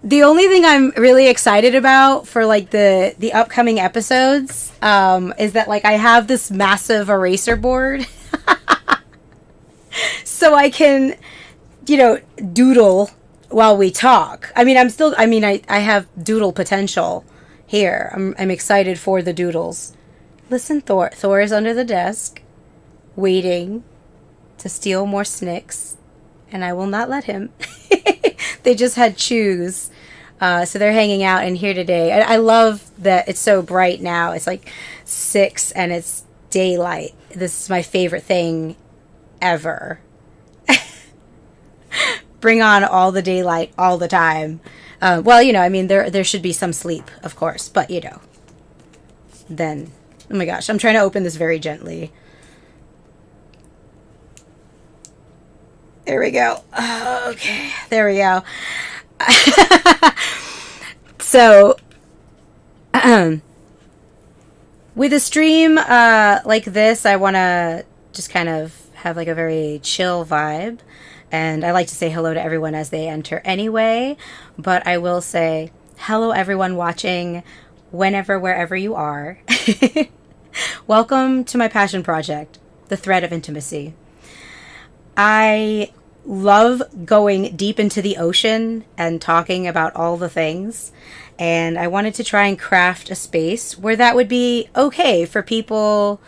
The only thing I'm really excited about for like the upcoming episodes is that like I have this massive eraser board so I can, doodle while we talk. I mean, I have doodle potential here. I'm excited for the doodles. Listen, Thor is under the desk waiting to steal more snicks, and I will not let him. They just had chews. So they're hanging out in here today. I love that it's so bright now. It's like 6 and it's daylight. This is my favorite thing ever. Bring on all the daylight all the time. There should be some sleep, of course. But, then, oh my gosh, I'm trying to open this very gently. There we go. Okay, there we go. So, with a stream like this, I want to just kind of have like a very chill vibe. And I like to say hello to everyone as they enter anyway. But I will say hello, everyone watching whenever, wherever you are. Welcome to my passion project, The Thread of Intimacy. I love going deep into the ocean and talking about all the things. And I wanted to try and craft a space where that would be okay for people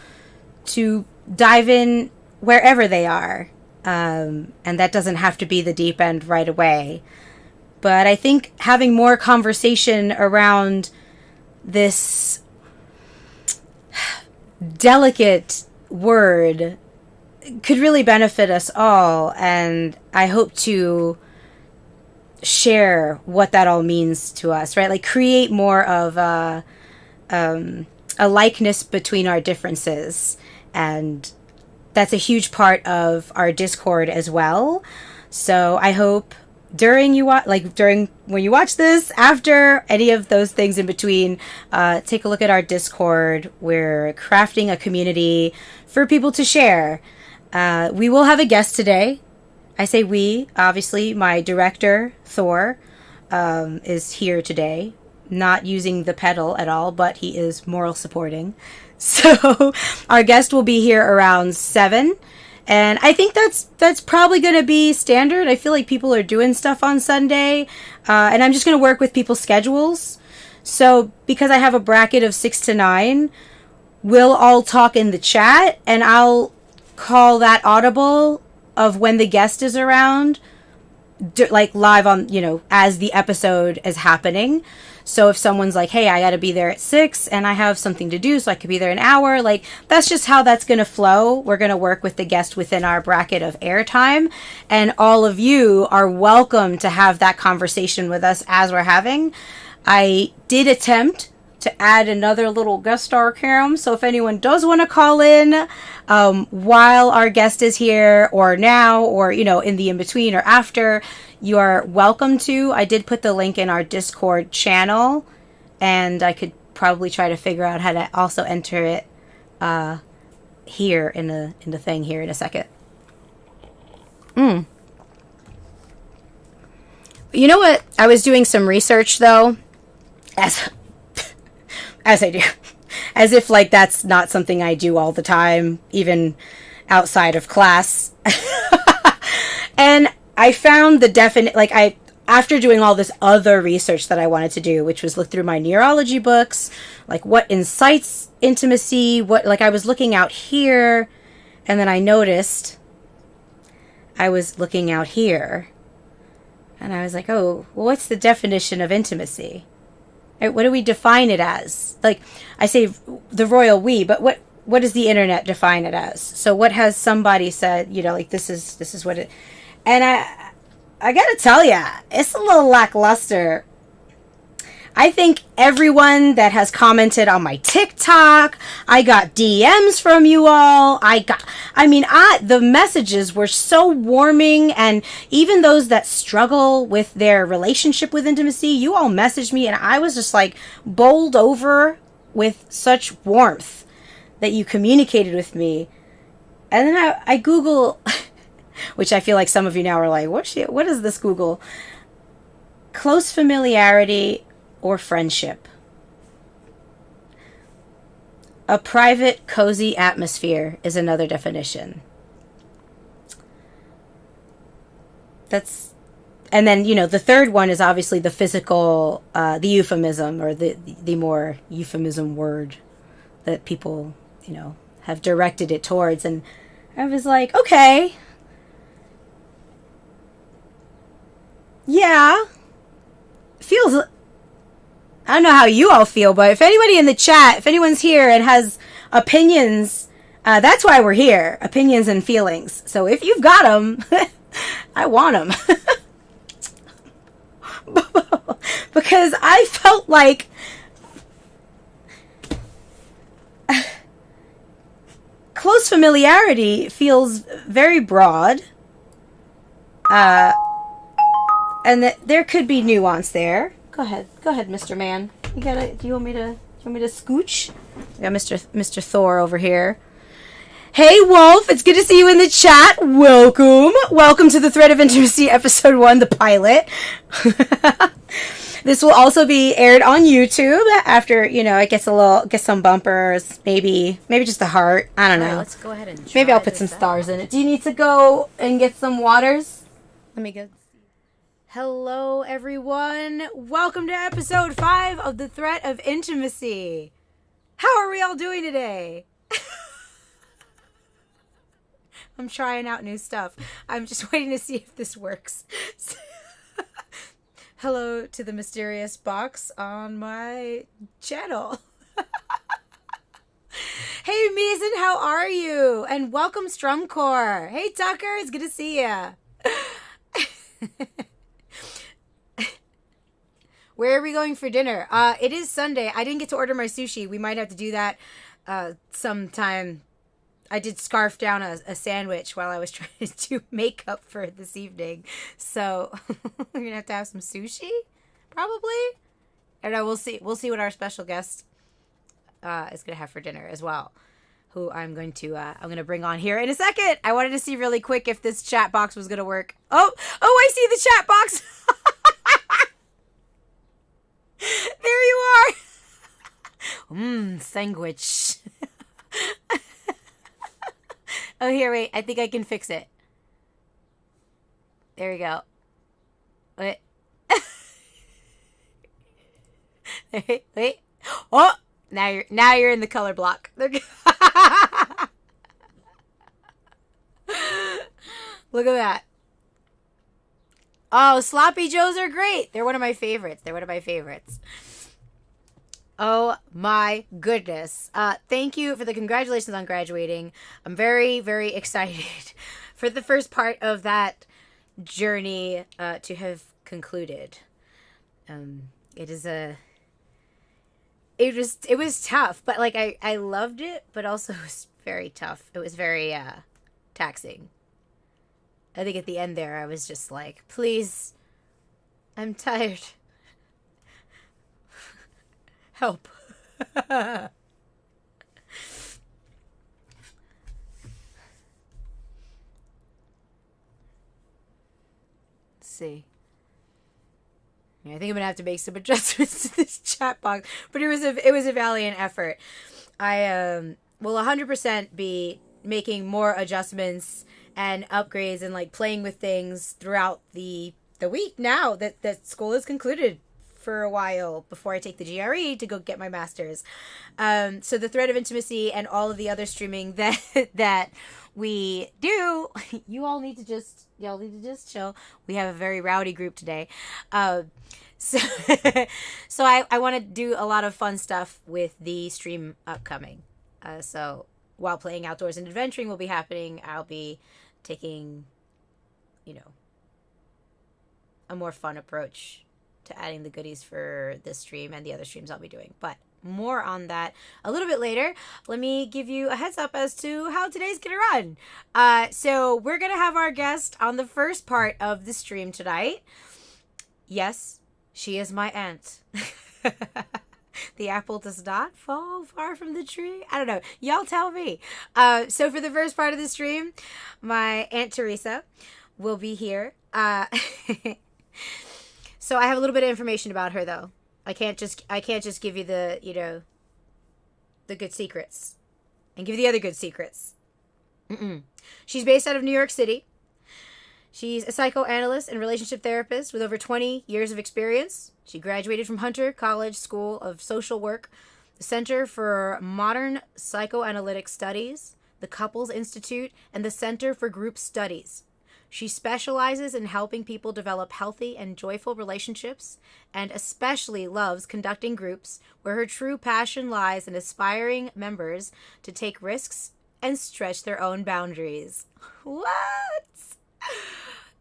to dive in wherever they are. And that doesn't have to be the deep end right away. But I think having more conversation around this delicate word could really benefit us all. And I hope to share what that all means to us, right? Like create more of a likeness between our differences. And that's a huge part of our Discord as well. So I hope during when you watch this, after any of those things in between, take a look at our Discord. We're crafting a community for people to share. We will have a guest today. I say we, obviously my director, Thor, is here today. Not using the pedal at all, but he is moral supporting. So our guest will be here around 7. And I think that's probably going to be standard. I feel like people are doing stuff on Sunday. And I'm just going to work with people's schedules. So because I have a bracket of 6 to 9, we'll all talk in the chat. And I'll call that audible of when the guest is around. Like live on, as the episode is happening. So if someone's like, hey, I got to be there at 6 and I have something to do, so I could be there an hour, like that's just how that's going to flow. We're going to work with the guest within our bracket of airtime. And all of you are welcome to have that conversation with us as we're having. I did attempt to add another little guest star cam. So if anyone does want to call in while our guest is here or now or, in the in-between or after, you are welcome to. I did put the link in our Discord channel, and I could probably try to figure out how to also enter it here in the thing here in a second. You know what? I was doing some research though, as I do, as if like that's not something I do all the time, even outside of class. And I found the after doing all this other research that I wanted to do, which was look through my neurology books, like what incites intimacy, I was looking out here, and then I noticed I was looking out here, and I was like, oh, well, what's the definition of intimacy? What do we define it as? Like, I say the royal we, but what does the internet define it as? So what has somebody said, this is what it... And I gotta tell ya, it's a little lackluster. I think everyone that has commented on my TikTok, I got DMs from you all. The messages were so warming, and even those that struggle with their relationship with intimacy, you all messaged me, and I was just like bowled over with such warmth that you communicated with me. And then I Google, which I feel like some of you now are like, what is this Google? close familiarity or friendship. A private, cozy atmosphere is another definition. And then, the third one is obviously the physical, the euphemism, or the more euphemism word that people, have directed it towards. And I was like, okay, yeah, feels, I don't know how you all feel, but if anybody in the chat, if anyone's here and has opinions, that's why we're here, opinions and feelings. So if you've got them, I want them. Because I felt like close familiarity feels very broad, and that there could be nuance there. Go ahead, Mr. Man. Do you want me to scooch? I got Mr. Thor over here. Hey, Wolf, it's good to see you in the chat. Welcome to the Thread of Intimacy, episode 1, the pilot. This will also be aired on YouTube after, it gets some bumpers, maybe just a heart. I don't know. Right, let's go ahead and maybe I'll put some stars in it. Do you need to go and get some waters? Let me go. Hello, everyone. Welcome to episode 5 of the Thread of Intimacy. How are we all doing today? I'm trying out new stuff. I'm just waiting to see if this works. Hello to the mysterious box on my channel. Hey, Meeson, how are you? And welcome, Strumcore. Hey, Tucker, it's good to see ya. Where are we going for dinner? It is Sunday. I didn't get to order my sushi. We might have to do that sometime. I did scarf down a sandwich while I was trying to do makeup for this evening. So we're going to have some sushi, probably. And we'll see. We'll see what our special guest is going to have for dinner as well, who I'm going to bring on here in a second. I wanted to see really quick if this chat box was going to work. Oh, I see the chat box. There you are. Sandwich. Oh, here, wait. I think I can fix it. There we go. Wait. Wait. Oh, now you're in the color block. Look at that. Oh, sloppy joes are great. They're one of my favorites. Oh my goodness. Thank you for the congratulations on graduating. I'm very, very excited for the first part of that journey to have concluded. It was tough, but like I loved it, but also it was very tough. It was very taxing. I think at the end there I was just like, please, I'm tired. Help. Let's see. Yeah, I think I'm gonna have to make some adjustments to this chat box, but it was a valiant effort. I will 100% be making more adjustments and upgrades and like playing with things throughout the week now that school is concluded for a while before I take the GRE to go get my master's. So the Thread of Intimacy and all of the other streaming that we do, you all need to just chill. We have a very rowdy group today. So I want to do a lot of fun stuff with the stream upcoming. So while playing Outdoors and Adventuring will be happening, I'll be taking, a more fun approach to adding the goodies for this stream and the other streams I'll be doing. But more on that a little bit later. Let me give you a heads up as to how today's gonna run. So we're gonna have our guest on the first part of the stream tonight. Yes, she is my aunt. The apple does not fall far from the tree. I don't know. Y'all tell me. So for the first part of the stream, my Aunt Teresa will be here. So I have a little bit of information about her, though. I can't just give you the, the good secrets and give you the other good secrets. She's based out of New York City. She's a psychoanalyst and relationship therapist with over 20 years of experience. She graduated from Hunter College School of Social Work, the Center for Modern Psychoanalytic Studies, the Couples Institute, and the Center for Group Studies. She specializes in helping people develop healthy and joyful relationships, and especially loves conducting groups where her true passion lies in aspiring members to take risks and stretch their own boundaries. What?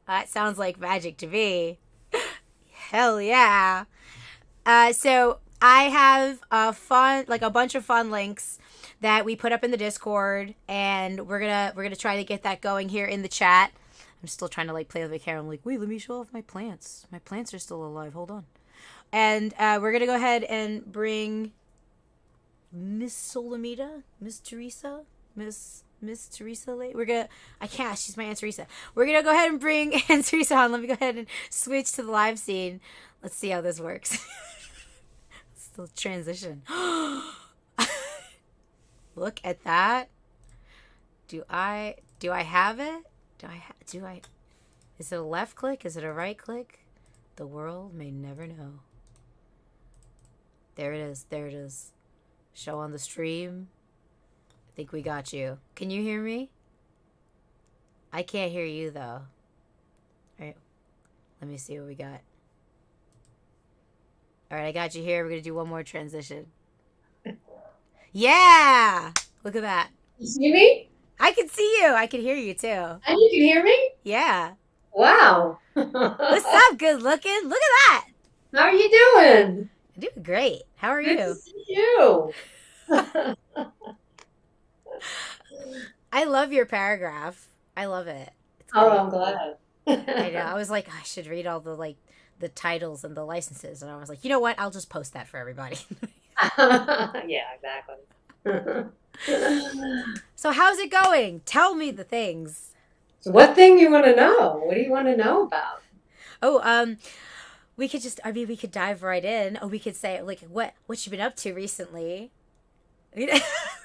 That sounds like magic to me. Hell yeah. So I have a bunch of fun links that we put up in the Discord, and we're gonna try to get that going here in the chat. I'm still trying to play with my camera. I'm like, wait, let me show off my plants. My plants are still alive. Hold on. And we're gonna go ahead and bring Miss Solomita, Miss Teresa, Miss Teresa. I can't. She's my Aunt Teresa. We're gonna go ahead and bring Aunt Teresa on. Let me go ahead and switch to the live scene. Let's see how this works. Still transition. Look at that. Do I have it? Is it a left click? Is it a right click? The world may never know. There it is. Show on the stream. I think we got you. Can you hear me? I can't hear you though. All right. Let me see what we got. All right, I got you here. We're going to do one more transition. Yeah! Look at that. You see me? I can see you. I can hear you too. And you can hear me? Yeah. Wow. What's up, good looking? Look at that. How are you doing? I'm doing great. How are Good you? to see you. I love your paragraph. I love it. Oh, I'm glad. I know. I was like, I should read all the titles and the licenses. And I was like, you know what? I'll just post that for everybody. Yeah, exactly. So how's it going? Tell me the things. So what thing you want to know? What do you want to know about? Oh, we could dive right in. Oh, we could say what you been up to recently. We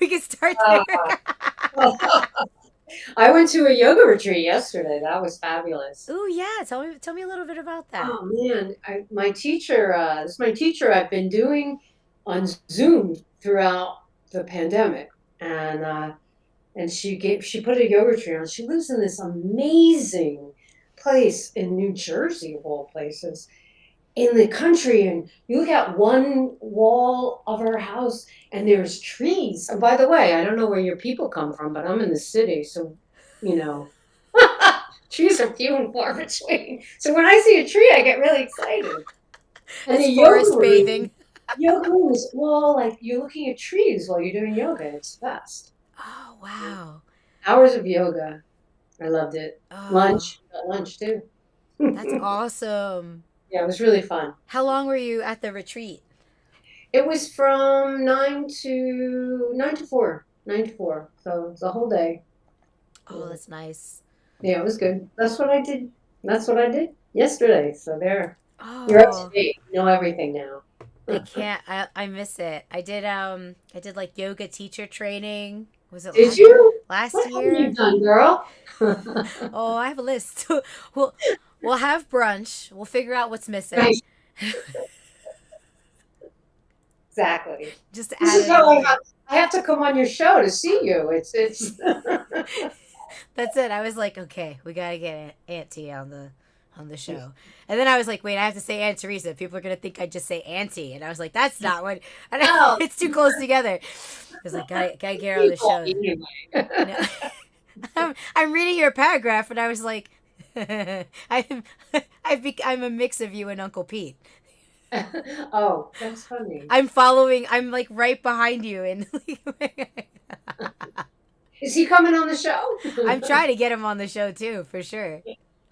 could start there. I went to a yoga retreat yesterday. That was fabulous. Oh yeah, tell me a little bit about that. Oh man, my teacher, this is my teacher I've been doing on Zoom throughout the pandemic, and she put a yoga retreat on. She lives in this amazing place in New Jersey, of all places, in the country, and you look at one wall of her house and there's trees. And by the way, I don't know where your people come from, but I'm in the city, so trees are few and far between. So when I see a tree, I get really excited. And the forest bathing. Yoga room is you're looking at trees while you're doing yoga. It's the best. Oh wow! Hours of yoga. I loved it. Oh. Lunch too. That's awesome. Yeah, it was really fun. How long were you at the retreat? It was from 9 to 4. 9 to 4. So it was a whole day. Oh, that's nice. Yeah, it was good. That's what I did yesterday. So there. Oh. You're up to date. You know everything now. I miss it. I did yoga teacher training. Was it last What year? have you done, girl? Oh, I have a list. We'll have brunch. We'll figure out what's missing. Right. Exactly. Just this is how I have to come on your show to see you. It's That's it. I was like, okay, we gotta get Aunt T on the show. And then I was like, wait, I have to say Aunt Teresa. People are gonna think I just say Auntie. And I was like, that's not what. No. It's too close together. I was like, gotta get her on the show. Anyway. I'm reading your paragraph, and I was like, I'm a mix of you and Uncle Pete. Oh, that's funny. I'm like right behind you, and is he coming on the show? I'm trying to get him on the show too, for sure.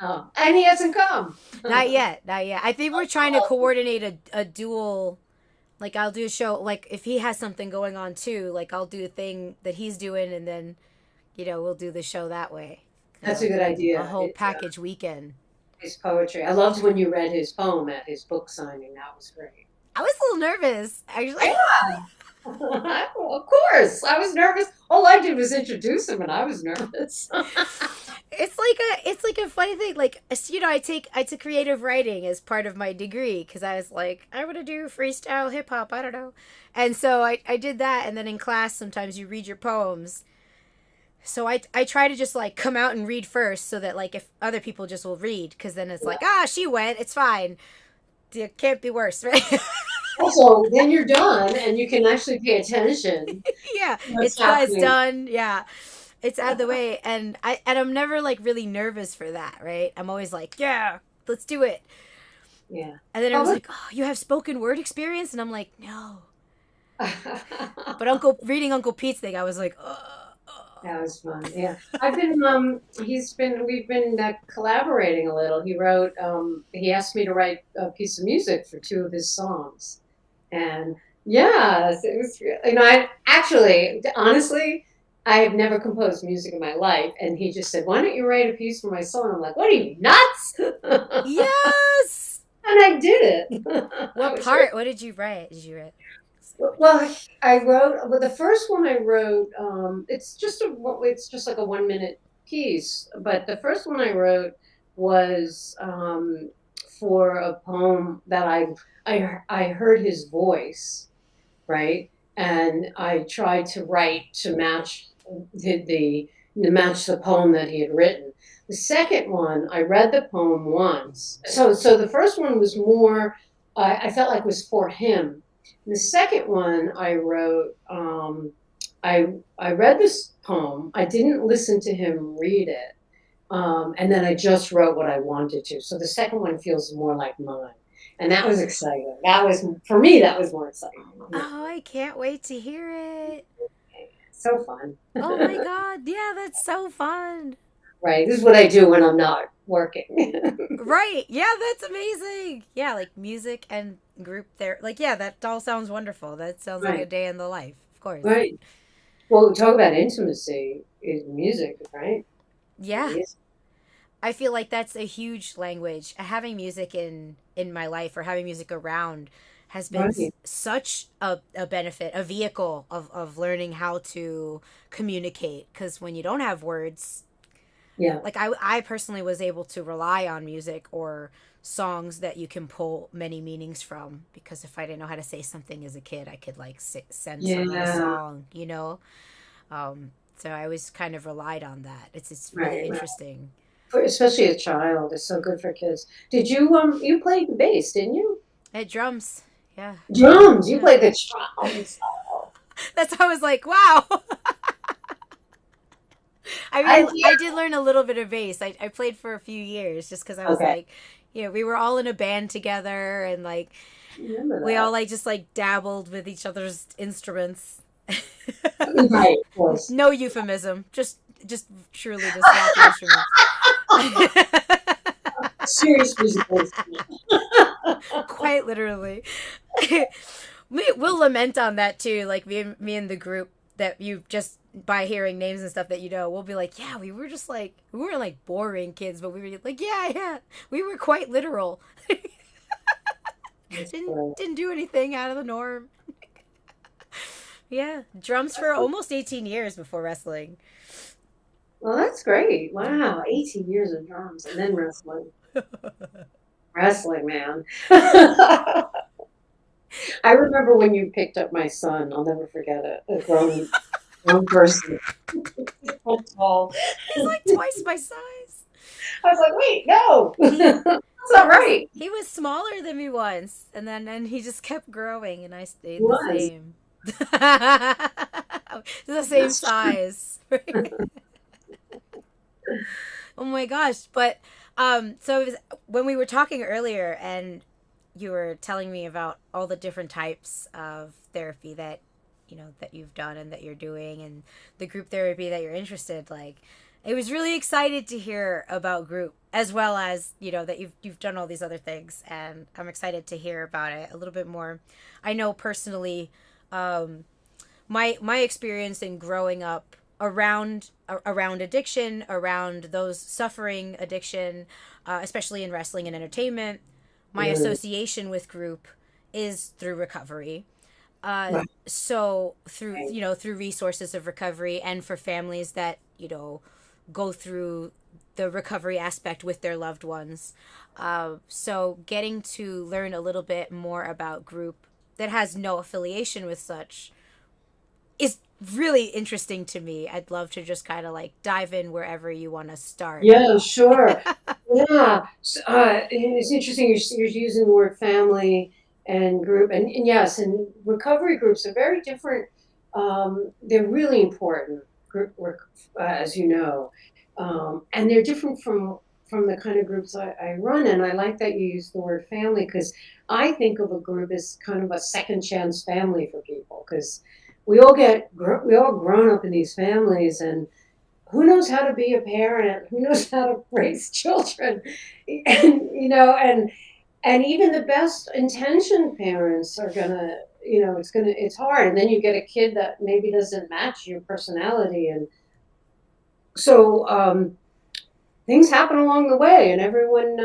Oh, and he hasn't come. Not yet. I think we're trying to coordinate a dual. Like, I'll do a show. Like, if he has something going on too, like I'll do a thing that he's doing, and then, we'll do the show that way. That's a good idea. A whole package weekend. his poetry. I loved when you read his poem at his book signing. That was great. I was a little nervous, actually. Yeah. Well, of course. I was nervous. All I did was introduce him and I was nervous. It's like a funny thing. Like, I took creative writing as part of my degree because I was like, I want to do freestyle hip hop. I don't know, and so I did that. And then in class, sometimes you read your poems. So I try to just like come out and read first, so that like if other people just will read, because then it's like, she went, it's fine. It can't be worse, right? Also, then you're done and you can actually pay attention Yeah, to what's it's happening. done. Yeah, it's out of the way, and I'm never like really nervous for that, right? I'm always like, yeah, let's do it. Yeah. And then it Oh, was like, oh, you have spoken word experience, and I'm like, no. that But Uncle Pete's thing, I was like, was fun. Yeah. We've been collaborating a little. He asked me to write a piece of music for two of his songs. And yeah, it was, honestly, I have never composed music in my life. And he just said, why don't you write a piece for my song? I'm like, what are you, nuts? And yes. I did it. I What was really part? What did you write? Did you write? well. The first one I wrote. It's just like a 1 minute piece. But the first one I wrote was for a poem that I heard his voice, right, and I tried to write to match the poem that he had written. The second one, I read the poem once. So the first one was more. I felt like it was for him. The second one I wrote, I read this poem. I didn't listen to him read it, and then I just wrote what I wanted to. So the second one feels more like mine, and that was exciting. That was for me. That was more exciting. Oh, I can't wait to hear it. So fun, Oh my god, yeah, that's so fun. right? This is what I do when I'm not working. Right, yeah, that's amazing. Yeah, like music and group there. Like, yeah, that all sounds wonderful. That sounds like a Right, day in the life, of course. right. Well, we talk about intimacy is music, right? Yeah, Yes. I feel like that's a huge language. Having music in my life, or having music around, has been Right. such a benefit, a vehicle of learning how to communicate. Because when you don't have words, Yeah. like I personally was able to rely on music or songs that you can pull many meanings from, because if I didn't know how to say something as a kid, I could like send someone a Yeah. song. So I always kind of relied on that. It's really Right. Right. interesting. Especially a child, it's so good for kids. Did you played the bass, didn't you? It drums. Yeah. Drums. You Yeah. played the drums. That's how I was like, wow. I I mean, I did learn a little bit of bass. I played for a few years just because I was okay. like, we were all in a band together, and like Remember we all that. like just like dabbled with each other's instruments. Right, of course. No euphemism. Just truly just swapping instruments. Serious musical instrument. Quite literally. We'll lament on that too. Like me and the group, that you just by hearing names and stuff that we'll be like, yeah, we weren't like boring kids, but we were like, yeah, we were quite literal. That's didn't cool. didn't do anything out of the norm. Yeah, drums for almost 18 years before wrestling. Well, that's great. Wow, 18 years of drums and then wrestling. Wrestling, man. I remember when you picked up my son. I'll never forget it. A grown person. So tall. He's like twice my size. I was like, wait, no, He that's not right. he was smaller than me once, and he just kept growing, and I He stayed the was. same. The same That's true. size. Oh my gosh! But so it was, when we were talking earlier, and you were telling me about all the different types of therapy that that you've done and that you're doing, and the group therapy that you're interested. Like, I was really excited to hear about group, as well as that you've done all these other things, and I'm excited to hear about it a little bit more. I know personally, my experience in growing up around addiction, around those suffering addiction, especially in wrestling and entertainment. My Mhm. association with group is through recovery. Right. So through through resources of recovery, and for families that go through the recovery aspect with their loved ones. So getting to learn a little bit more about group that has no affiliation with such is really interesting to me. I'd love to just kind of like dive in wherever you want to start. Yeah, sure. Yeah. It's interesting you're using the word family and group. And yes, and recovery groups are very different. They're really important, as you know. And they're different from the kind of groups I run. And I like that you use the word family because I think of a group as kind of a second chance family for people because we all grown up in these families and who knows how to be a parent, who knows how to raise children, and and even the best intentioned parents are gonna it's hard, and then you get a kid that maybe doesn't match your personality, and so things happen along the way, and everyone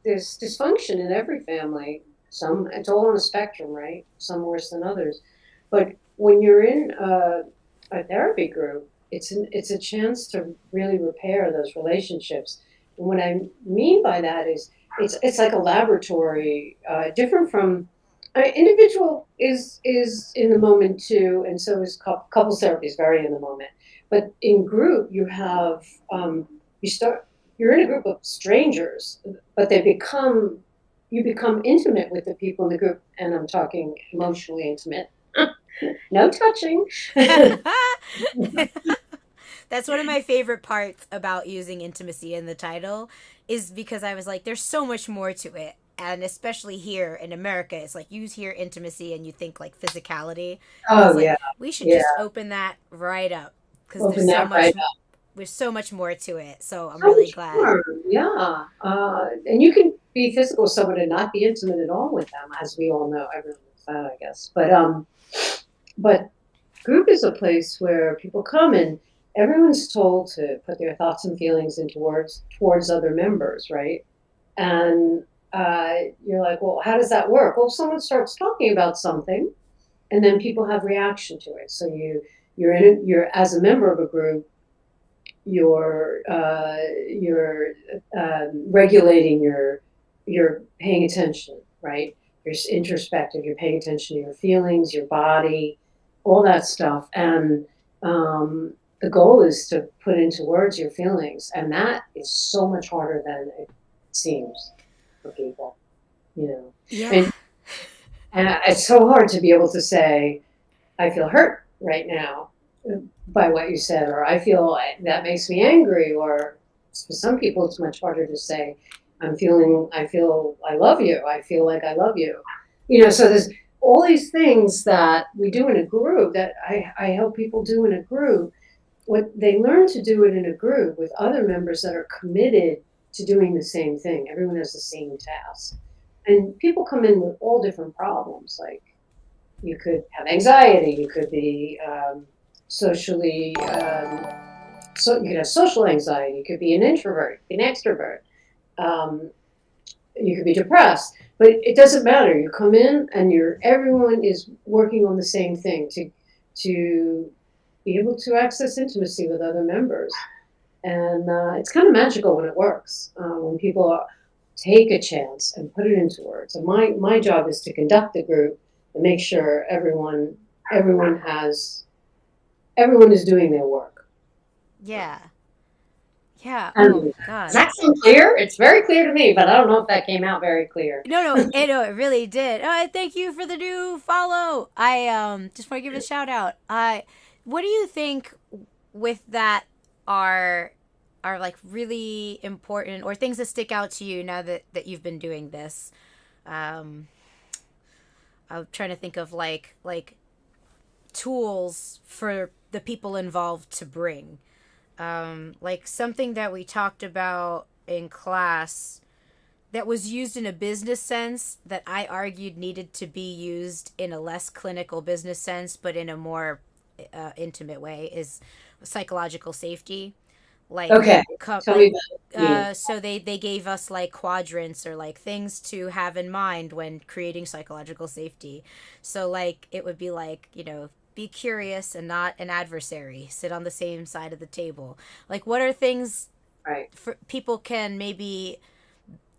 there's dysfunction in every family. Some it's all on a spectrum, right? Some worse than others, but when you're in a therapy group, it's a chance to really repair those relationships. And what I mean by that is it's like a laboratory, different from individual is in the moment too, and so is couples therapy is very in the moment. But in group, you have you start you're in a group of strangers, but you become intimate with the people in the group, and I'm talking emotionally intimate. No touching. That's one of my favorite parts about using intimacy in the title, is because I was like, there's so much more to it. And especially here in America, it's like you hear intimacy and you think like physicality. And Oh it's like, yeah, we should yeah. just open that right up because Open that right up. there's so much more to it. So I'm So really much glad. more. Yeah. And you can be physical with someone and not be intimate at all with them, as we all know. Everyone knows that, I guess. But group is a place where people come and everyone's told to put their thoughts and feelings into words towards other members, right? And you're like, well, how does that work? Well, someone starts talking about something, and then people have reaction to it. So you're as a member of a group, you're regulating you're paying attention, right? You're introspective. You're paying attention to your feelings, your body, all that stuff, and the goal is to put into words your feelings, and that is so much harder than it seems for people, you know. Yeah. And it's so hard to be able to say, I feel hurt right now by what you said, or I feel that makes me angry, or for some people, it's much harder to say, I feel I love you, I feel like I love you. So there's all these things that we do in a group that I help people do in a group. What they learn to do it in a group with other members that are committed to doing the same thing. Everyone has the same task. And people come in with all different problems, like you could have anxiety. You could be socially, so you could have social anxiety. You could be an introvert, an extrovert. Um, you could be depressed, but it doesn't matter. You come in and everyone is working on the same thing to be able to access intimacy with other members, and it's kind of magical when it works. When people take a chance and put it into words. And my job is to conduct the group and make sure everyone is doing their work. Yeah. Yeah. And Oh does God. that seem clear? It's very clear to me, but I don't know if that came out very clear. No, it really did. Thank you for the new follow. I just want to give it a shout out. What do you think with that are like really important or things that stick out to you now that you've been doing this? Um, I'm trying to think of like tools for the people involved to bring. Like something that we talked about in class that was used in a business sense that I argued needed to be used in a less clinical business sense, but in a more intimate way is psychological safety. Like, Okay. Tell me like, about what you mean. so they gave us like quadrants or like things to have in mind when creating psychological safety. So like it would be like, be curious and not an adversary. Sit on the same side of the table. Like, what are things Right. for people can maybe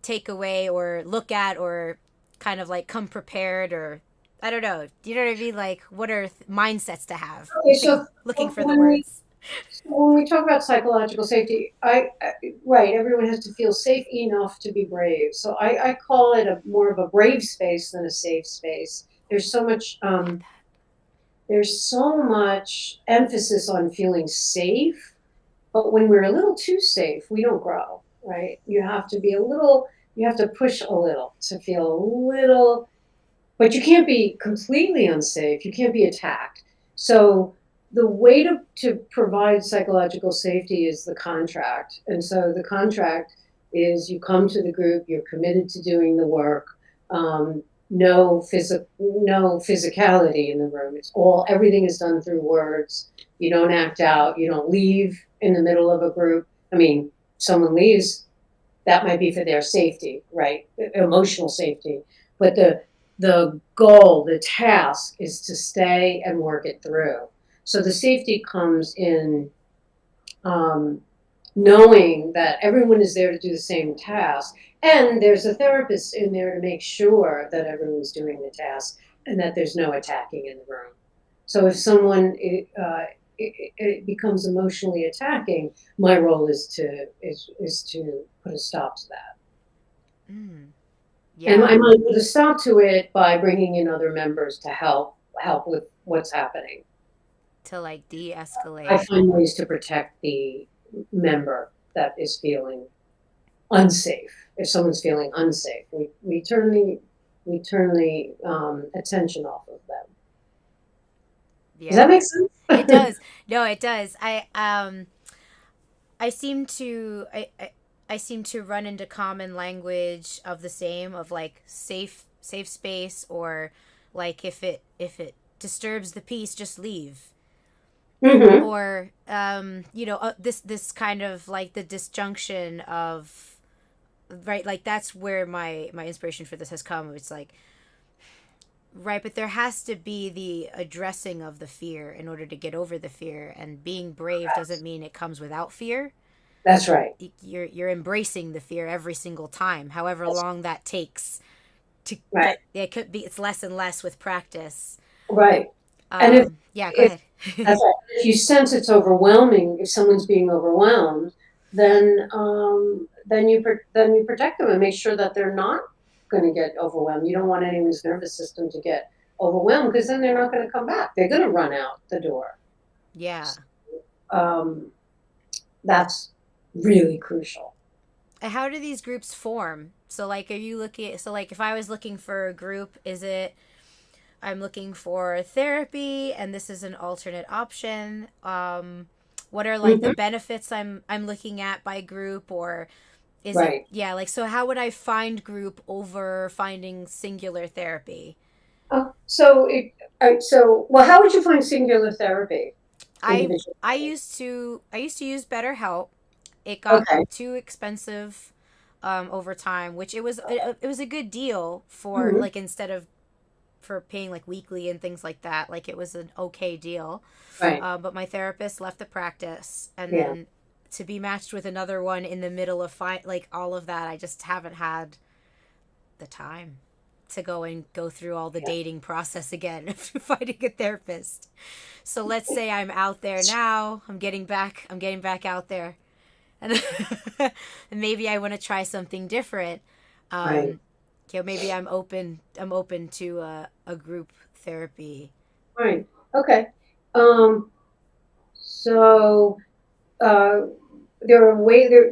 take away or look at, or kind of like come prepared, or I don't know. You know what I mean? Like, what are mindsets to have? Okay, Like, so looking for the when we words. so when we talk about psychological safety, right, everyone has to feel safe enough to be brave. So I call it a more of a brave space than a safe space. There's so much emphasis on feeling safe, but when we're a little too safe, we don't grow, right? You have to push a little to feel a little, but you can't be completely unsafe. You can't be attacked. So the way to provide psychological safety is the contract. And so the contract is you come to the group, you're committed to doing the work. No physicality in the room. Everything is done through words. You don't act out. You don't leave in the middle of a group. I mean, someone leaves, that might be for their safety, right? Emotional safety. But the goal, the task is to stay and work it through. So the safety comes in um, knowing that everyone is there to do the same task. And there's a therapist in there to make sure that everyone's doing the task and that there's no attacking in the room. So if it becomes emotionally attacking, my role is to put a stop to that. Mm, And yeah. I might put a stop to it by bringing in other members to help with what's happening. To like I de-escalate. find ways to protect the member that is feeling unsafe. If someone's feeling unsafe, we turn the attention off of them. Does that Yeah. make sense? It does. No, it does. I seem to I seem to run into common language of the same, of like safe space, or like if it disturbs the peace, just leave. Hmm. Or this kind of like the disjunction of, right, like that's where my inspiration for this has come. It's like, right, but there has to be the addressing of the fear in order to get over the fear, and being brave doesn't mean it comes without fear. That's right. You're embracing the fear every single time, however That's long that takes to, right. but it could be, it's less and less with practice. Right. And if Yeah, go if ahead. that's right. If you sense it's overwhelming, if someone's being overwhelmed, then you protect them and make sure that they're not going to get overwhelmed. You don't want anyone's nervous system to get overwhelmed because then they're not going to come back. They're going to run out the door. Yeah. Um, that's really crucial. How do these groups form? So like, are you looking, so like if I was looking for a group, is it I'm looking for therapy and this is an alternate option? What are like the Hmm. benefits I'm looking at by group, or is it, Right. yeah, like, so how would I find group over finding singular therapy? Well, how would you find singular therapy? I Individual therapy. I used to use BetterHelp. It got Okay. too expensive over time, which it was a good deal for, Hmm. like, instead of for paying like weekly and things like that. Like, it was an okay deal. Right. But my therapist left the practice, and Yeah. then to be matched with another one in the middle of like all of that, I just haven't had the time to go through all the Yeah. dating process again of finding a therapist. So let's say I'm out there now. I'm getting back out there, and, and maybe I want to try something different. Right. Um, maybe I'm open to a group therapy. Right. Okay. Um, so uh, there are way there.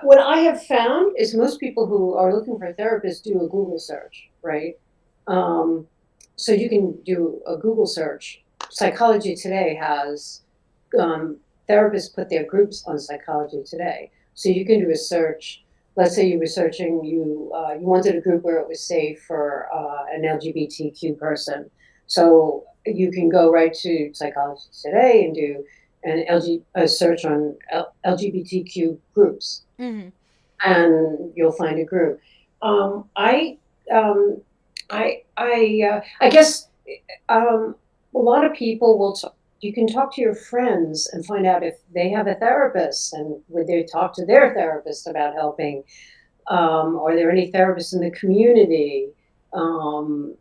What I have found is most people who are looking for a therapist do a Google search, right? Um, so you can do a Google search. Psychology Today has um, therapists put their groups on Psychology Today, so you can do a search. Let's say you were searching, you wanted a group where it was safe for an LGBTQ person. So you can go right to Psychologist Today and do a search on LGBTQ groups, Mm-hmm. and you'll find a group. I um, I guess a lot of people will. You can talk to your friends and find out if they have a therapist, and would they talk to their therapist about helping. Are there any therapists in the community? Um,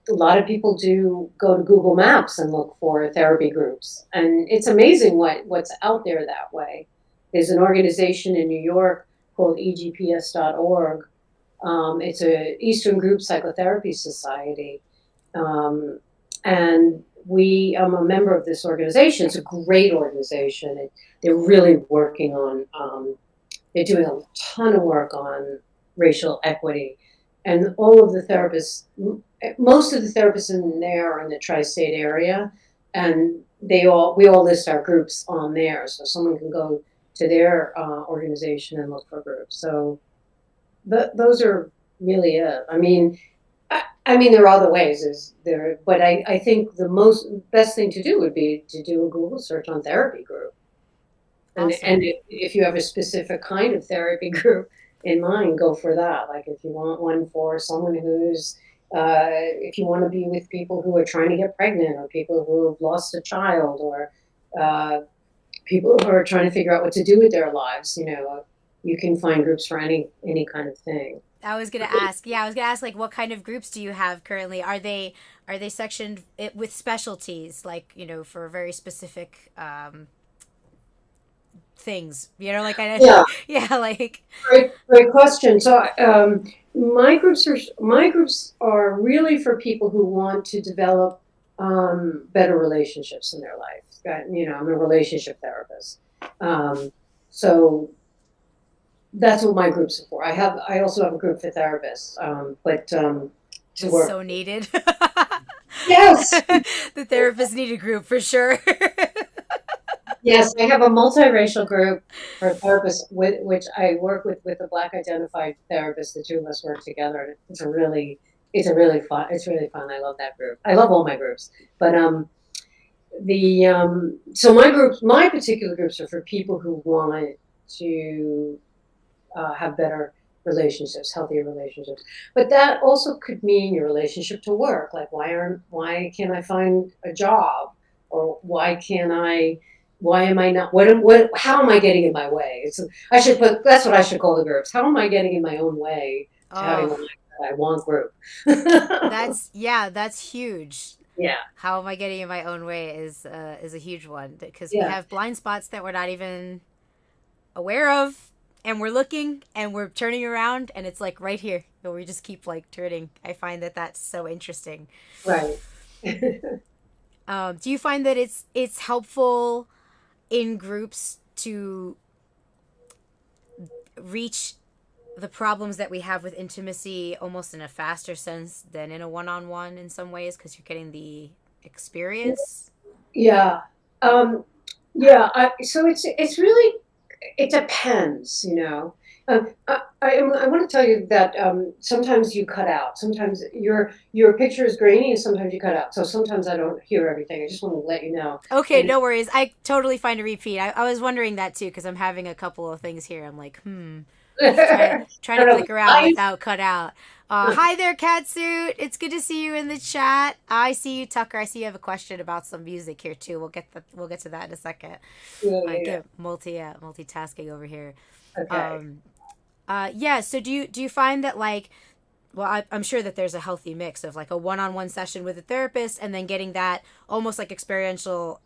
a lot of people do go to Google Maps and look for therapy groups, and it's amazing what's out there that way. There's an organization in New York called egps.org. It's a Eastern Group Psychotherapy Society, um, and I'm a member of this organization. It's a great organization. They're really working on. They're doing a ton of work on racial equity, and all of the therapists, most of the therapists in there are in the tri-state area, and we all list our groups on there, so someone can go to their organization and look for groups. So those are really it. I mean, there are other ways, but I think the most best thing to do would be to do a Google search on therapy group. Awesome. And if you have a specific kind of therapy group in mind, go for that. Like if you want one for someone if you want to be with people who are trying to get pregnant, or people who have lost a child, or uh, people who are trying to figure out what to do with their lives, you can find groups for any kind of thing. I was gonna ask. Yeah, I was gonna ask, like, what kind of groups do you have currently? Are they sectioned with specialties, like, for very specific things? Like Yeah, yeah, like. great question. So my groups are really for people who want to develop better relationships in their life. I'm a relationship therapist, so that's what my groups are for. I also have a group for therapists, but to It's work. so needed. Yes, The therapist need a group for sure. yes, I have a multiracial group for therapists, which I work with a Black identified therapist. The two of us work together. It's really fun. I love that group. I love all my groups, but so my particular groups are for people who want to have better relationships, healthier relationships. But that also could mean your relationship to work. Like why can't I find a job, or why am I not how am I getting in my way? That's what I should call the groups. How am I getting in my own way to having Oh, the life that I want group? that's huge. Yeah. How am I getting in my own way is a huge one, because we Yeah. have blind spots that we're not even aware of, and we're looking and we're turning around, and it's like right here, but we just keep like turning. I find that that's so interesting. Right. Do you find that it's helpful in groups to reach the problems that we have with intimacy almost in a faster sense than in a one-on-one in some ways, because you're getting the experience? Yeah. Um, yeah. So it's really, it depends, I want to tell you that sometimes you cut out. Sometimes your picture is grainy, and sometimes you cut out. So sometimes I don't hear everything. I just want to let you know. Okay, And no worries. I totally find a repeat. I was wondering that too, because I'm having a couple of things here. I'm like, just I trying to don't know. click around without cut out. Hi there, Catsuit. It's good to see you in the chat. I see you, Tucker. I see you have a question about some music here too. We'll get to that in a second. Yeah, I yeah, get multitasking over here. yeah. Okay. Um, yeah. So do you find that, like, well, I'm sure that there's a healthy mix of like a one-on-one session with a therapist, and then getting that almost like experiential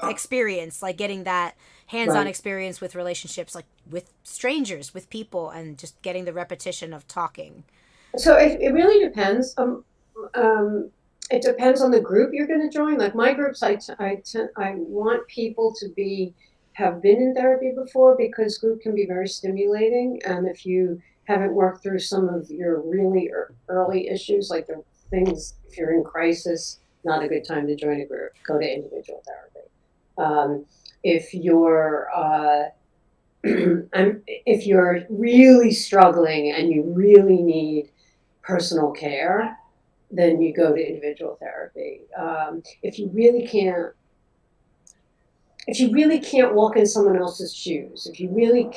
experience, like getting that hands-on Right. experience with relationships, like with strangers, with people, and just getting the repetition of talking. So it really depends. It depends on the group you're going to join. Like my groups, I want people to have been in therapy before, because group can be very stimulating. And if you haven't worked through some of your really early issues, like the things, if you're in crisis, not a good time to join a group. Go to individual therapy. If you're if you're really struggling and you really need personal care, then you go to individual therapy. If you really can't, if you really can't walk in someone else's shoes, if you really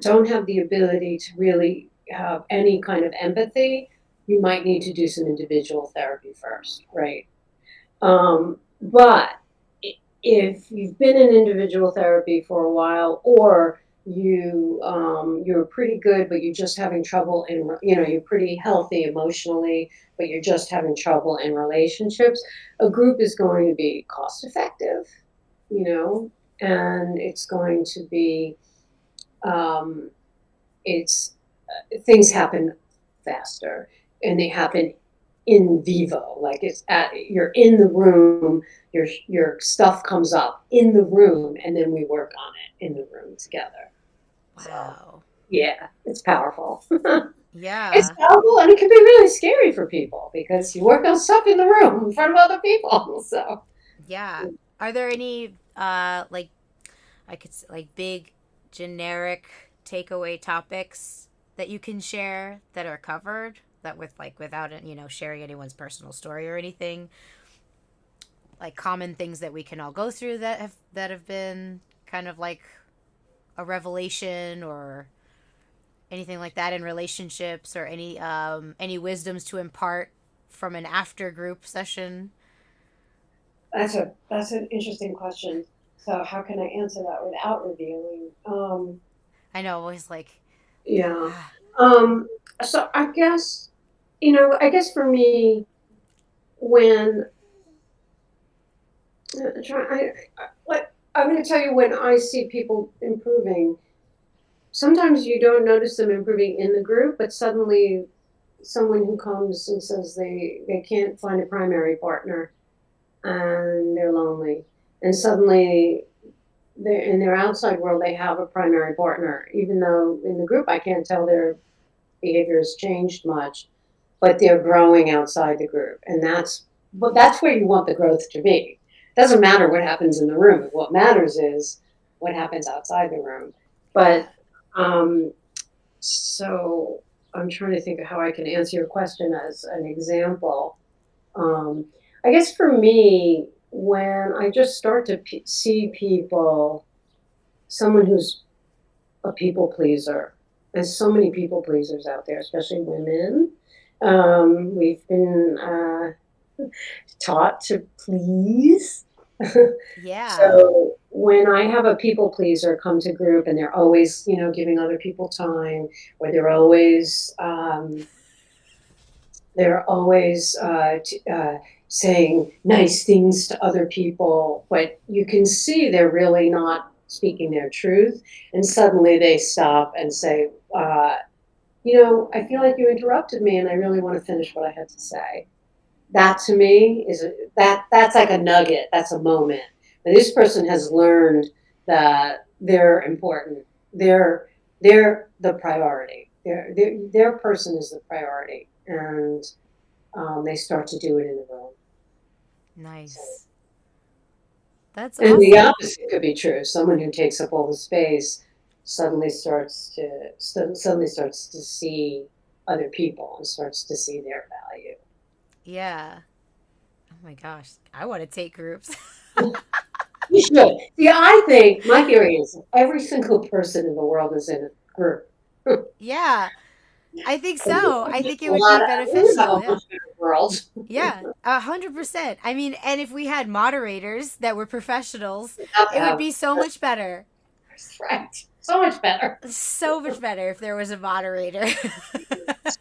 don't have the ability to really have any kind of empathy, you might need to do some individual therapy first, right? But if you've been in individual therapy for a while, or you're pretty good, but you're just having trouble in, you're pretty healthy emotionally, but you're just having trouble in relationships, a group is going to be cost effective, you know, and it's going to be, um, it's things happen faster, and they happen in vivo, like you're in the room, your stuff comes up in the room, and then we work on it in the room together. So Wow. yeah, it's powerful. It's Yeah. powerful, and it can be really scary for people because you work on stuff in the room in front of other people. So Yeah. Are there any like I could like big generic takeaway topics that you can share that are covered that with like without sharing anyone's personal story or anything, like common things that we can all go through that have been kind of like a revelation or anything like that in relationships, or any wisdoms to impart from an after group session? that's an interesting question. So how can I answer that without revealing? I know, always like Yeah. Um, so I guess for me, when I'm going to tell you, when I see people improving, sometimes you don't notice them improving in the group, but suddenly someone who comes and says they can't find a primary partner and they're lonely, and suddenly they're in their outside world, they have a primary partner, even though in the group I can't tell their behavior has changed much, but they're growing outside the group, and that's where you want the growth to be. It doesn't matter what happens in the room. What matters is what happens outside the room. yeah. But so I'm trying to think of how I can answer your question as an example. Um, I guess for me, when I just start to see people, someone who's a people pleaser. There's so many people pleasers out there, especially women. We've been taught to please. Yeah. So when I have a people pleaser come to group and they're always, giving other people time, or they're always saying nice things to other people, but you can see they're really not speaking their truth. And suddenly they stop and say, I feel like you interrupted me, and I really want to finish what I had to say. That to me that's like a nugget. That's a moment. And this person has learned that they're important. They're the priority. Their person is the priority, and they start to do it in the room. So, Nice. That's and the awesome. opposite could be true. Someone who takes up all the space suddenly starts to see other people and starts to see their value. Yeah. Oh my gosh. I want to take groups. You should. See, I think my theory is every single person in the world is in a group. Yeah. I think And we so. I would think it a would be lot of, we would have beneficial. a Yeah. much better world. Yeah. 100%. I mean, and if we had moderators that were professionals, We have to it would have be so much better. right. So much better. So much better if there was a moderator.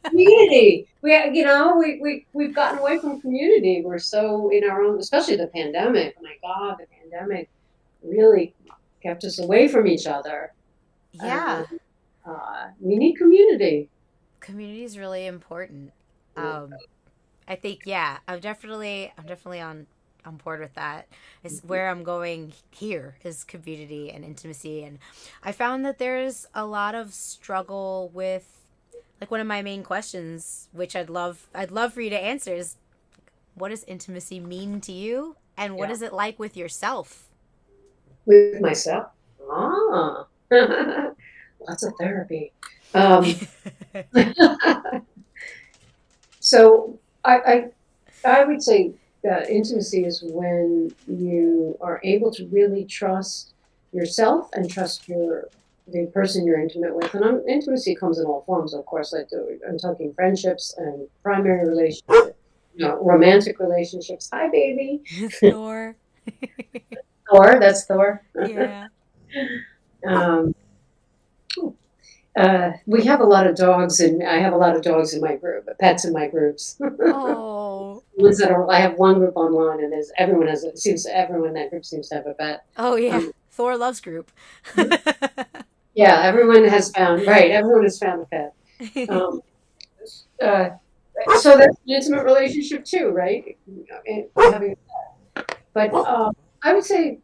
Community. We've gotten away from community. We're so in our own, especially the pandemic. Oh my God, the pandemic really kept us away from each other. And Yeah. we need community. Community is really important. Um, I think yeah, I'm definitely on board with that. Is where I'm going here is community and intimacy, and I found that there's a lot of struggle with like one of my main questions, which I'd love for you to answer is what does intimacy mean to you, and what Yeah. is it like with yourself? With myself. Ah. Lots of therapy. Um, so I I would say that intimacy is when you are able to really trust yourself and trust the person you're intimate with. And intimacy comes in all forms, of course. Like I'm talking friendships and primary relationships, romantic relationships. Hi, baby. Thor. Thor. That's Thor. Yeah. um, we have a lot of dogs, and I have a lot of dogs in my group, pets in my groups. Oh. Ones that are, I have one group online, and everyone in that group seems to have a pet. Oh yeah. Thor loves group. Yeah, everyone has found a pet. Um, uh, so that's an intimate relationship too, right? But I would say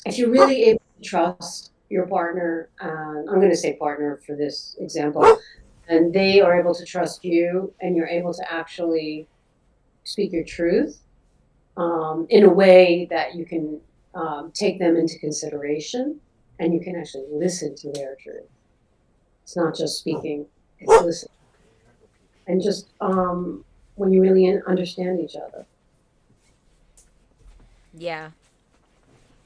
if you're really able to trust your partner, I'm going to say partner for this example, and they are able to trust you, and you're able to actually speak your truth in a way that you can take them into consideration, and you can actually listen to their truth. It's not just speaking; it's listening, and just when you really understand each other. Yeah.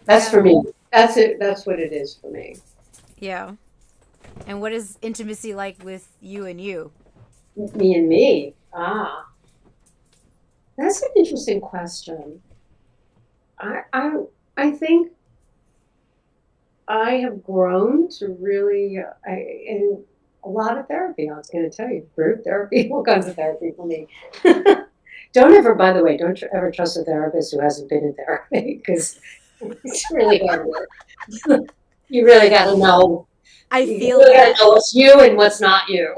That's for me. That's it. That's what it is for me. Yeah. And what is intimacy like with you and you? Me and me. That's an interesting question. I I I think I have grown to really in a lot of therapy. I was going to tell you, group therapy, all kinds of therapy for me. Don't ever, by the way, don't ever trust a therapist who hasn't been in therapy because it's really hard work. You really got to know. I You feel really got to that. know what's you and what's not you.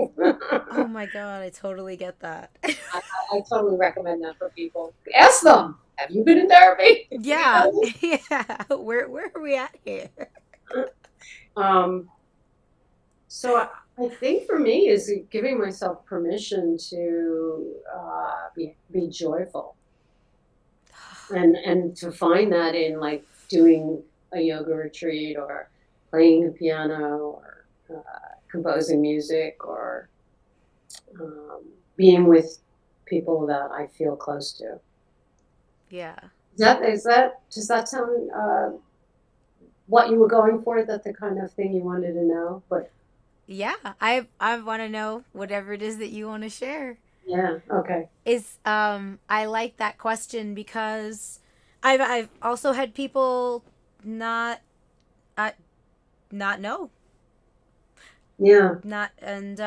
Oh my god, I totally get that. I totally recommend that for people. Ask them, have you been in therapy? Yeah. Yeah. Where are we at here? Um, so I think for me is giving myself permission to be joyful, and to find that in like doing a yoga retreat or playing the piano or composing music or um, being with people that I feel close to. Yeah. Does that sound what you were going for? Is that the kind of thing you wanted to know? But Yeah. I want to know whatever it is that you want to share. yeah, okay. Is I like that question because I've also had people not uh, not know. Yeah. Not and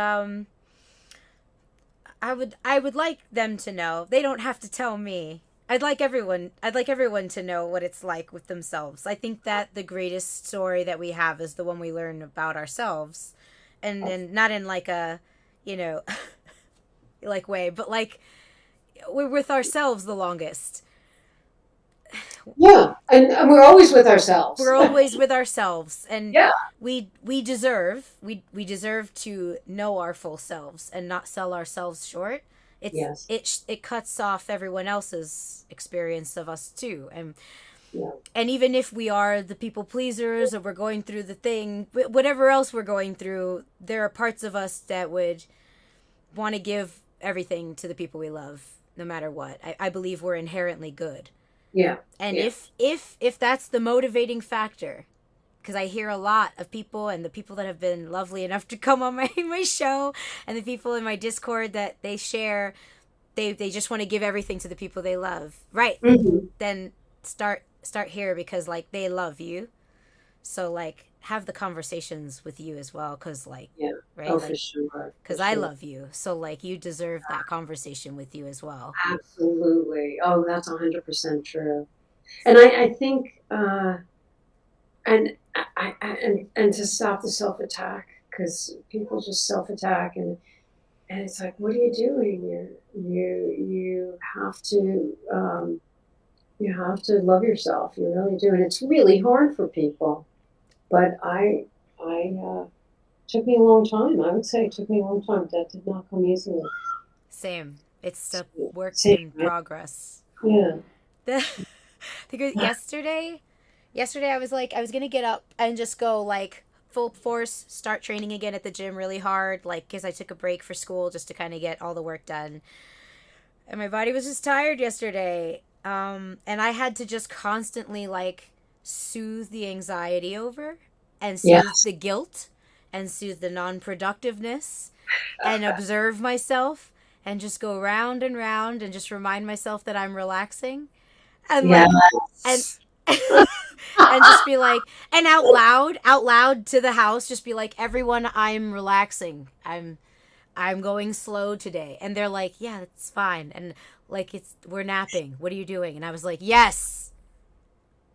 I would like them to know. They don't have to tell me. I'd like everyone to know what it's like with themselves. I think that the greatest story that we have is the one we learn about ourselves. And not in like a, you know, like way, but like we're with ourselves the longest. Yeah, and we're always with ourselves. We're always with ourselves, and Yeah. we deserve to know our full selves and not sell ourselves short. Yes. It cuts off everyone else's experience of us too, Yeah. and even if we are the people pleasers or we're going through the thing, whatever else we're going through, there are parts of us that would want to give everything to the people we love no matter what. I believe we're inherently good. Yeah. And Yeah. if that's the motivating factor, because I hear a lot of people and the people that have been lovely enough to come on my show and the people in my Discord that they share, they just want to give everything to the people they love. Right. Hmm. Then start here because like they love you. So like have the conversations with you as well cuz like Yeah. right? Oh, Like for sure. For cuz I sure. love you. So like you deserve that conversation with you as well. Absolutely. Oh, that's 100% true. And I think and and to stop the self attack because people just self attack and it's like, what are you doing? You you have to love yourself. You really do, and it's really hard for people. But I took me a long time. I would say it took me a long time. That did not come easily. Same. It's a work Same, in right? progress. Yeah. The, because yesterday I was like I was gonna get up and just go like full force start training again at the gym really hard like because I took a break for school just to kind of get all the work done And my body was just tired yesterday. And I had to just constantly like soothe the anxiety over and soothe Yes. the guilt and soothe the non-productiveness and observe myself and just go round and round and just remind myself that I'm relaxing and like and Yes. and just be like and out loud to the house just be like, everyone, I'm relaxing, I'm going slow today. And they're like, yeah, it's fine. And like, we're napping. What are you doing? And I was like, yes.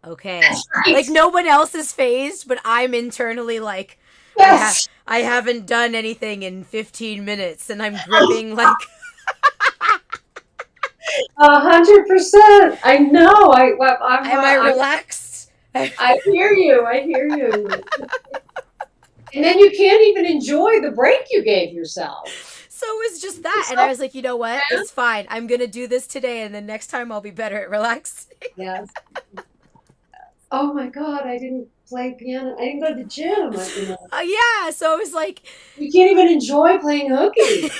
Okay. That's right. Like no one else is phased, but I'm internally like, Yes. I haven't done anything in 15 minutes and I'm gripping like 100%. I know. am I relaxed? I hear you. I hear you. And then you can't even enjoy the break you gave yourself. So it was just that. And I So was like, you know what? It's fine. I'm going to do this today. And then next time I'll be better at relaxing. yes. Oh my God, I didn't play piano. I didn't go to the gym. Yeah. So it was like, You can't even enjoy playing hooky.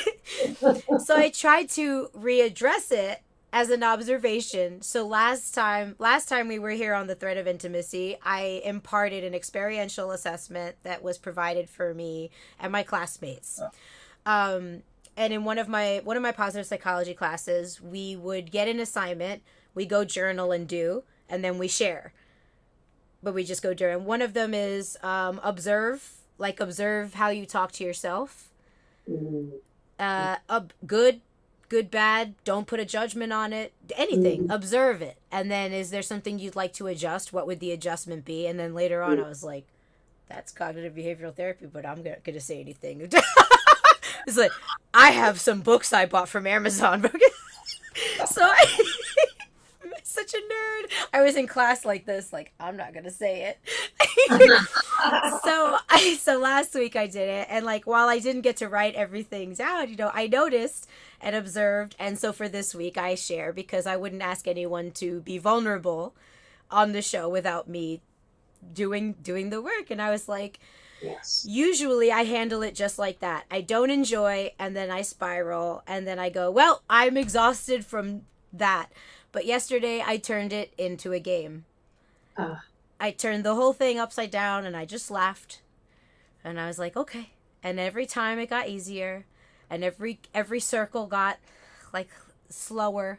so I tried to readdress it as an observation. So last time we were here on the thread of intimacy, I imparted an experiential assessment that was provided for me and my classmates. And in one of my positive psychology classes, we would get an assignment, we go journal and do, and then we share. But we just go during. One of them is observe how you talk to yourself. Good, bad. Don't put a judgment on it. Anything. Observe it. And then, is there something you'd like to adjust? What would the adjustment be? And then later on, I was like, that's cognitive behavioral therapy, but I'm not going to say anything. It's like, I have some books I bought from Amazon. So I'm such a nerd. I was in class like this, like, I'm not going to say it. So last week I did it, and like while I didn't get to write everything down, I noticed and observed, and so for this week I share because I wouldn't ask anyone to be vulnerable on the show without me doing the work. And I was like, Yes. usually I handle it just like that. I don't enjoy, and then I spiral, and then I go, well, I'm exhausted from that. But yesterday I turned it into a game. I turned the whole thing upside down and I just laughed. And I was like, okay. And every time it got easier, and every circle got like slower.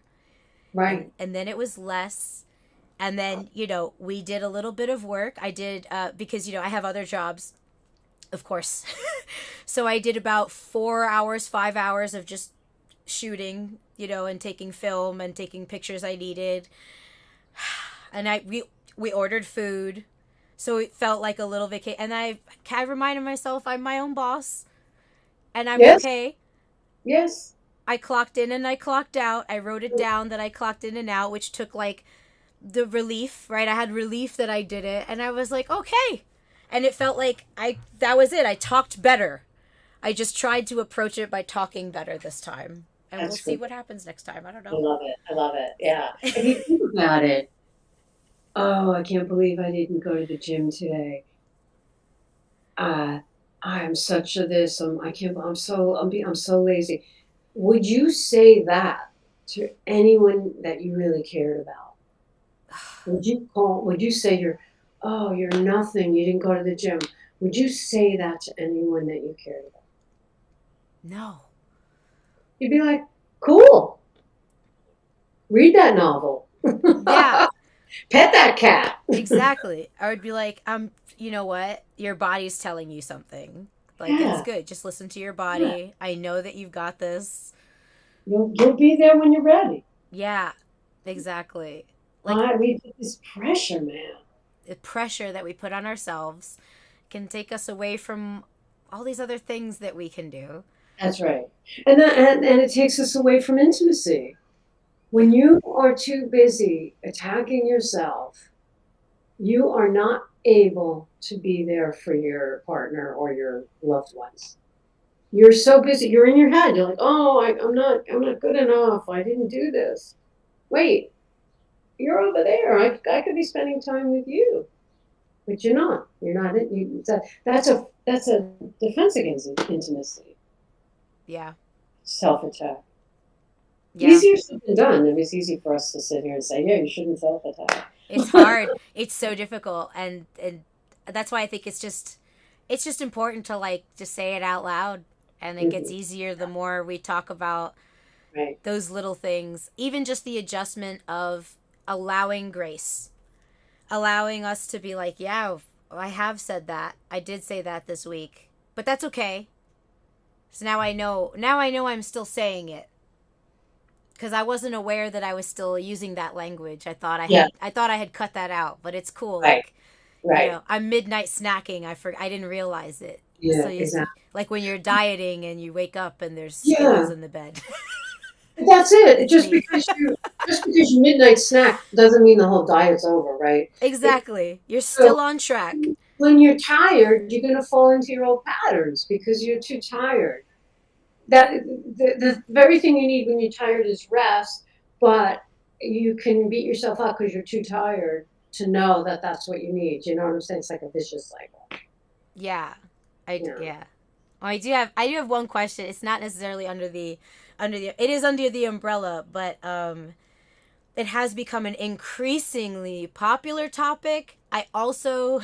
Right. And then it was less. And then, we did a little bit of work. I did because I have other jobs, of course. So I did about 4 hours, 5 hours of just shooting, and taking film and taking pictures I needed. And we ordered food, so it felt like a little vacation. And I reminded myself I'm my own boss, and I'm Yes. okay. Yes. I clocked in and I clocked out. I wrote it down that I clocked in and out, which took like the relief, right? I had relief that I did it, and I was like, okay. And it felt like that was it. I talked better. I just tried to approach it by talking better this time. And we'll see what happens next time. I don't I know. love it. I love it. Yeah. And you think about it. Oh, I can't believe I didn't go to the gym today. I'm such a this. I can't. I'm so lazy. Would you say that to anyone that you really cared about? Would you say you're nothing. You didn't go to the gym. Would you say that to anyone that you cared about? No. You'd be like, cool. Read that novel. Yeah. Pet that cat. Exactly. I would be like, you know what? Your body's telling you something. Like, Yeah. it's good. Just listen to your body. Yeah. I know that you've got this. You'll be there when you're ready. Yeah, exactly. Like, We put this pressure, man. the pressure that we put on ourselves can take us away from all these other things that we can do. That's right. And it takes us away from intimacy. When you are too busy attacking yourself, you are not able to be there for your partner or your loved ones. You're so busy. You're in your head. You're like, oh, I'm not good enough. I didn't do this. Wait, you're over there. I could be spending time with you, but you're not. You're not. That's a defense against intimacy. Yeah. Self-attack. Yeah. Easier said than done. I mean, it's easy for us to sit here and say, yeah, you shouldn't It's self-attack. hard. It's so difficult, and that's why I think it's just important to like just say it out loud, and it gets Mhm. easier the more we talk about Right. those little things. Even just the adjustment of allowing grace, allowing us to be like, yeah, I have said that. I did say that this week, but that's okay. So now I know. Now I know I'm still saying it because I wasn't aware that I was still using that language. Yeah. I thought I had cut that out, but it's cool. Right. Like, you Right. know, I'm midnight snacking. I didn't realize it. So Yeah. you, Exactly. like when you're dieting and you wake up and there's Skittles Yeah. in the bed. That's it. It's me. Just because you midnight snack doesn't mean the whole diet's over, right? It, Exactly. You're so still on track. when you're tired, you're going to fall into your old patterns because you're too tired. That the very thing you need when you're tired is rest, but you can beat yourself up because you're too tired to know that that's what you need. You know what I'm saying? It's like a vicious cycle. Yeah. Yeah. Yeah. Oh, I do have one question. It's not necessarily it is under the umbrella, but it has become an increasingly popular topic. I also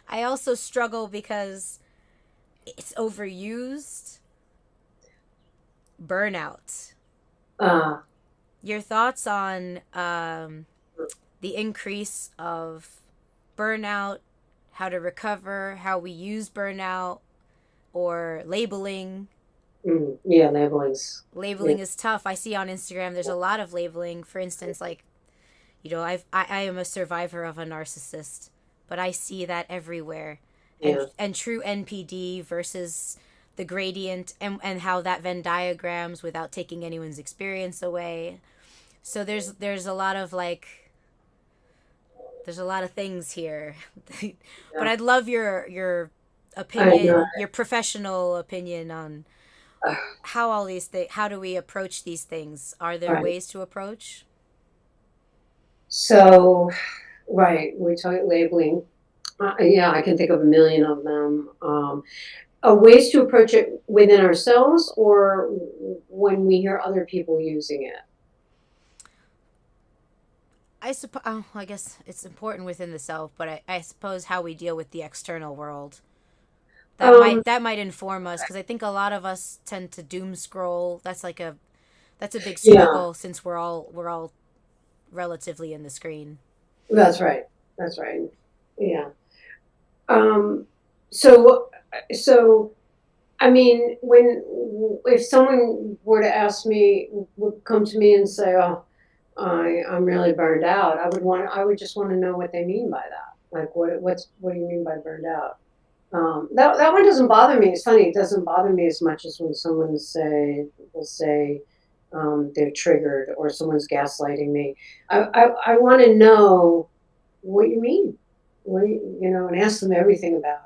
I also struggle because it's overused. Burnout. Uh, Your thoughts on the increase of burnout, how to recover, how we use burnout, or labeling. yeah, labelings. Yeah. Labeling is tough. I see on Instagram there's a lot of labeling. For instance, like, you know, I am a survivor of a narcissist, but I see that everywhere. Yeah. And true NPD versus the gradient, and how that Venn diagrams without taking anyone's experience away. So there's a lot of like there's a lot of things here. But Yeah. I'd love your I know. opinion, your professional opinion on how all these things, how do we approach these things? Are there Right. ways to approach? So, right, we're talking labeling. Yeah, I can think of a million of them. Ways to approach it within ourselves or when we hear other people using it. I suppose. Oh, I guess it's important within the self, but I suppose how we deal with the external world Um, that might inform us because I think a lot of us tend to doom scroll. That's a big yeah, struggle since we're all relatively in the screen. that's right. That's right. Yeah. Um, so, so I mean, if someone were to ask me, would come to me and say, "Oh, I'm really burned out," I would just want to know what they mean by that. Like, what do you mean by burned out? That one doesn't bother me. It's funny. It doesn't bother me as much as when someone will say they're triggered or someone's gaslighting me. I want to know what you mean. What do you know, and ask them everything about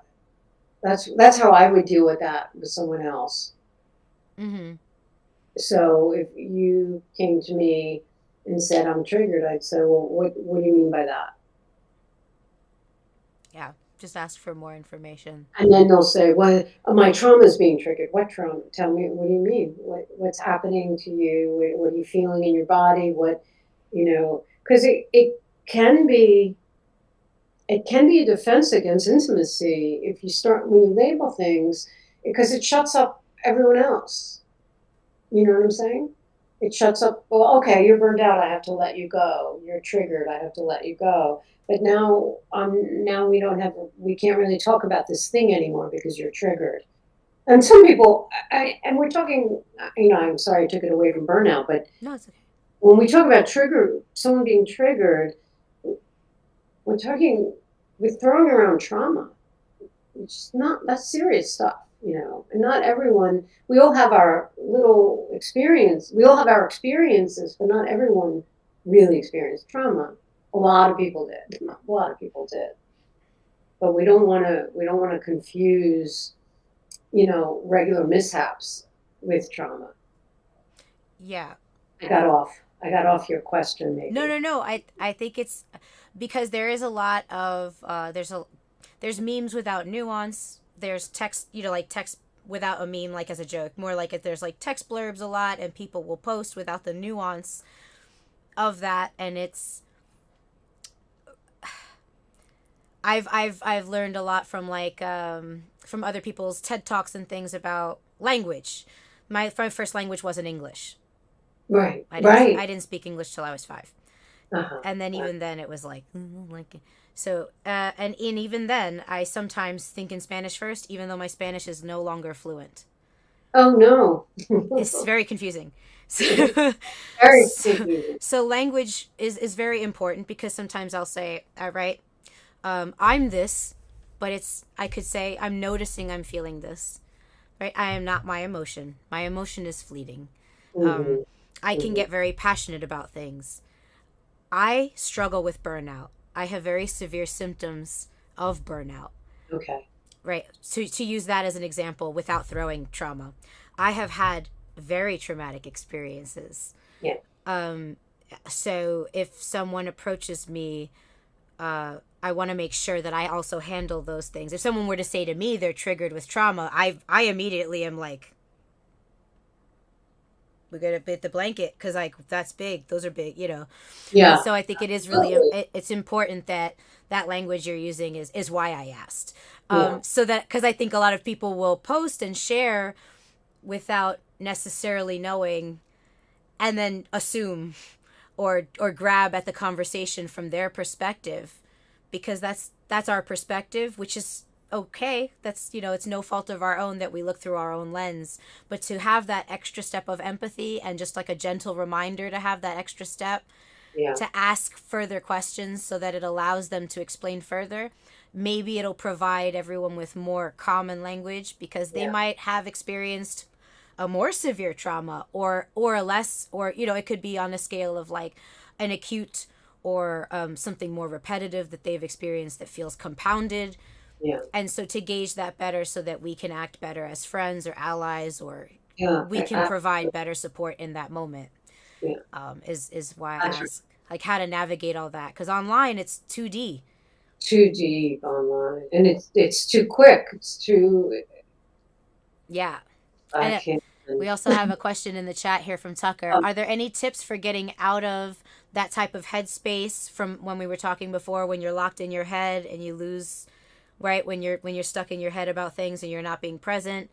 it. That's how I would deal with that with someone else. Mm-hmm. So if you came to me and said I'm triggered, I'd say, well, what do you mean by that? Yeah, just ask for more information. And then they'll say, well, my trauma is being triggered. What trauma? Tell me, what do you mean? What's happening to you? What are you feeling in your body? Because can be, it can be a defense against intimacy if you start, when you label things, because it shuts up everyone else. You know what I'm saying? It shuts up, well, okay, you're burned out, I have to let you go. You're triggered, I have to let you go. But now we can't really talk about this thing anymore because you're triggered. And some people, and we're talking, I'm sorry I took it away from burnout, but No, it's okay. when we talk about someone being triggered, we're talking, we're throwing around trauma. It's not, that's serious stuff, and not everyone, we all have our little experience, we all have our experiences, but not everyone really experienced trauma. A lot of people did. A lot of people did. But we don't want to confuse, regular mishaps with trauma. Yeah. I got off your question No, maybe. no, no. I think it's because there is a lot of there's memes without nuance. There's text, like text without a meme, like as a joke, more like if there's like text blurbs a lot and people will post without the nuance of that. And it's, I've learned a lot from like from other people's TED Talks and things about language. My first language wasn't English. Right. I didn't speak English till I was 5. Uh-huh. And then even then it was like so and even then I sometimes think in Spanish first, even though my Spanish is no longer fluent. Oh no. It's very confusing. Very So, confusing. so language is very important, because sometimes I'll say, all right, I'm this, but I could say I'm noticing I'm feeling this, right? I am not my emotion. My emotion is fleeting. Mm-hmm. I can Mm-hmm. get very passionate about things. I struggle with burnout. I have very severe symptoms of burnout. Okay. Right. To use that as an example without throwing trauma, I have had very traumatic experiences. Yeah. So if someone approaches me, I want to make sure that I also handle those things. If someone were to say to me they're triggered with trauma, I immediately am like, we're gonna bit the blanket, because like that's big. Those are big, you know. And Yeah. so I think it is really it's important that that language you're using is why I asked. Yeah. So that, because I think a lot of people will post and share without necessarily knowing, and then assume or grab at the conversation from their perspective, because that's our perspective, which is okay. That's, you know, it's no fault of our own that we look through our own lens. But to have that extra step of empathy, and just like a gentle reminder to have that extra step Yeah. to ask further questions so that it allows them to explain further, maybe it'll provide everyone with more common language, because they Yeah. might have experienced a more severe trauma, or a less, or, you know, it could be on a scale of like an acute, or something more repetitive that they've experienced that feels compounded. Yeah. And so to gauge that better so that we can act better as friends or allies, or Yeah. we can provide better support in that moment, Yeah. is why I That's ask like how to navigate all that, because online it's 2D. too deep online, and it's too quick. It's too. Yeah. I And can't. we also have a question in the chat here from Tucker. Are there any tips for getting out of that type of headspace from when we were talking before, when you're locked in your head and you lose, right, when you're stuck in your head about things and you're not being present?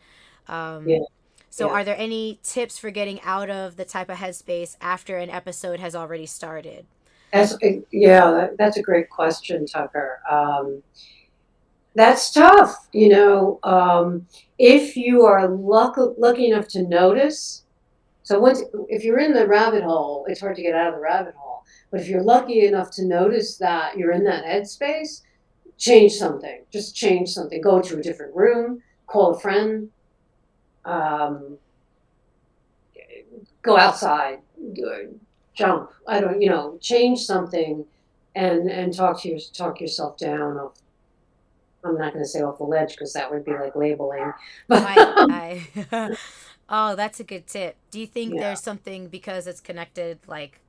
Yeah. So Yeah. are there any tips for getting out of the type of headspace after an episode has already started? That's yeah. That's a great question, Tucker. That's tough. If you are lucky enough to notice. So if you're in the rabbit hole, it's hard to get out of the rabbit hole. But if you're lucky enough to notice that you're in that headspace, change something. Just change something. Go to a different room. Call a friend. Um, go outside. Jump. I don't. Change something, and talk yourself down. I'm not going to say off the ledge, because that would be like labeling. But I Oh, that's a good tip. Do you think yeah, there's something, because it's connected, like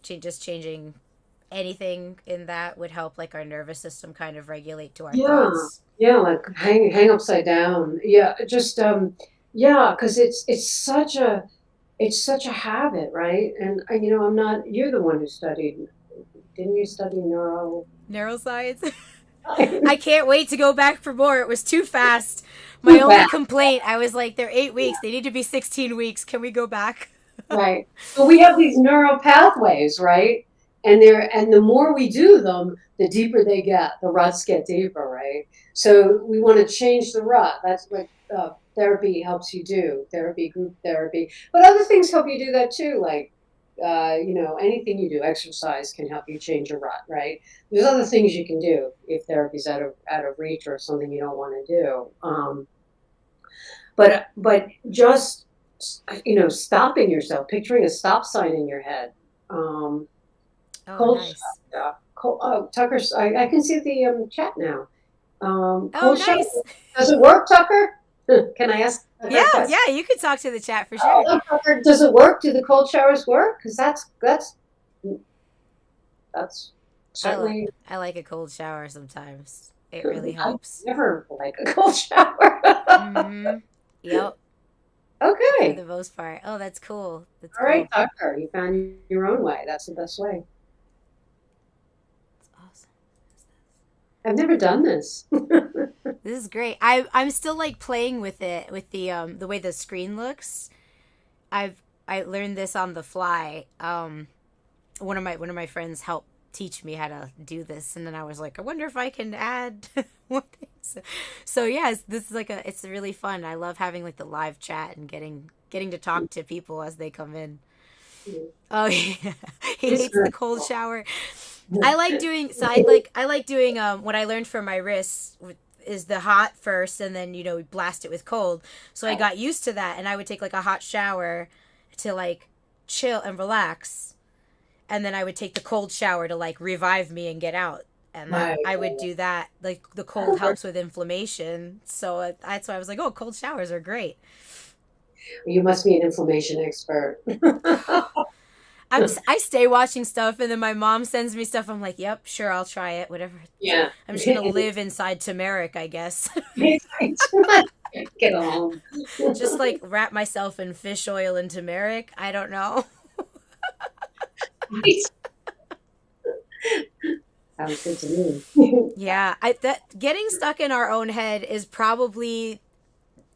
just changing anything in that would help, like our nervous system kind of regulate to our yeah, thoughts? yeah, like hang upside down. Yeah, just yeah, because it's such a habit, right? And I'm not. You're the one who studied. Didn't you study neuro? Neuroscience? I can't wait to go back for more. It was too fast. My Too only bad. complaint, I was like, they're 8 weeks. They need to be 16 weeks. Can we go back? Right. But we have these neural pathways, right? And the more we do them, the deeper they get. The ruts get deeper, right? So we want to change the rut. That's what therapy helps you do. Therapy, group therapy, but other things help you do that too. Like, anything you do, exercise can help you change your rut, right? There's other things you can do if therapy's out of reach, or something you don't want to do. But just stopping yourself, picturing a stop sign in your head. Um, Oh, cold, nice. Tucker's. I can see the chat now. Oh, Cold shower. nice. Does it work, Tucker? Can I ask Tucker Yeah, a question? yeah, you could talk to the chat for sure. Tucker, does it work? Do the cold showers work? Because that's I, li- certainly I like a cold shower sometimes. It really I helps. never like a cold shower. Mm-hmm. Yep. For Okay. the most part. Oh, that's cool. That's All right, cool. doctor. You found your own way. That's the best way. That's awesome. What is I've never done this. this? This is great. I'm still like playing with it with the way the screen looks. I learned this on the fly. One of my friends helped teach me how to do this, and then I was like, I wonder if I can add more things. So yes, this is like it's really fun. I love having like the live chat and getting to talk to people as they come in. Oh yeah, he It's hates the cold shower. I like doing so. I like doing what I learned for my wrists is the hot first, and then we blast it with cold. So I got used to that, and I would take like a hot shower to like chill and relax, and then I would take the cold shower to like revive me and get out. And that right. I would do that. Like the cold helps with inflammation, so that's why I was like, oh, cold showers are great. You must be an inflammation expert. I stay watching stuff, and then my mom sends me stuff. I'm like, yep, sure, I'll try it. Whatever. Yeah. I'm just gonna live inside turmeric, I guess. Get home. Just like wrap myself in fish oil and turmeric. I don't know. Sounds good to me. Yeah, I that getting stuck in our own head is probably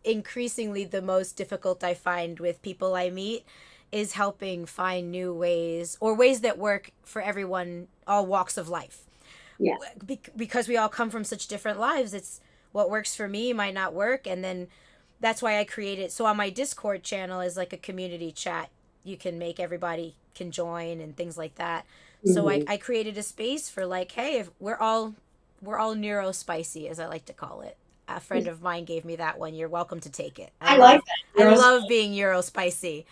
increasingly the most difficult I find with people I meet is helping find new ways or ways that work for everyone, all walks of life. Yeah. Because we all come from such different lives, it's what works for me might not work, and then that's why I created. So on my Discord channel is like a community chat. You can make everybody can join and things like that. So Mhm. I created a space for like, hey, if we're all neurospicy, as I like to call it. A friend of mine gave me that one. You're welcome to take it. I like that. I love being neurospicy.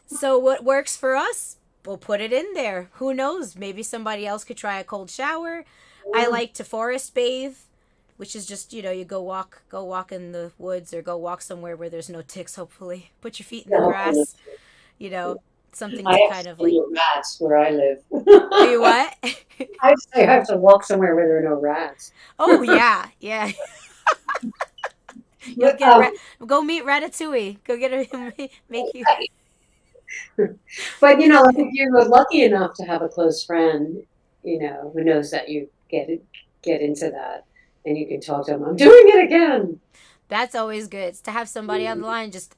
So what works for us, we'll put it in there. Who knows? Maybe somebody else could try a cold shower. I like to forest bathe, which is just, you go walk in the woods or go walk somewhere where there's no ticks, hopefully. Put your feet in the grass, you know, something I to have kind of to like, eat rats where I live. are you what? I have to walk somewhere where there are no rats. Oh yeah, yeah. You'll But, get go meet Ratatouille. Go get him make you. but if you were lucky enough to have a close friend, who knows that you get into that, and you can talk to them. I'm doing it again. That's always good. It's to have somebody on the line, just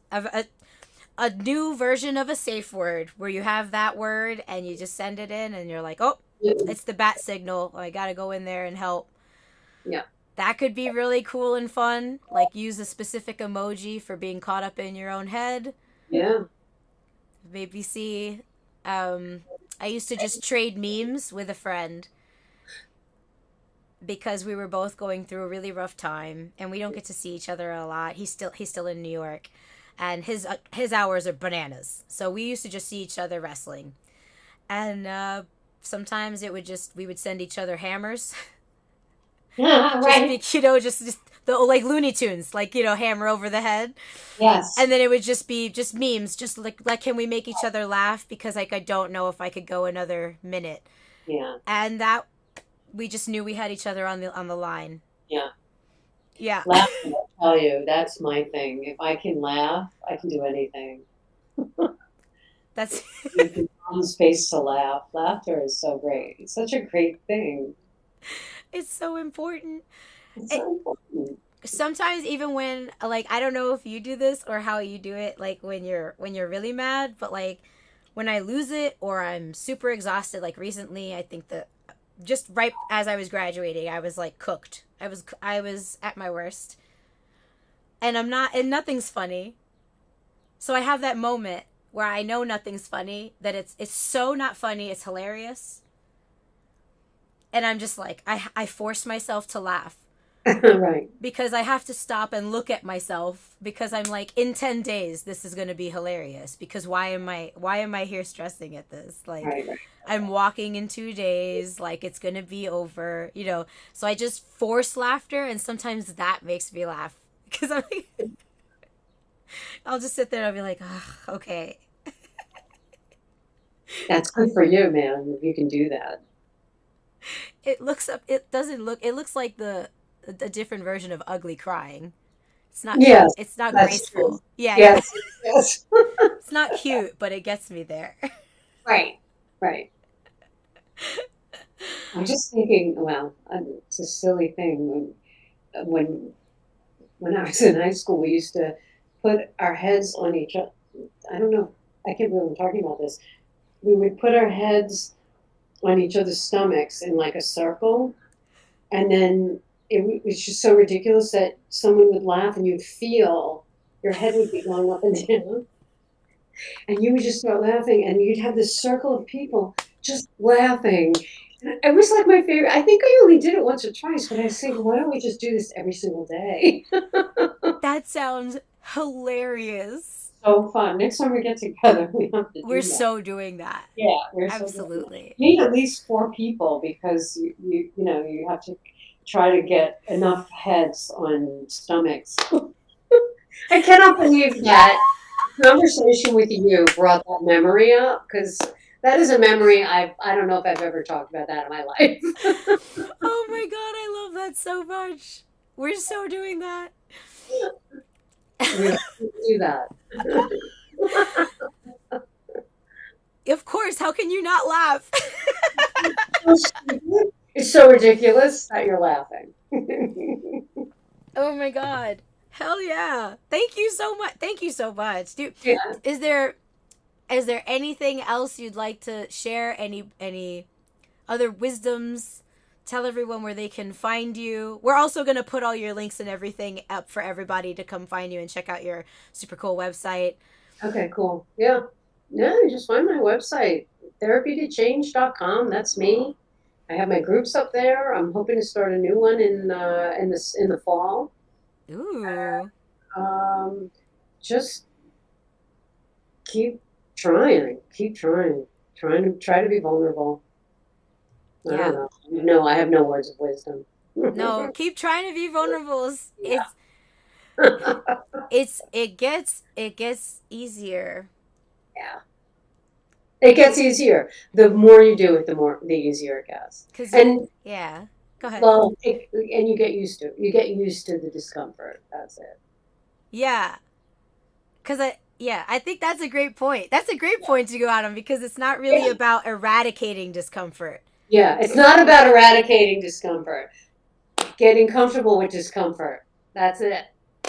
a new version of a safe word where you have that word and you just send it in and you're like, oh, it's the bat signal. I got to go in there and help. Yeah. That could be really cool and fun. Like use a specific emoji for being caught up in your own head. Yeah. Maybe see. I used to just trade memes with a friend because we were both going through a really rough time and we don't get to see each other a lot. He's still in New York, and his hours are bananas. So we used to just see each other wrestling, and sometimes we would send each other hammers. Right. Just the like Looney Tunes, like hammer over the head, Yes. and then it would just be just memes, just like can we make each other laugh because like I don't know if I could go another minute, Yeah. and that we just knew we had each other on the line. Yeah. Yeah. Laughing, I'll tell you, that's my thing. If I can laugh, I can do anything. That's You can find space to laugh. Laughter is so great. It's such a great thing. it's so important. It's It, so important. sometimes even when like I don't know if you do this or how you do it, like when you're really mad, but like when I lose it or I'm super exhausted, like recently I think that just right as I was graduating I was like cooked. I was at my worst, and nothing's funny. So I have that moment where I know nothing's funny, that it's so not funny, it's hilarious. And I'm just like I force myself to laugh Right. because I have to stop and look at myself because I'm like in 10 days this is going to be hilarious because why am I here stressing at this, like Right. Right. I'm walking in 2 days, like it's going to be over. So I just force laughter, and sometimes that makes me laugh because I'm like I'll just sit there and I'll be like, oh, okay. That's good for you, man, if you can do that. It doesn't look. It looks like a different version of ugly crying. It's not cute. Yes, It's not that's true. graceful. Yeah, yeah. Yes, yes. It's not cute, but it gets me there. Right, right. I'm just thinking, well, it's a silly thing. When when I was in high school, we used to put our heads on each other. I don't know. I can't believe I'm talking about this. We would put our heads on each other's stomachs in like a circle, and then was just so ridiculous that someone would laugh and you'd feel your head would be going up and down, and you would just start laughing, and you'd have this circle of people just laughing. And it was like my favorite. I think I only did it once or twice, but I was thinking, why don't we just do this every single day? That sounds hilarious. So fun. Next time we get together, we have to We're do that. so doing that. Yeah, we're so doing that. Absolutely. You need at least 4 people because you have to try to get enough heads on stomachs. I cannot believe that conversation with you brought that memory up because that is a memory I don't know if I've ever talked about that in my life. Oh my god, I love that so much. We're so doing that. We have to do that. Of course, how can you not laugh? It's so ridiculous that you're laughing. Oh my god. Hell yeah. Thank you so much. Thank you so much. Dude, Yeah. is there anything else you'd like to share? Any other wisdoms? Tell everyone where they can find you. We're also going to put all your links and everything up for everybody to come find you and check out your super cool website. Okay, cool. Yeah. No, just find my website, therapytochange.com. That's me. I have my groups up there. I'm hoping to start a new one in the fall. Ooh. Just keep trying, try to be vulnerable. I Yeah. don't know. No, I have no words of wisdom. No, keep trying to be vulnerable. Yeah. It gets easier. Yeah. It gets easier. The more you do it, the easier it gets. And Yeah. Go ahead. well, and you get used to the discomfort. That's it. Yeah. I think that's a great point. That's a great point to go out on because it's not really about eradicating discomfort. Yeah, it's not about eradicating discomfort. Getting comfortable with discomfort. That's it.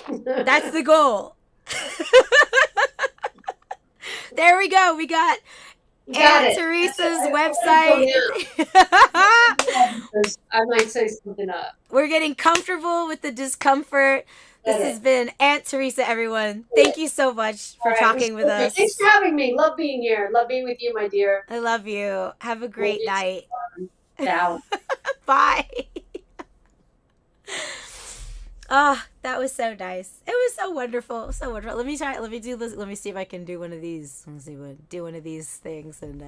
That's the goal. There we go. We got Aunt Teresa's website. I might say something up. We're getting comfortable with the discomfort. This has been Aunt Teresa, everyone. Thank you so much for talking with us. Thanks for having me. Love being here. Love being with you, my dear. I love you. Have a great night. Ciao. Bye. Ah, that was so nice. It was so wonderful. So wonderful. Let me try. Let me do this. Let me see if I can do one of these. Let me see do one of these things and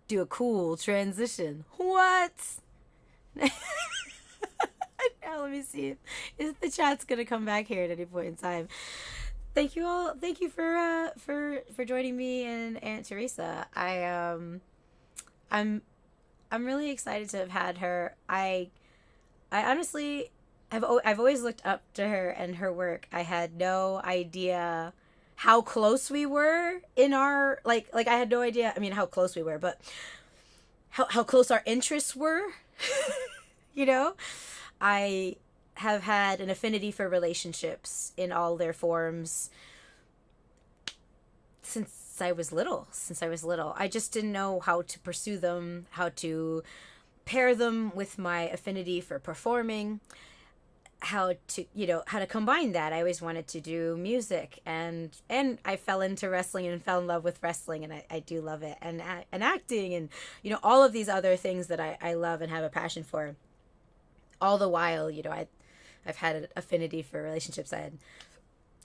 do a cool transition. What? Now let me see if the chat's gonna come back here at any point in time. Thank you all. Thank you for joining me and Aunt Teresa. I'm really excited to have had her. I honestly I've always looked up to her and her work. I had no idea how close we were in our like I had no idea. I mean how close we were, but how close our interests were. You know? I have had an affinity for relationships in all their forms since I was little. I just didn't know how to pursue them, how to pair them with my affinity for performing, how to combine that. I always wanted to do music and I fell into wrestling and fell in love with wrestling, and I do love it, and acting and all of these other things that I love and have a passion for. All the while, I've had an affinity for relationships.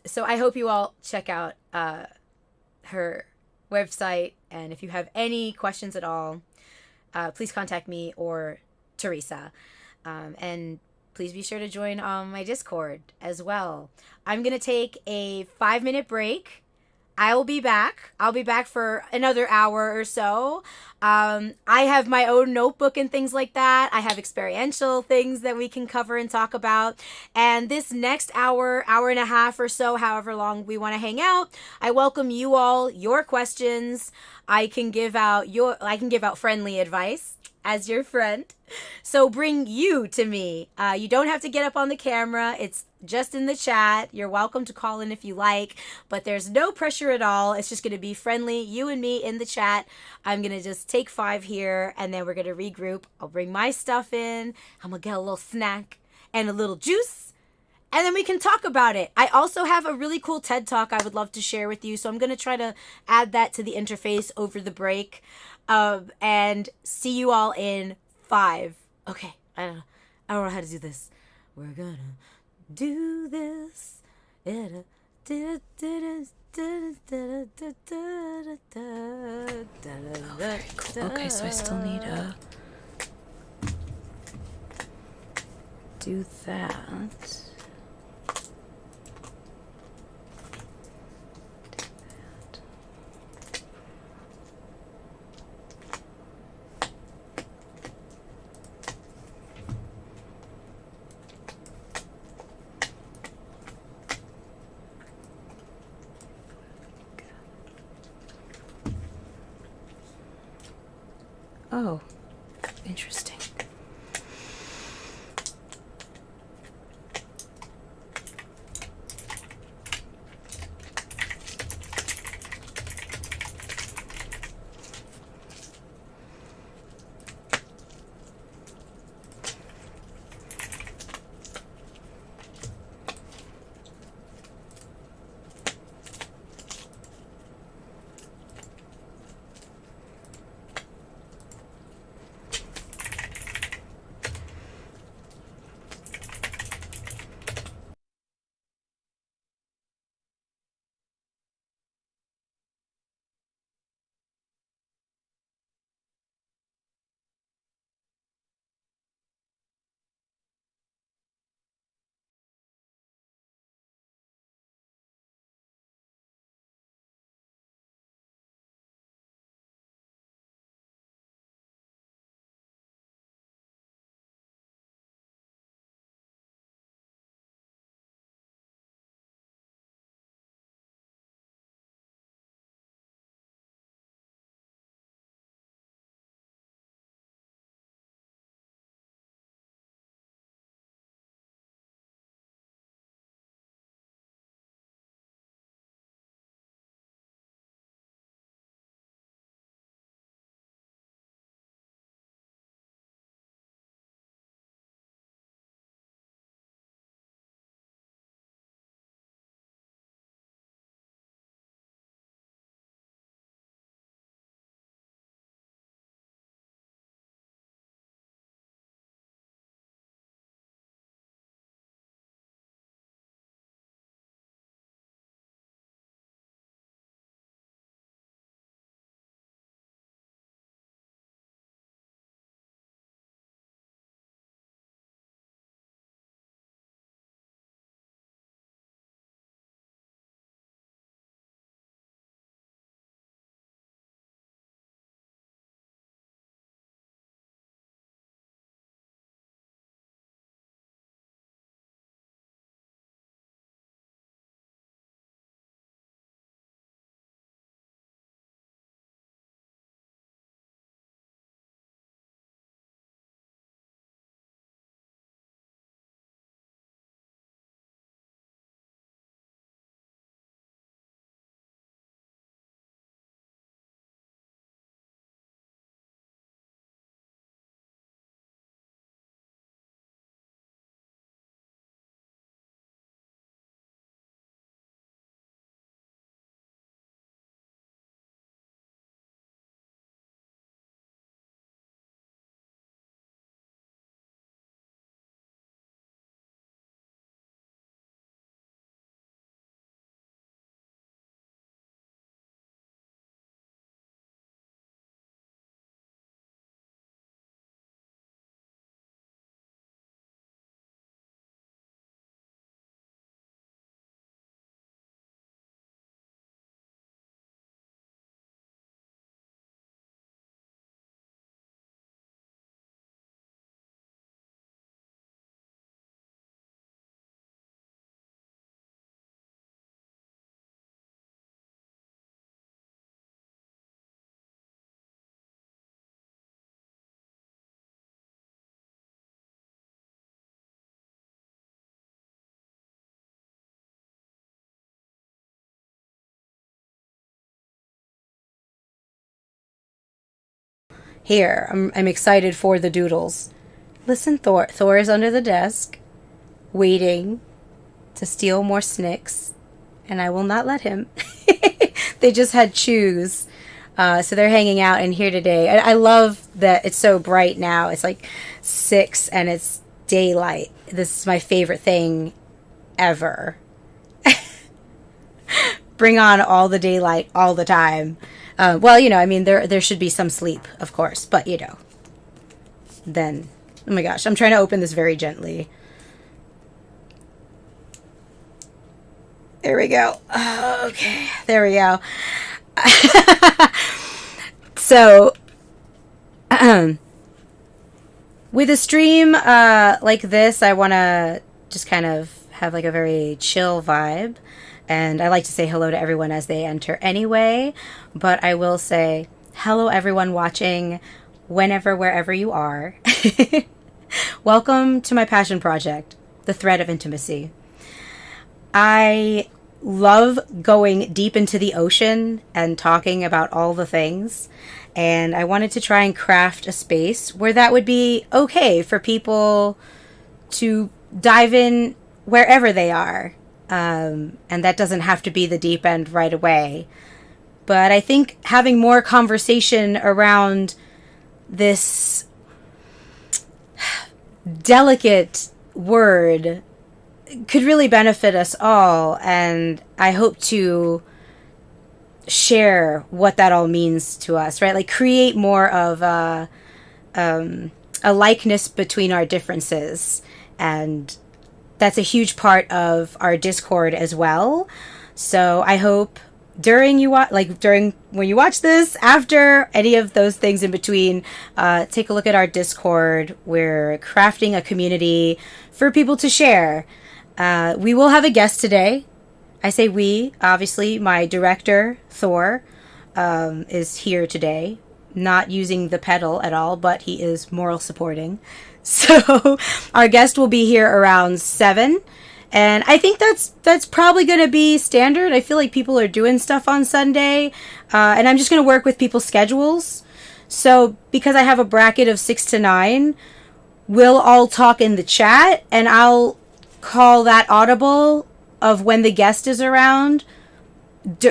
So I hope you all check out her website, and if you have any questions at all, please contact me or Teresa, and please be sure to join my Discord as well. I'm gonna take a 5-minute break. I will be back. I'll be back for another hour or so. I have my own notebook and things like that. I have experiential things that we can cover and talk about. And this next hour, hour and a half or so, however long we want to hang out, I welcome you all, your questions. I can give out friendly advice as your friend. So bring you to me. You don't have to get up on the camera. It's just in the chat. You're welcome to call in if you like, but there's no pressure at all. It's just going to be friendly, you and me in the chat. I'm going to just take 5 here, and then we're going to regroup. I'll bring my stuff in. I'm going to get a little snack and a little juice, and then we can talk about it. I also have a really cool TED Talk I would love to share with you, so I'm going to try to add that to the interface over the break, and see you all in 5. Okay, I don't know how to do this. We're gonna do this. Okay, cool. Okay, so I still need to do that. Oh, interesting. Here, I'm excited for the doodles. Listen, Thor. Thor is under the desk, waiting to steal more Snicks, and I will not let him. They just had chews. So they're hanging out in here today. I love that it's so bright now. It's like 6 and it's daylight. This is my favorite thing ever. Bring on all the daylight all the time. Well, you know, I mean, there should be some sleep, of course. But, you know, then, oh my gosh, I'm trying to open this very gently. There we go. Okay, there we go. So, with a stream like this, I want to just kind of have like a very chill vibe. And I like to say hello to everyone as they enter anyway. But I will say hello, everyone watching, whenever, wherever you are. Welcome to my passion project, the thread of intimacy. I love going deep into the ocean and talking about all the things. And I wanted to try and craft a space where that would be okay for people to dive in wherever they are. And that doesn't have to be the deep end right away. But I think having more conversation around this delicate word could really benefit us all. And I hope to share what that all means to us, right? Like create more of a likeness between our differences. And that's a huge part of our Discord as well. So I hope during when you watch this, after any of those things in between, take a look at our Discord. We're crafting a community for people to share. We will have a guest today. I say we, obviously my director, Thor, is here today. Not using the pedal at all, but he is moral supporting. So our guest will be here around 7. And I think that's probably going to be standard. I feel like people are doing stuff on Sunday. And I'm just going to work with people's schedules. So because I have a bracket of 6 to 9, we'll all talk in the chat. And I'll call that audible of when the guest is around.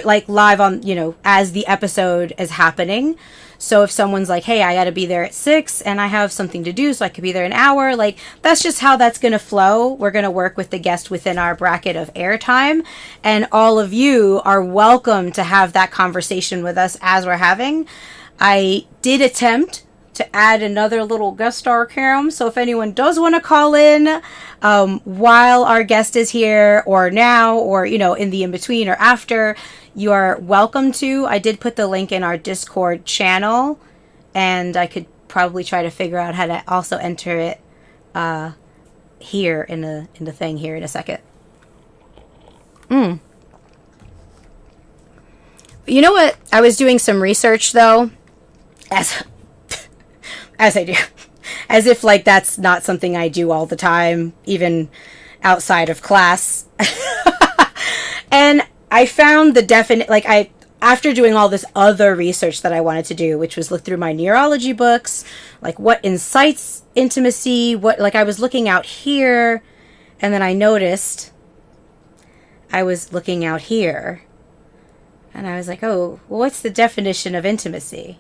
Like live on, you know, as the episode is happening. So if someone's like, hey, I got to be there at 6 and I have something to do, so I could be there an hour, like that's just how that's going to flow. We're going to work with the guest within our bracket of airtime. And all of you are welcome to have that conversation with us as we're having. I did attempt to add another little guest star cam. So if anyone does want to call in while our guest is here or now or, you know, in the in-between or after, you are welcome to. I did put the link in our Discord channel, and I could probably try to figure out how to also enter it here in the thing here in a second. You know what? I was doing some research though, as I do, as if like that's not something I do all the time, even outside of class. And I found the definite, like after doing all this other research that I wanted to do, which was look through my neurology books, like what incites intimacy, I was looking out here, and then I noticed I was looking out here, and I was like, oh, well, what's the definition of intimacy?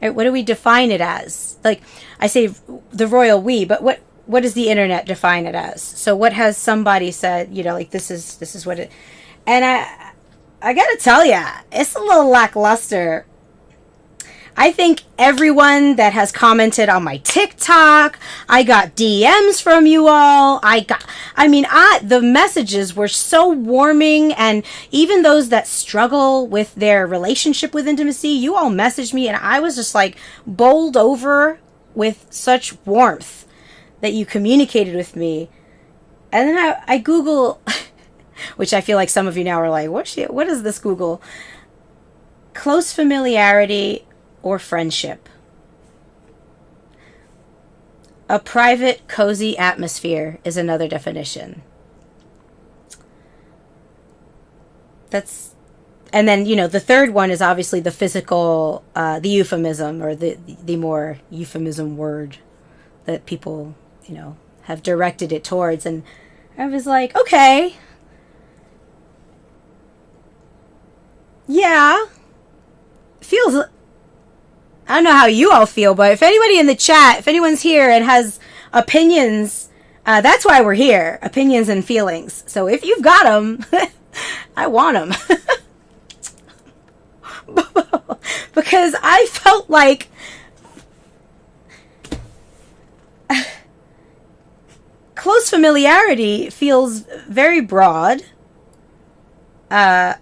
What do we define it as? Like, I say the royal we, but what does the internet define it as? So what has somebody said, you know, like this is what it, and I gotta tell ya, it's a little lackluster. I think everyone that has commented on my TikTok, I got DMs from you all. The messages were so warming, and even those that struggle with their relationship with intimacy, you all messaged me, and I was just like bowled over with such warmth that you communicated with me. And then I Google, which I feel like some of you now are like, what is this Google? Close familiarity or friendship. A private, cozy atmosphere is another definition. And then, the third one is obviously the physical, the euphemism, or the more euphemism word that people, have directed it towards. And I was like, okay, yeah, feels, I don't know how you all feel, but if anybody in the chat, if anyone's here and has opinions, that's why we're here, opinions and feelings. So if you've got them, I want them. Because I felt like close familiarity feels very broad, and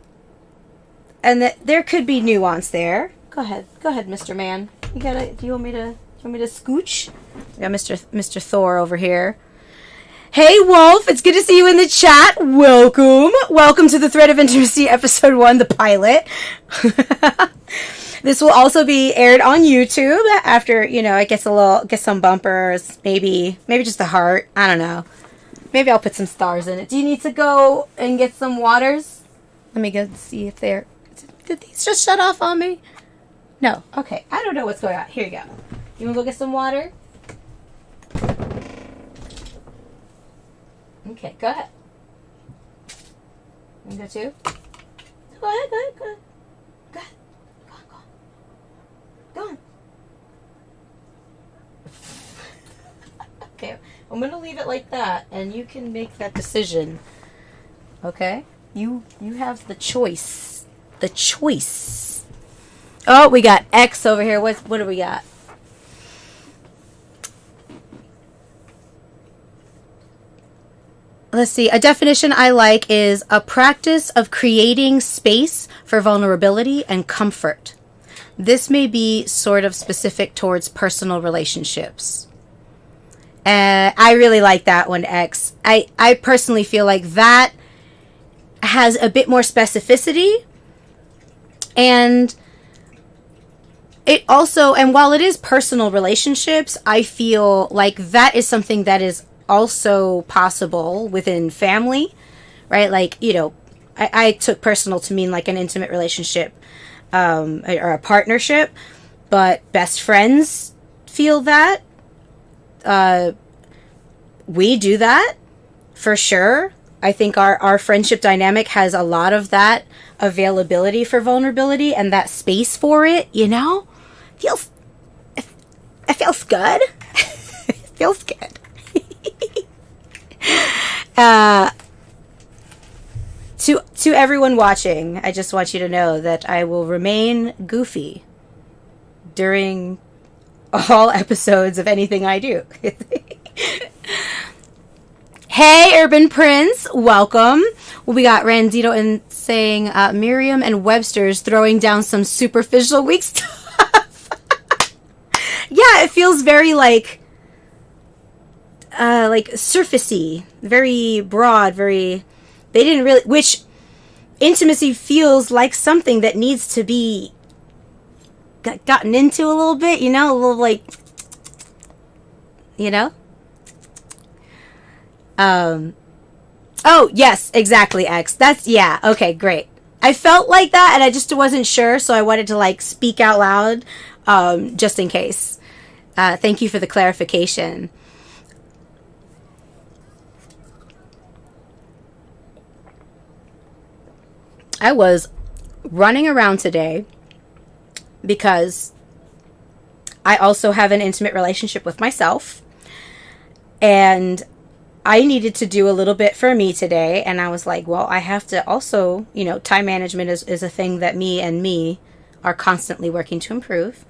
that there could be nuance there. Go ahead, Mr. Man. Do you want me to scooch? I got Mr. Thor over here. Hey, Wolf, it's good to see you in the chat. Welcome to the Thread of Intimacy episode 1, the pilot. This will also be aired on YouTube after, it gets some bumpers, maybe just a heart. I don't know. Maybe I'll put some stars in it. Do you need to go and get some waters? Let me go see if did these just shut off on me? No. Okay. I don't know what's going on. Here you go. You want to go get some water? Okay, go ahead. You go too? Go ahead. Go on. Okay, I'm going to leave it like that, and you can make that decision. Okay? You have the choice. The choice. Oh, we got X over here. What do we got? Let's see. A definition I like is a practice of creating space for vulnerability and comfort. This may be sort of specific towards personal relationships. I really like that one, X. I personally feel like that has a bit more specificity. And it also, and while it is personal relationships, I feel like that is something that is also possible within family, right? Like, I took personal to mean like an intimate relationship, or a partnership, but best friends feel that. We do that for sure. I think our friendship dynamic has a lot of that availability for vulnerability and that space for it, it feels good. It feels good. To everyone watching, I just want you to know that I will remain goofy during all episodes of anything I do. Hey, Urban Prince, welcome. We got Randito in saying Merriam and Webster's throwing down some superficial weak stuff. Yeah, it feels very like surfacey, very broad, very. They didn't really, which intimacy feels like something that needs to be gotten into a little bit, a little like, Oh, yes, exactly, X. Yeah, okay, great. I felt like that, and I just wasn't sure, so I wanted to, speak out loud, just in case. Thank you for the clarification. I was running around today because I also have an intimate relationship with myself, and I needed to do a little bit for me today, and I was like, well, I have to also, time management is a thing that me are constantly working to improve.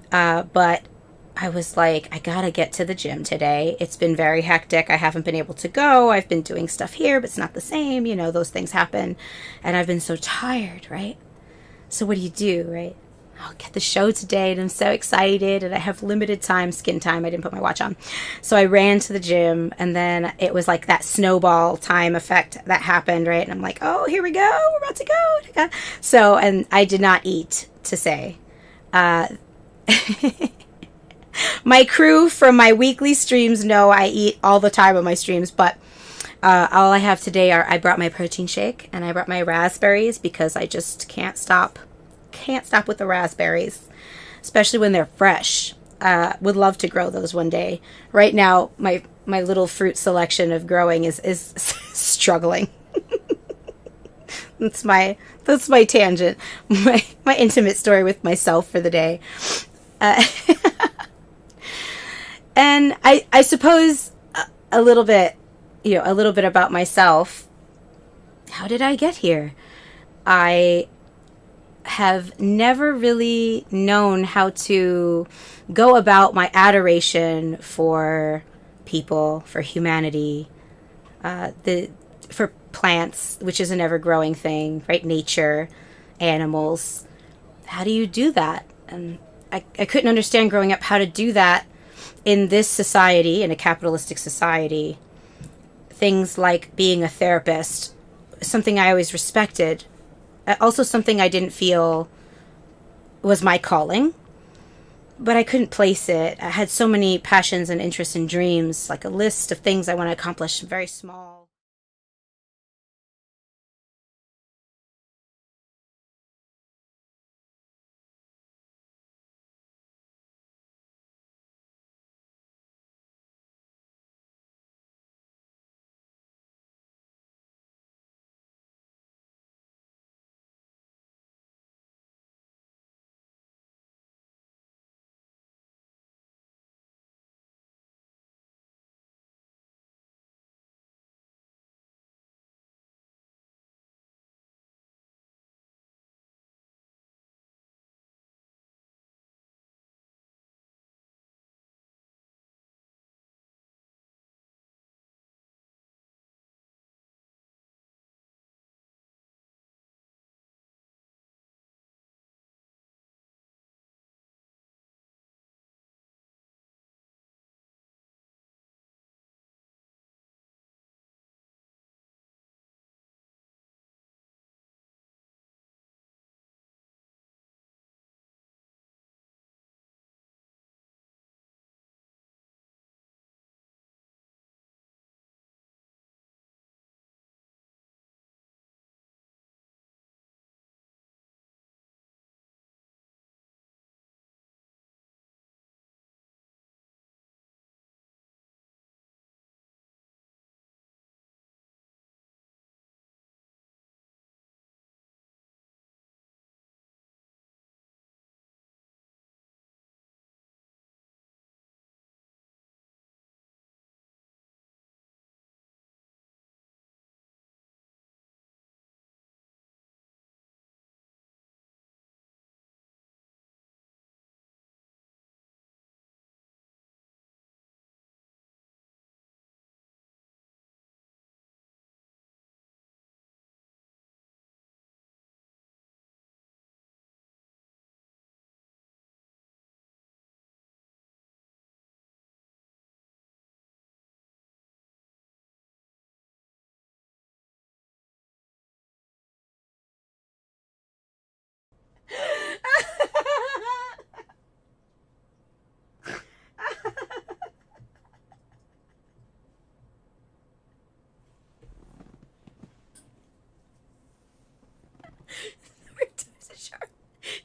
But I was like, I gotta get to the gym today. It's been very hectic. I haven't been able to go. I've been doing stuff here, but it's not the same. Those things happen. And I've been so tired, right? So what do, right? I'll get the show today, and I'm so excited, and I have limited time, skin time. I didn't put my watch on. So I ran to the gym, and then it was like that snowball time effect that happened, right? And I'm like, oh, here we go. We're about to go. So, and I did not eat, to say. My crew from my weekly streams know I eat all the time on my streams, but All I have today are I brought my protein shake and I brought my raspberries because I just can't stop. Can't stop with the raspberries, especially when they're fresh. Would love to grow those one day. Right now, my little fruit selection of growing is struggling. That's my tangent, my intimate story with myself for the day. Uh, and I suppose a little bit, a little bit about myself. How did I get here? I have never really known how to go about my adoration for people, for humanity, for plants, which is an ever-growing thing, right? Nature, animals. How do you do that? And I couldn't understand growing up how to do that in this society, in a capitalistic society. Things like being a therapist, something I always respected, also something I didn't feel was my calling, but I couldn't place it. I had so many passions and interests and dreams, like a list of things I want to accomplish, very small.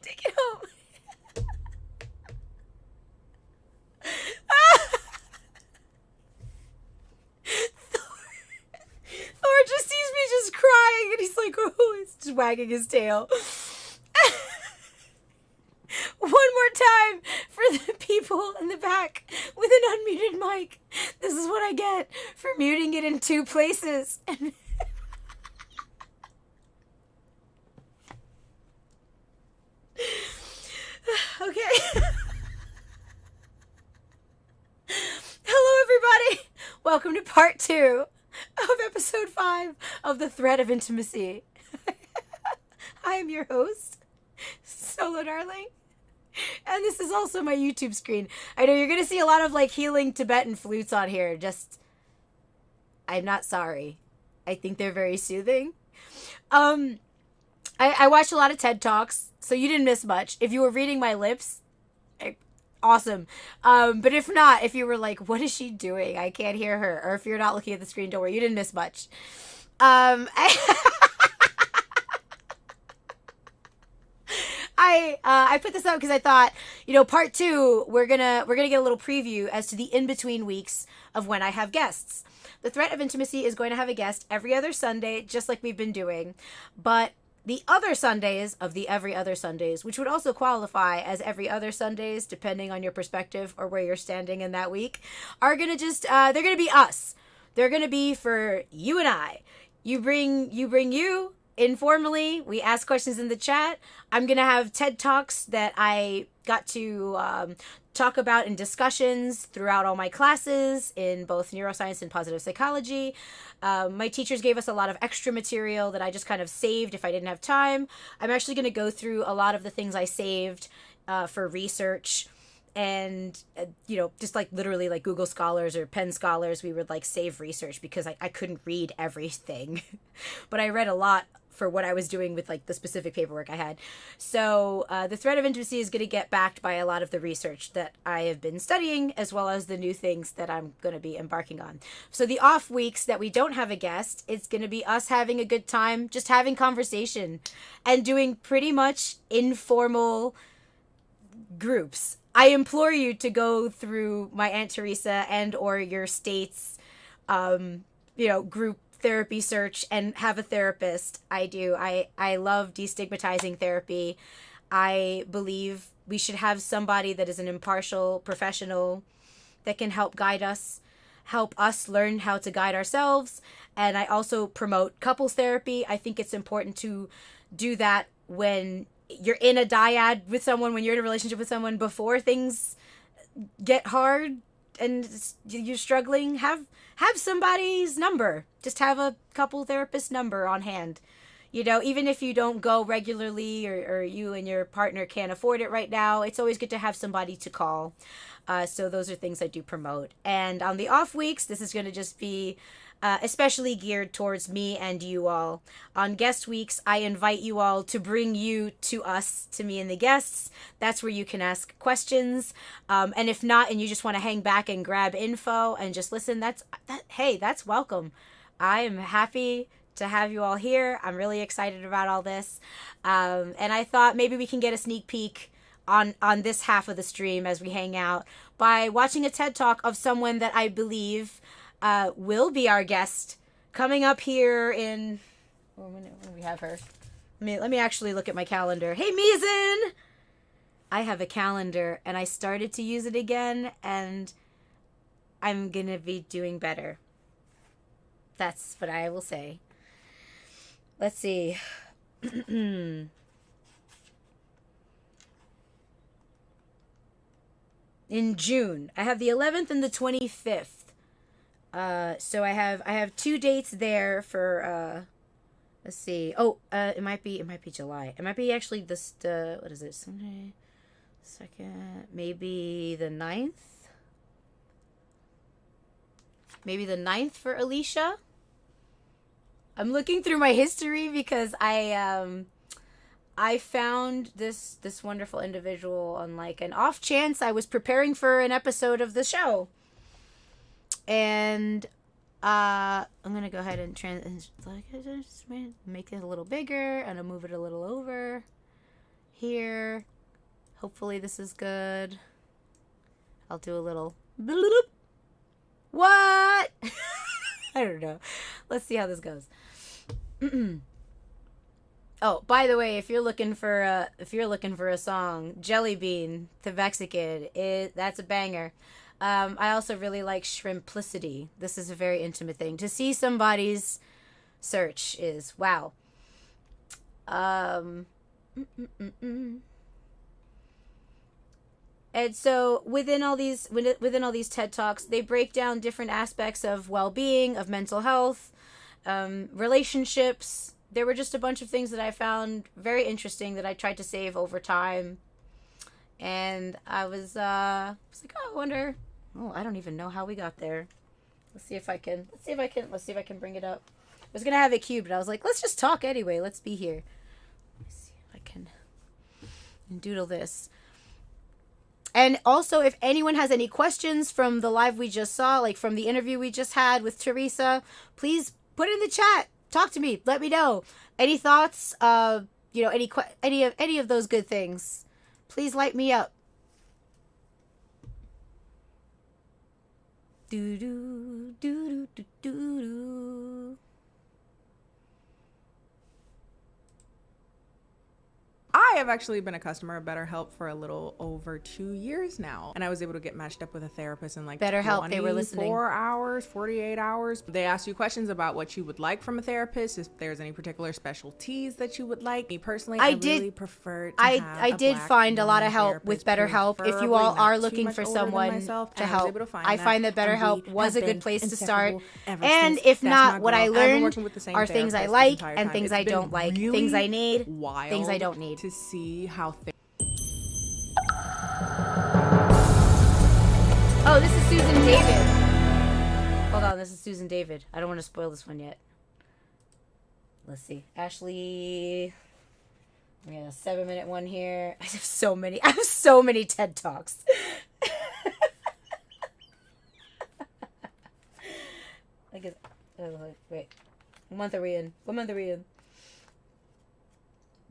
Take it home. Thor just sees me just crying and he's like, oh, he's just wagging his tail. One more time for the people in the back with an unmuted mic. This is what I get for muting it in two places. Okay. Hello, everybody. Welcome to part 2 of episode 5 of The Thread of Intimacy. I am your host, Solo Darling. And this is also my YouTube screen. I know you're going to see a lot of like healing Tibetan flutes on here. I'm not sorry. I think they're very soothing. I watched a lot of TED Talks, so you didn't miss much. If you were reading my lips, awesome. But if not, if you were like, what is she doing? I can't hear her. Or if you're not looking at the screen, don't worry, you didn't miss much. I put this up because I thought, part 2, we're gonna get a little preview as to the in-between weeks of when I have guests. The Threat of Intimacy is going to have a guest every other Sunday, just like we've been doing. But the other Sundays of the every other Sundays, which would also qualify as every other Sundays, depending on your perspective or where you're standing in that week, are going to they're going to be us. They're going to be for you and I. You bring you informally. We ask questions in the chat. I'm going to have TED Talks that I got to talk about in discussions throughout all my classes in both neuroscience and positive psychology. My teachers gave us a lot of extra material that I just kind of saved if I didn't have time. I'm actually going to go through a lot of the things I saved for research. And, just like literally like Google Scholars or Penn Scholars, we would like save research because I couldn't read everything. But I read a lot for what I was doing with like the specific paperwork I had. So the Threat of Intimacy is going to get backed by a lot of the research that I have been studying, as well as the new things that I'm going to be embarking on. So the off weeks that we don't have a guest, it's going to be us having a good time, just having conversation and doing pretty much informal groups. I implore you to go through my Aunt Teresa and or your state's, group therapy search and have a therapist. I do. I love destigmatizing therapy. I believe we should have somebody that is an impartial professional that can help guide us, help us learn how to guide ourselves. And I also promote couples therapy. I think it's important to do that when you're in a dyad with someone, when you're in a relationship with someone, before things get hard and you're struggling. Have somebody's number. Just have a couple therapist number on hand. Even if you don't go regularly or you and your partner can't afford it right now, it's always good to have somebody to call. So those are things I do promote. And on the off weeks, this is going to just be especially geared towards me and you all. On guest weeks, I invite you all to bring you to us, to me and the guests. That's where you can ask questions. And if not, and you just want to hang back and grab info and just listen, that's welcome. I am happy to have you all here. I'm really excited about all this. And I thought maybe we can get a sneak peek on this half of the stream as we hang out by watching a TED Talk of someone that I believe will be our guest coming up here in... when we have her? Let me actually look at my calendar. Hey, Mizan! I have a calendar, and I started to use it again, and I'm going to be doing better. That's what I will say. Let's see. In June, I have the 11th and the 25th. So I have 2 dates there for let's see. Oh, it might be July. It might be actually what is it? Sunday, 2nd, maybe the 9th. Maybe the 9th for Alicia. I'm looking through my history because I found this wonderful individual on like an off chance I was preparing for an episode of the show. And I'm gonna go ahead and make it a little bigger, and I'll move it a little over here. Hopefully this is good. I'll do a little bloop. What? I don't know. Let's see how this goes. Oh, by the way, if you're looking for a song, Jelly Bean, the Vexikid, that's a banger. I also really like Shrimplicity. This is a very intimate thing. To see somebody's search is wow. And so within all these TED Talks, they break down different aspects of well-being, of mental health, relationships. There were just a bunch of things that I found very interesting that I tried to save over time. And I was like, oh, I wonder. Oh, I don't even know how we got there. Let's see if I can bring it up. I was gonna have it queued, but I was like, let's just talk anyway. Let's be here. Let me see if I can doodle this. And also, if anyone has any questions from the live we just saw, like from the interview we just had with Teresa, please put it in the chat. Talk to me. Let me know. Any thoughts? Any of those good things. Please light me up. Do do do do do do. I have actually been a customer of BetterHelp for a little over 2 years now. And I was able to get matched up with a therapist in like BetterHelp, they were listening. 24 hours, 48 hours. They ask you questions about what you would like from a therapist, if there's any particular specialties that you would like. Me personally, I really prefer to have I did find a lot of help with BetterHelp. If you all are looking for someone to help, I find that BetterHelp was a good place to start. And if not, what I learned are things I like and things I don't like, things I need, things I don't need. To see how Oh, this is Susan David. Hold on, this is Susan David. I don't want to spoil this one yet. Let's see. Ashley. We got a 7-minute one here. I have so many TED Talks. I guess. Wait. What month are we in?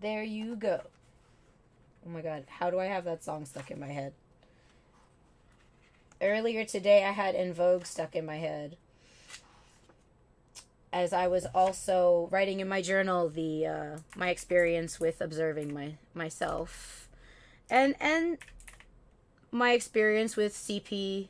There you go. Oh my god, how do I have that song stuck in my head? Earlier today, I had En Vogue stuck in my head. As I was also writing in my journal my experience with observing myself. And my experience with CPTSD.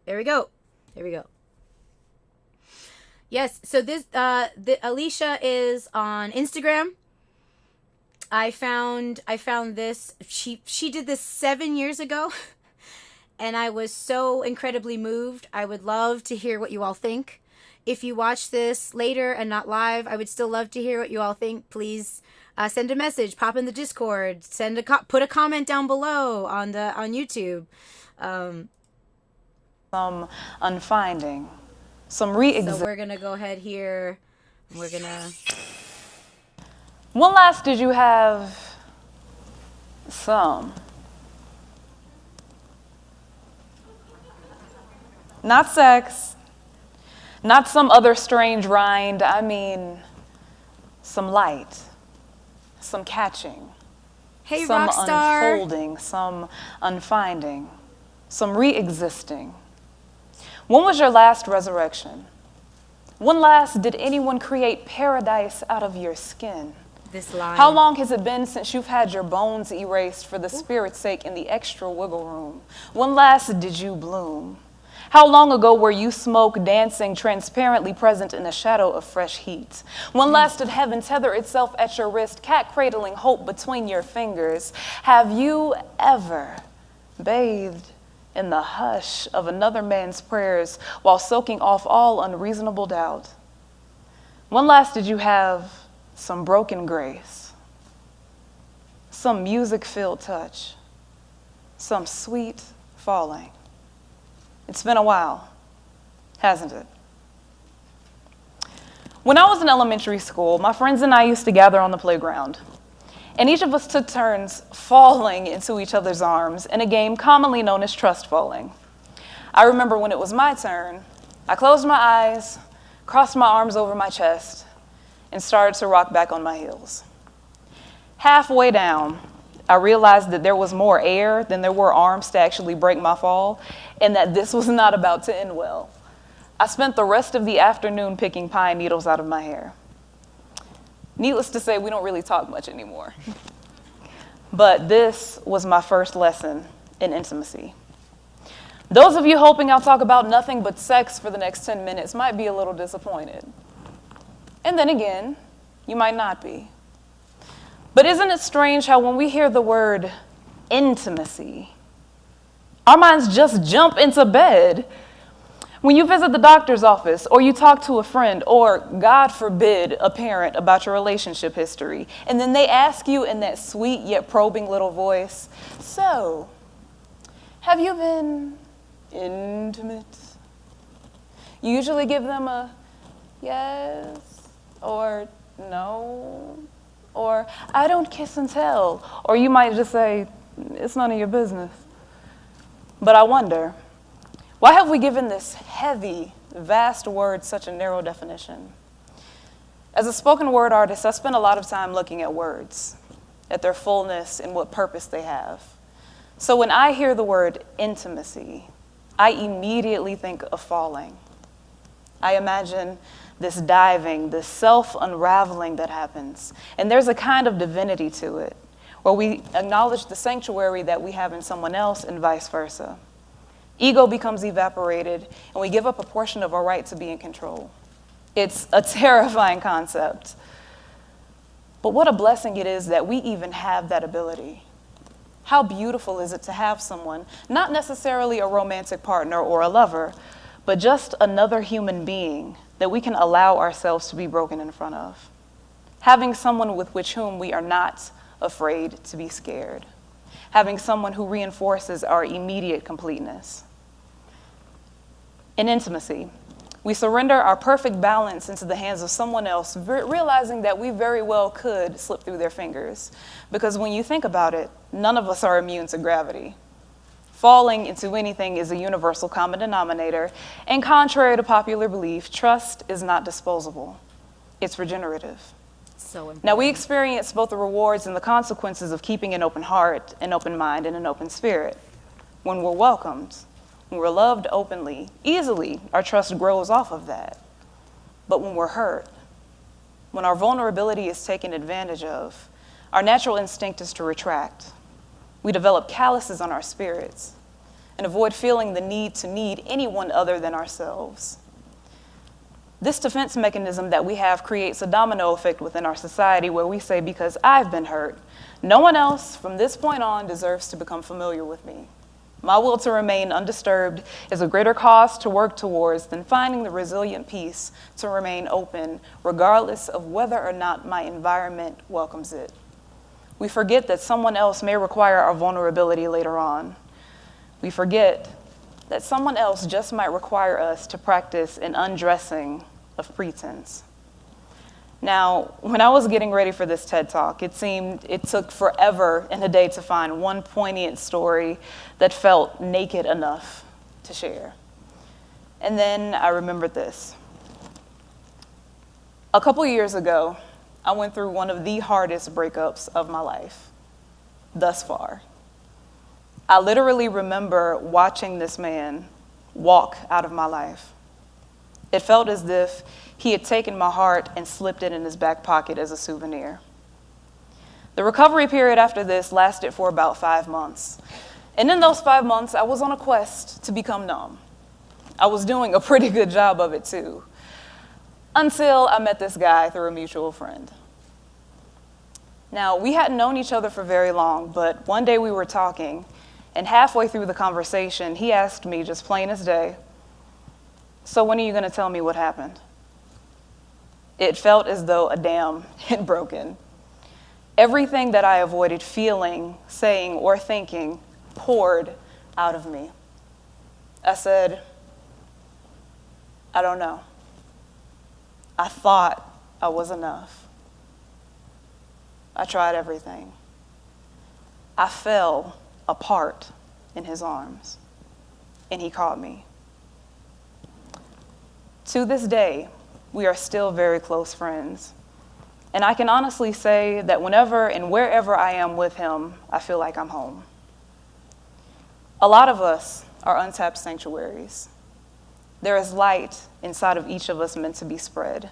There we go. Yes, so this Alicia is on Instagram. I found this. She did this 7 years ago, and I was so incredibly moved. I would love to hear what you all think. If you watch this later and not live, I would still love to hear what you all think. Please send a message, pop in the Discord, put a comment down below on YouTube. Some unfinding, some re-examining. So we're gonna go ahead here. We're gonna. When last did you have some? Not sex, not some other strange rind. I mean, some light, some catching, hey, some Rockstar. unfolding, some unfinding, some re-existing. When was your last resurrection? When last did anyone create paradise out of your skin? This line. How long has it been since you've had your bones erased for the spirit's sake in the extra wiggle room? When last did you bloom? How long ago were you smoke dancing, transparently present in a shadow of fresh heat? When last did heaven tether itself at your wrist, cat cradling hope between your fingers? Have you ever bathed in the hush of another man's prayers while soaking off all unreasonable doubt? When last did you have some broken grace, some music-filled touch, some sweet falling? It's been a while, hasn't it? When I was in elementary school, my friends and I used to gather on the playground, and each of us took turns falling into each other's arms in a game commonly known as trust falling. I remember when it was my turn, I closed my eyes, crossed my arms over my chest, and started to rock back on my heels. Halfway down, I realized that there was more air than there were arms to actually break my fall, and that this was not about to end well. I spent the rest of the afternoon picking pine needles out of my hair. Needless to say, we don't really talk much anymore. But this was my first lesson in intimacy. Those of you hoping I'll talk about nothing but sex for the next 10 minutes might be a little disappointed. And then again, you might not be. But isn't it strange how when we hear the word intimacy, our minds just jump into bed? When you visit the doctor's office, or you talk to a friend, or, God forbid, a parent about your relationship history, and then they ask you in that sweet yet probing little voice, so, Have you been intimate? You usually give them a yes or no, or I don't kiss and tell, or you might just say, it's none of your business. But I wonder, why have we given this heavy, vast word such a narrow definition? As a spoken word artist, I spend a lot of time looking at words, at their fullness and what purpose they have. So when I hear the word intimacy, I immediately think of falling. I imagine this diving, this self-unraveling that happens. And there's a kind of divinity to it, where we acknowledge the sanctuary that we have in someone else and vice versa. Ego becomes evaporated, and we give up a portion of our right to be in control. It's a terrifying concept. But what a blessing it is that we even have that ability. How beautiful is it to have someone, not necessarily a romantic partner or a lover, but just another human being that we can allow ourselves to be broken in front of. Having someone with whom we are not afraid to be scared. Having someone who reinforces our immediate completeness. In intimacy, we surrender our perfect balance into the hands of someone else, realizing that we very well could slip through their fingers. Because when you think about it, none of us are immune to gravity. Falling into anything is a universal common denominator, and contrary to popular belief, trust is not disposable. It's regenerative. So important. Now, we experience both the rewards and the consequences of keeping an open heart, an open mind, and an open spirit. When we're welcomed, when we're loved openly, easily, our trust grows off of that. But when we're hurt, when our vulnerability is taken advantage of, our natural instinct is to retract. We develop calluses on our spirits and avoid feeling the need to need anyone other than ourselves. This defense mechanism that we have creates a domino effect within our society where we say, because I've been hurt, no one else from this point on deserves to become familiar with me. My will to remain undisturbed is a greater cause to work towards than finding the resilient peace to remain open, regardless of whether or not my environment welcomes it. We forget that someone else may require our vulnerability later on. We forget that someone else just might require us to practice an undressing of pretense. Now, when I was getting ready for this TED Talk, it seemed it took forever and a day to find one poignant story that felt naked enough to share. And then I remembered this. A couple years ago, I went through one of the hardest breakups of my life, thus far. I literally remember watching this man walk out of my life. It felt as if he had taken my heart and slipped it in his back pocket as a souvenir. The recovery period after this lasted for about 5 months. And in those 5 months, I was on a quest to become numb. I was doing a pretty good job of it too. Until I met this guy through a mutual friend. Now, we hadn't known each other for very long, but one day we were talking, and halfway through the conversation, he asked me, just plain as day, "So when are you going to tell me what happened?" It felt as though a dam had broken. Everything that I avoided feeling, saying, or thinking poured out of me. I said, "I don't know. I thought I was enough. I tried everything." I fell apart in his arms, and he caught me. To this day, we are still very close friends. And I can honestly say that whenever and wherever I am with him, I feel like I'm home. A lot of us are untapped sanctuaries. There is light inside of each of us meant to be spread.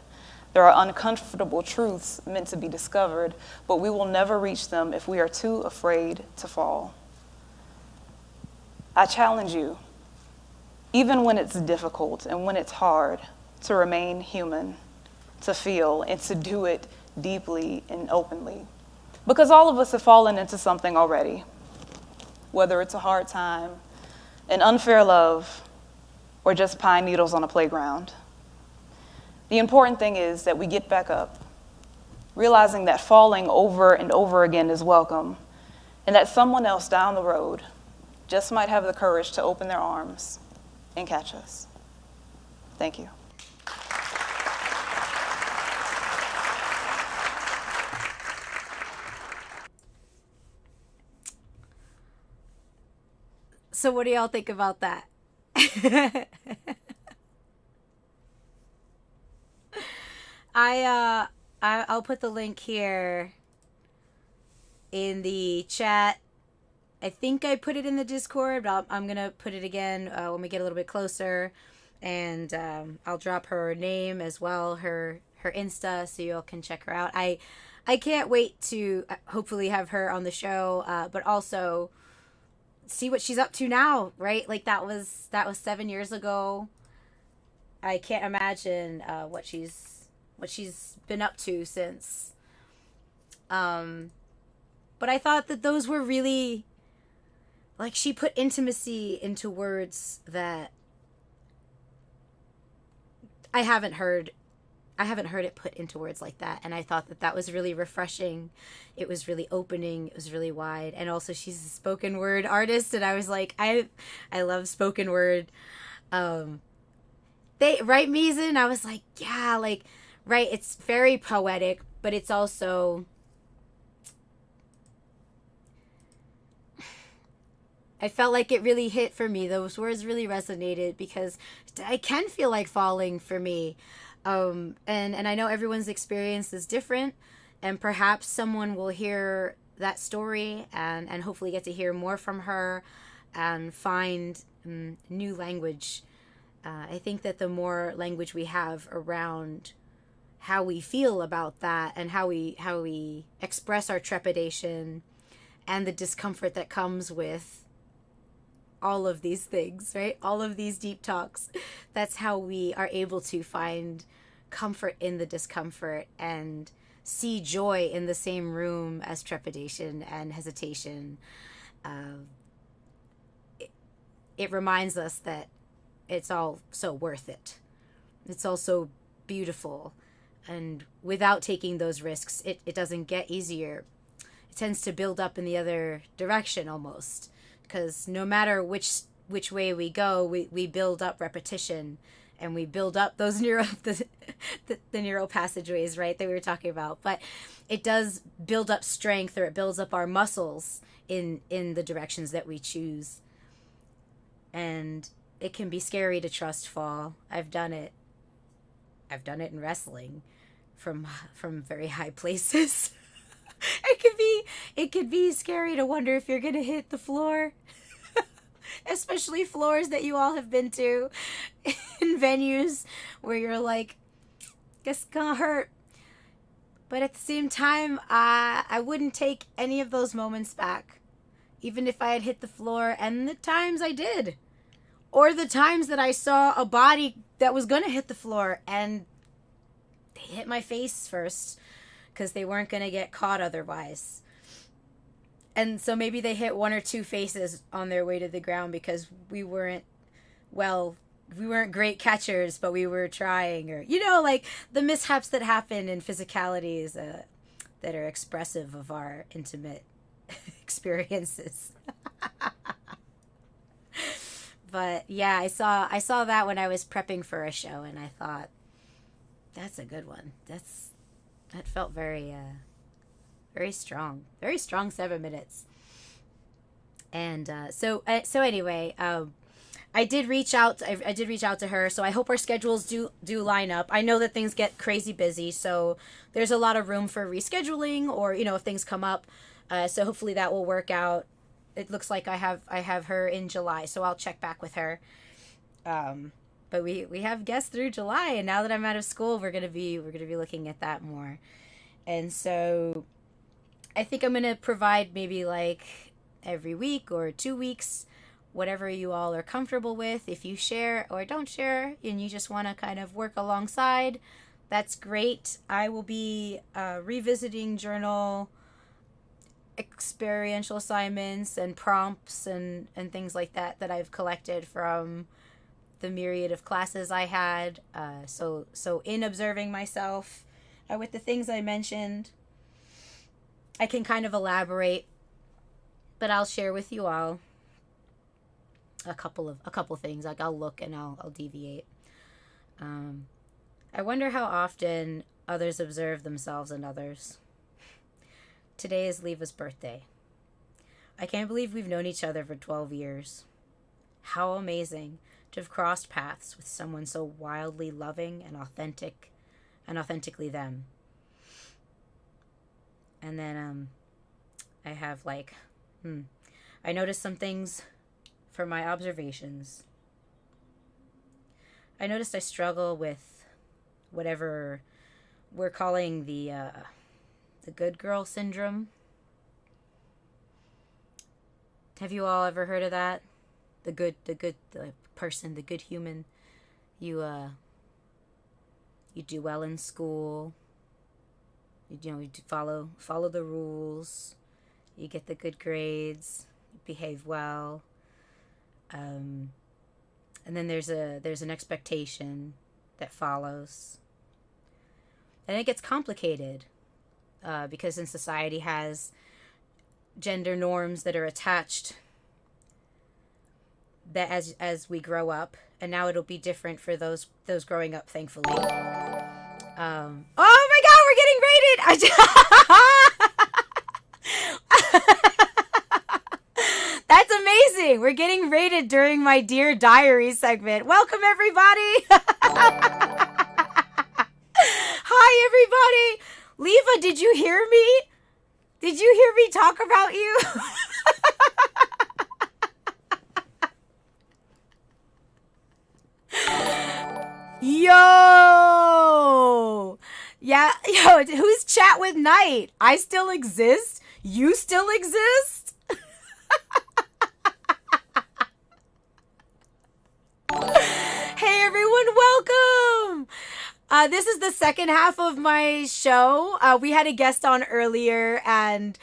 There are uncomfortable truths meant to be discovered, but we will never reach them if we are too afraid to fall. I challenge you, even when it's difficult and when it's hard, to remain human, to feel, and to do it deeply and openly. Because all of us have fallen into something already, whether it's a hard time, an unfair love, or just pine needles on a playground. The important thing is that we get back up, realizing that falling over and over again is welcome, and that someone else down the road, just might have the courage to open their arms and catch us. Thank you. So what do y'all think about that? I'll put the link here in the chat. I think I put it in the Discord, but I'm gonna put it again when we get a little bit closer, and I'll drop her name as well, her Insta, so y'all can check her out. I can't wait to hopefully have her on the show, but also see what she's up to now, right? Like that was 7 years ago. I can't imagine what she's been up to since. But I thought that those were really, like, she put intimacy into words that I haven't heard it put into words like that, and I thought that was really refreshing. It was really opening. It was really wide, and also she's a spoken word artist, and I was like, I love spoken word. Meeson, I was like, yeah, like, right. It's very poetic, but it's also, I felt like it really hit for me. Those words really resonated because I can feel like falling for me. And I know everyone's experience is different, and perhaps someone will hear that story and hopefully get to hear more from her and find new language. I think that the more language we have around how we feel about that and how we express our trepidation and the discomfort that comes with all of these things, right? All of these deep talks. That's how we are able to find comfort in the discomfort and see joy in the same room as trepidation and hesitation. It reminds us that it's all so worth it. It's all so beautiful. And without taking those risks, it doesn't get easier. It tends to build up in the other direction almost. Because no matter which way we go, we build up repetition, and we build up those the neural passageways, right, that we were talking about. But it does build up strength, or it builds up our muscles in the directions that we choose. And it can be scary to trust fall. I've done it in wrestling from very high places. It could be scary to wonder if you're gonna hit the floor. Especially floors that you all have been to in venues where you're like, it's gonna hurt. But at the same time, I wouldn't take any of those moments back, even if I had hit the floor, and the times I did, or the times that I saw a body that was gonna hit the floor and they hit my face first because they weren't gonna get caught otherwise. And so maybe they hit one or two faces on their way to the ground because we weren't great catchers, but we were trying, or, like the mishaps that happen in physicalities that are expressive of our intimate experiences. But yeah, I saw that when I was prepping for a show, and I thought, that's a good one. That felt very strong. Very strong 7 minutes. And so anyway, I did reach out to her, so I hope our schedules do line up. I know that things get crazy busy, so there's a lot of room for rescheduling, or if things come up. So hopefully that will work out. It looks like I have her in July, so I'll check back with her. But we have guests through July, and now that I'm out of school, we're gonna be looking at that more. And so I think I'm gonna provide maybe like every week or 2 weeks, whatever you all are comfortable with. If you share or don't share and you just want to kind of work alongside, that's great. I will be revisiting journal experiential assignments and prompts and things like that I've collected from the myriad of classes I had. So in observing myself with the things I mentioned, I can kind of elaborate, but I'll share with you all. a couple things. Like I'll look and I'll deviate. I wonder how often others observe themselves in others. Today is Leva's birthday. I can't believe we've known each other for 12 years. How amazing to have crossed paths with someone so wildly loving and authentically them. And then I have like, I noticed some things from my observations. I noticed I struggle with whatever we're calling the good girl syndrome. Have you all ever heard of that? The person, the good human. You do well in school. You follow the rules. You get the good grades. You behave well. And then there's an expectation that follows. And it gets complicated because in society has gender norms that are attached that as we grow up, and now it'll be different for those growing up, thankfully. Oh my God, we're getting rated! That's amazing. We're getting rated during my Dear Diary segment. Welcome, everybody. Hi, everybody. Leva, did you hear me? Did you hear me talk about you? Yo! Yeah, yo, who's Chat with Night? I still exist? You still exist? Hey everyone, welcome! This is the second half of my show. We had a guest on earlier, and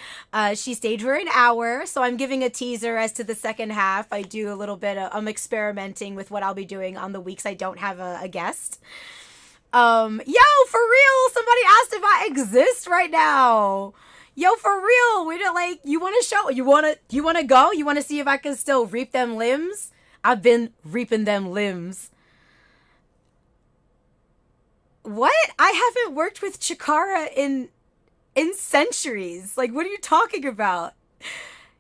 she stayed for an hour, so I'm giving a teaser as to the second half. I do a little bit of, I'm experimenting with what I'll be doing on the weeks I don't have a guest. Yo, for real, somebody asked if I exist right now. Yo, for real, we don't like, you want to show, you want to go? You want to see if I can still reap them limbs? I've been reaping them limbs. What? I haven't worked with Chikara in centuries. Like, what are you talking about?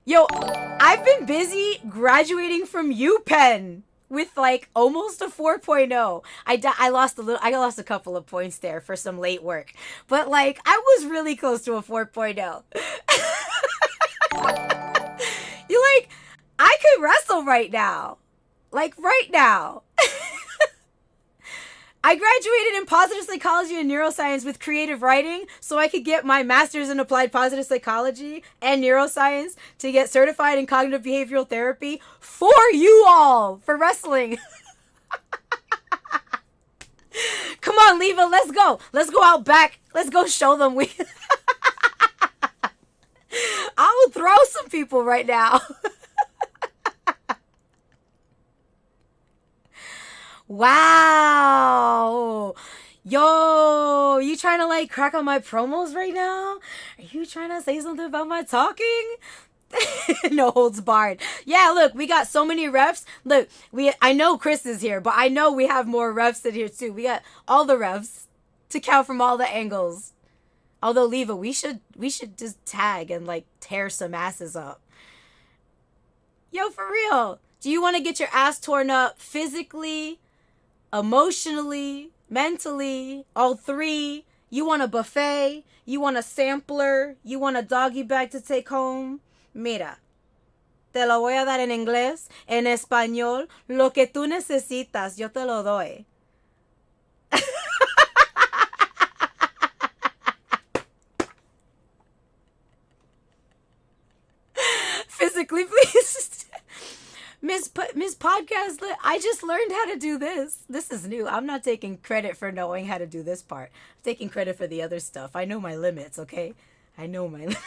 Yo, I've been busy graduating from UPenn with like almost a 4.0. I lost a couple of points there for some late work, but like I was really close to a 4.0. You like, I could wrestle right now. Like right now. I graduated in positive psychology and neuroscience with creative writing so I could get my master's in applied positive psychology and neuroscience to get certified in cognitive behavioral therapy for you all, for wrestling. Come on, Leva, let's go. Let's go out back. Let's go show them we... I will throw some people right now. Wow. Yo, you trying to like crack on my promos right now? Are you trying to say something about my talking? No holds barred. Yeah, look, we got so many refs. Look, I know Chris is here, but I know we have more refs in here too. We got all the refs to count from all the angles. Although Leva, we should just tag and like tear some asses up. Yo, for real. Do you want to get your ass torn up physically, emotionally, mentally, all three? You want a buffet? You want a sampler? You want a doggy bag to take home? Mira, te lo voy a dar en inglés, en español, lo que tú necesitas, yo te lo doy. Physically, please. Miss Podcast, I just learned how to do this. This is new. I'm not taking credit for knowing how to do this part. I'm taking credit for the other stuff. I know my limits, okay? I know my limits.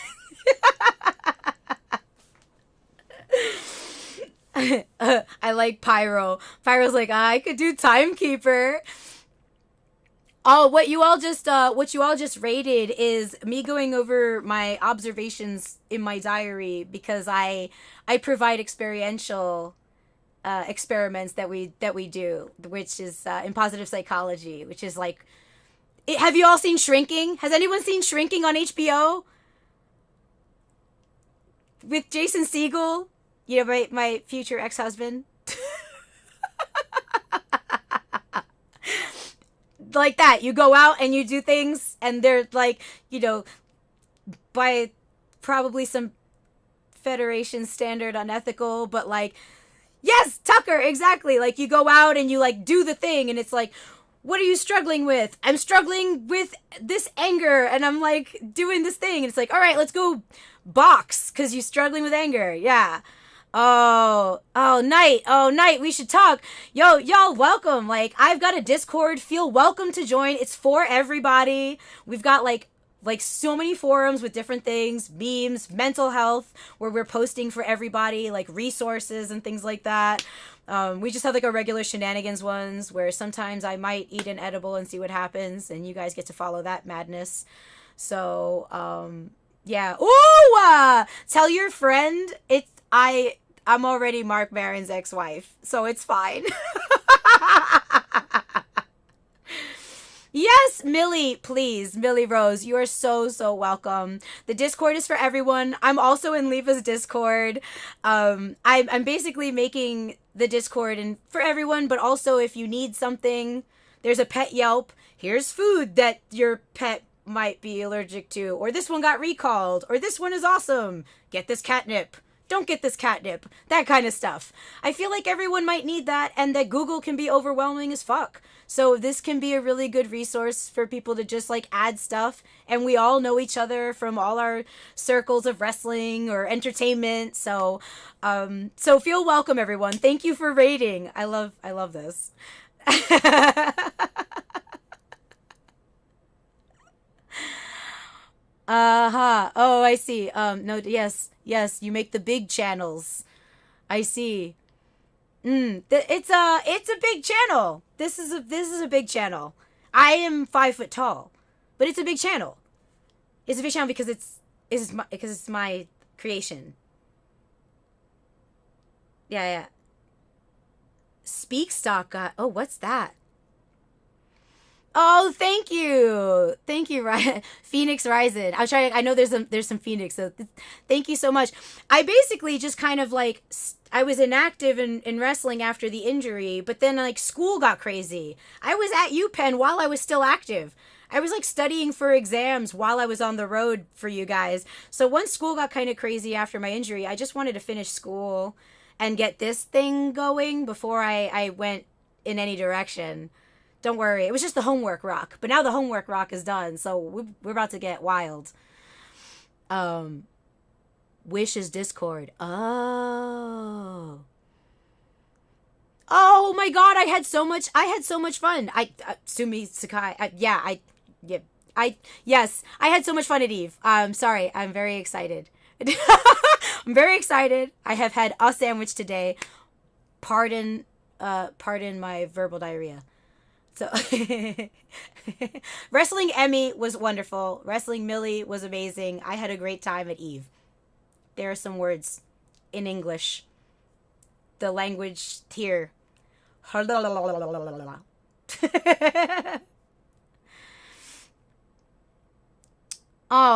I like Pyro. Pyro's like, I could do Timekeeper. Oh, what you all just rated is me going over my observations in my diary because I provide experiential experiments that we do, which is in positive psychology, which is like, have you all seen Shrinking? Has anyone seen Shrinking on HBO with Jason Segel? You know, my future ex-husband. Like that, you go out and you do things, and they're like, you know, by probably some Federation standard unethical, but like, yes, Tucker, exactly. Like, you go out and you like do the thing, and it's like, what are you struggling with? I'm struggling with this anger, and I'm like doing this thing, and it's like, all right, let's go box because you're struggling with anger. Yeah. Oh, Night, we should talk. Yo, y'all, welcome. Like, I've got a Discord. Feel welcome to join. It's for everybody. We've got like so many forums with different things, memes, mental health, where we're posting for everybody, like resources and things like that. We just have like a regular shenanigans ones where sometimes I might eat an edible and see what happens, and you guys get to follow that madness. So, yeah. Ooh, tell your friend I'm already Mark Maron's ex-wife, so it's fine. Yes, Millie, please. Millie Rose, you are so welcome. The Discord is for everyone. I'm also in Leva's Discord. I'm basically making the Discord and for everyone, but also if you need something, there's a pet Yelp. Here's food that your pet might be allergic to, or this one got recalled, or this one is awesome. Get this catnip. Don't get this catnip. That kind of stuff. I feel like everyone might need that, and that Google can be overwhelming as fuck. So this can be a really good resource for people to just like add stuff, and we all know each other from all our circles of wrestling or entertainment. So feel welcome, everyone. Thank you for rating. I love this. Oh, I see. No, yes, you make the big channels. I see. It's a big channel. This is a big channel. I am 5 foot tall, but it's a big channel. It's a big channel because it's my creation. Yeah. Speak Stock got. Oh, what's that? Oh, thank you, Ryan. Phoenix Rising. I know there's some Phoenix, so thank you so much. I basically just kind of like, I was inactive in wrestling after the injury, but then like school got crazy. I was at UPenn while I was still active. I was like studying for exams while I was on the road for you guys. So once school got kind of crazy after my injury, I just wanted to finish school and get this thing going before I went in any direction. Don't worry. It was just the homework rock. But now the homework rock is done. So we're about to get wild. Wish is Discord. Oh my God. I had so much fun. Sumi Sakai. Yes, I had so much fun at Eve. Sorry. I'm very excited. I'm very excited. I have had a sandwich today. Pardon my verbal diarrhea. So, Wrestling Emmy was wonderful. Wrestling Millie was amazing. I had a great time at Eve. There are some words in English. The language here. Oh,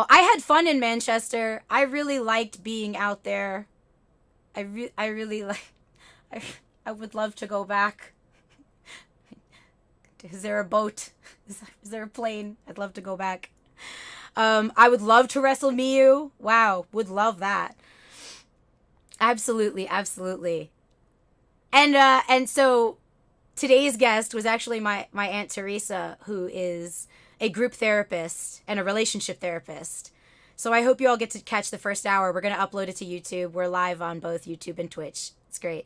I had fun in Manchester. I really liked being out there. I really like. I would love to go back. Is there a boat? Is there a plane? I'd love to go back. I would love to wrestle Miyu. Wow, would love that. Absolutely. And so today's guest was actually my Aunt Teresa, who is a group therapist and a relationship therapist. So I hope you all get to catch the first hour. We're going to upload it to YouTube. We're live on both YouTube and Twitch. It's great.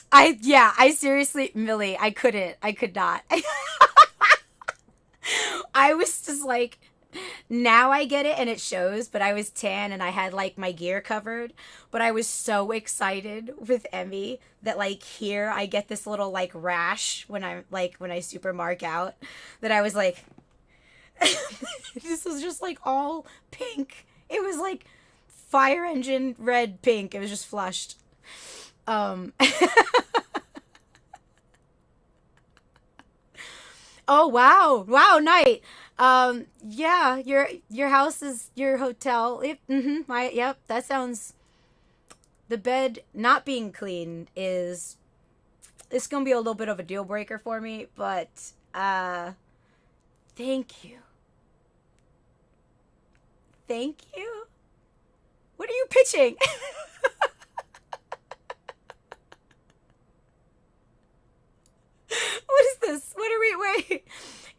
I seriously, Millie, I could not. I was just like, now I get it and it shows, but I was tan and I had like my gear covered, but I was so excited with Emmy that like here I get this little like rash when I super mark out, that I was like, this was just like all pink. It was like fire engine red pink. It was just flushed. Um, oh wow, night. Yeah, your house is your hotel. Yep, that sounds. The bed not being clean is it's gonna be a little bit of a deal breaker for me, but thank you. Thank you. What are you pitching? What is this? What are we, wait.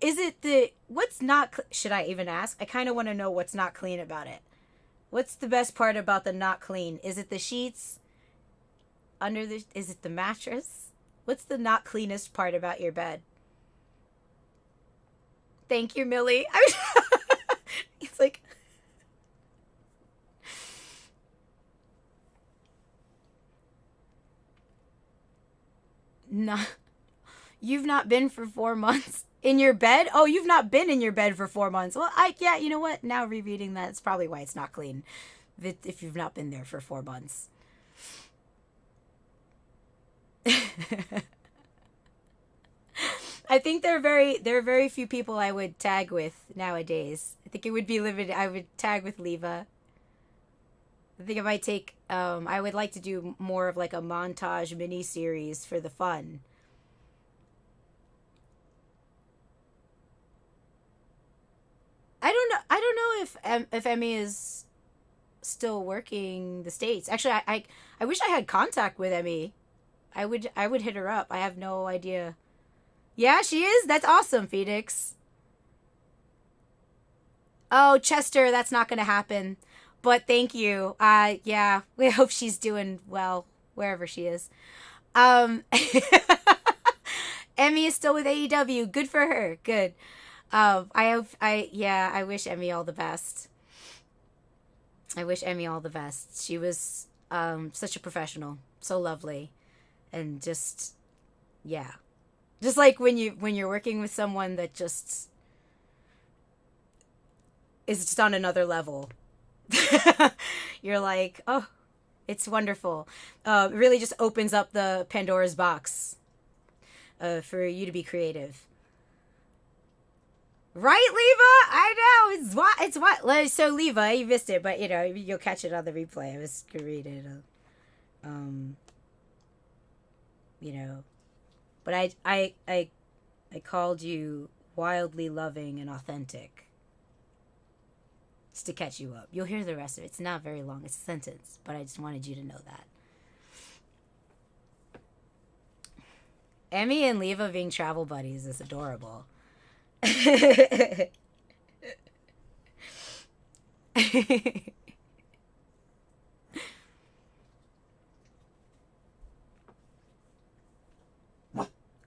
Is it what's not, should I even ask? I kind of want to know what's not clean about it. What's the best part about the not clean? Is it the sheets? Is it the mattress? What's the not cleanest part about your bed? Thank you, Millie. It's like, no, you've not been for 4 months in your bed? Oh, you've not been in your bed for 4 months. Well, yeah, you know what? Now rereading that, it's probably why it's not clean. If you've not been there for 4 months. I think there are very few people I would tag with nowadays. I think it would be limited. I would tag with Leva. I think I might take, I would like to do more of like a montage mini series for the fun. I don't know if Emmy is still working the States. Actually, I wish I had contact with Emmy. I would hit her up. I have no idea. Yeah, she is? That's awesome, Phoenix. Oh, Chester, that's not going to happen. But thank you. Yeah, we hope she's doing well wherever she is. Emmy is still with AEW. Good for her. Good. I wish Emmy all the best. I wish Emmy all the best. She was such a professional, so lovely, and just like when you're working with someone that just is just on another level. You're like, oh, it's wonderful. It really just opens up the Pandora's box for you to be creative. Right, Leva? I know. It's what. So, Leva, you missed it, but, you'll catch it on the replay. I was going to read it. But I called you wildly loving and authentic. Just to catch you up. You'll hear the rest of it. It's not very long. It's a sentence, but I just wanted you to know that. Emmy and Leva being travel buddies is adorable.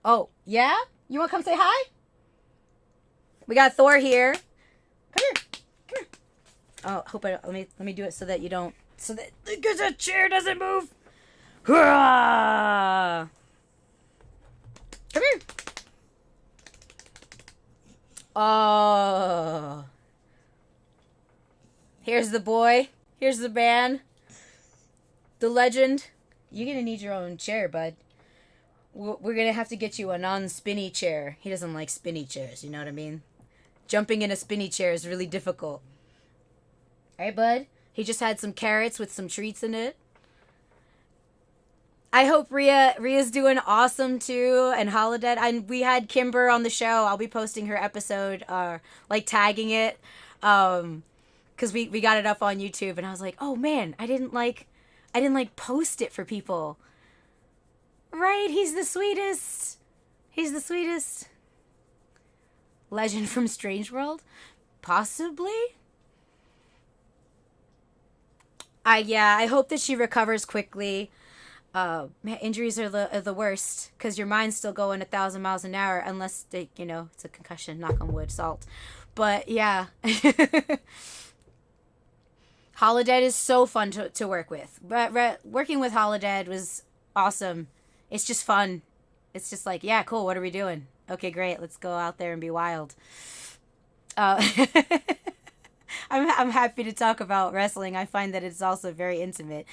Oh, yeah? You want to come say hi? We got Thor here. Come here. Oh, let me do it so that you don't, so that because the chair doesn't move. Hurrah! Come here. Oh. Here's the boy. Here's the man. The legend. You're gonna need your own chair, bud. We're gonna have to get you a non-spinny chair. He doesn't like spinny chairs, you know what I mean? Jumping in a spinny chair is really difficult. Alright, bud? He just had some carrots with some treats in it. I hope Rhea's doing awesome too, and Holodead. And we had Kimber on the show. I'll be posting her episode, tagging it, because we got it up on YouTube, and I was like, oh man, I didn't post it for people. Right? He's the sweetest. He's the sweetest. Legend from Strange World? Possibly? I hope that she recovers quickly. Man, injuries are the worst, because your mind's still going 1,000 miles an hour, unless it's a concussion, knock on wood, salt. But yeah. Holodead is so fun to work with. Working with Holodead was awesome. It's just fun. It's just like, yeah, cool, what are we doing? Okay, great, let's go out there and be wild. I'm happy to talk about wrestling. I find that it's also very intimate.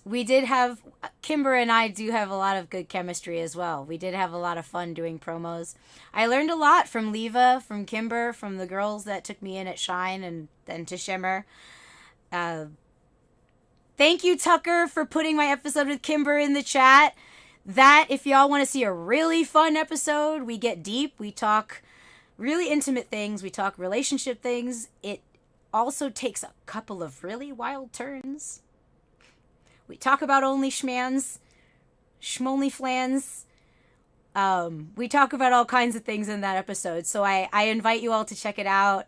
we did have, Kimber and I do have a lot of good chemistry as well. We did have a lot of fun doing promos. I learned a lot from Leva, from Kimber, from the girls that took me in at Shine and then to Shimmer. Thank you, Tucker, for putting my episode with Kimber in the chat. That, if y'all want to see a really fun episode, we get deep, we talk really intimate things, we talk relationship things. It also takes a couple of really wild turns. We talk about only schmans, schmonly flans. We talk about all kinds of things in that episode. So I invite you all to check it out.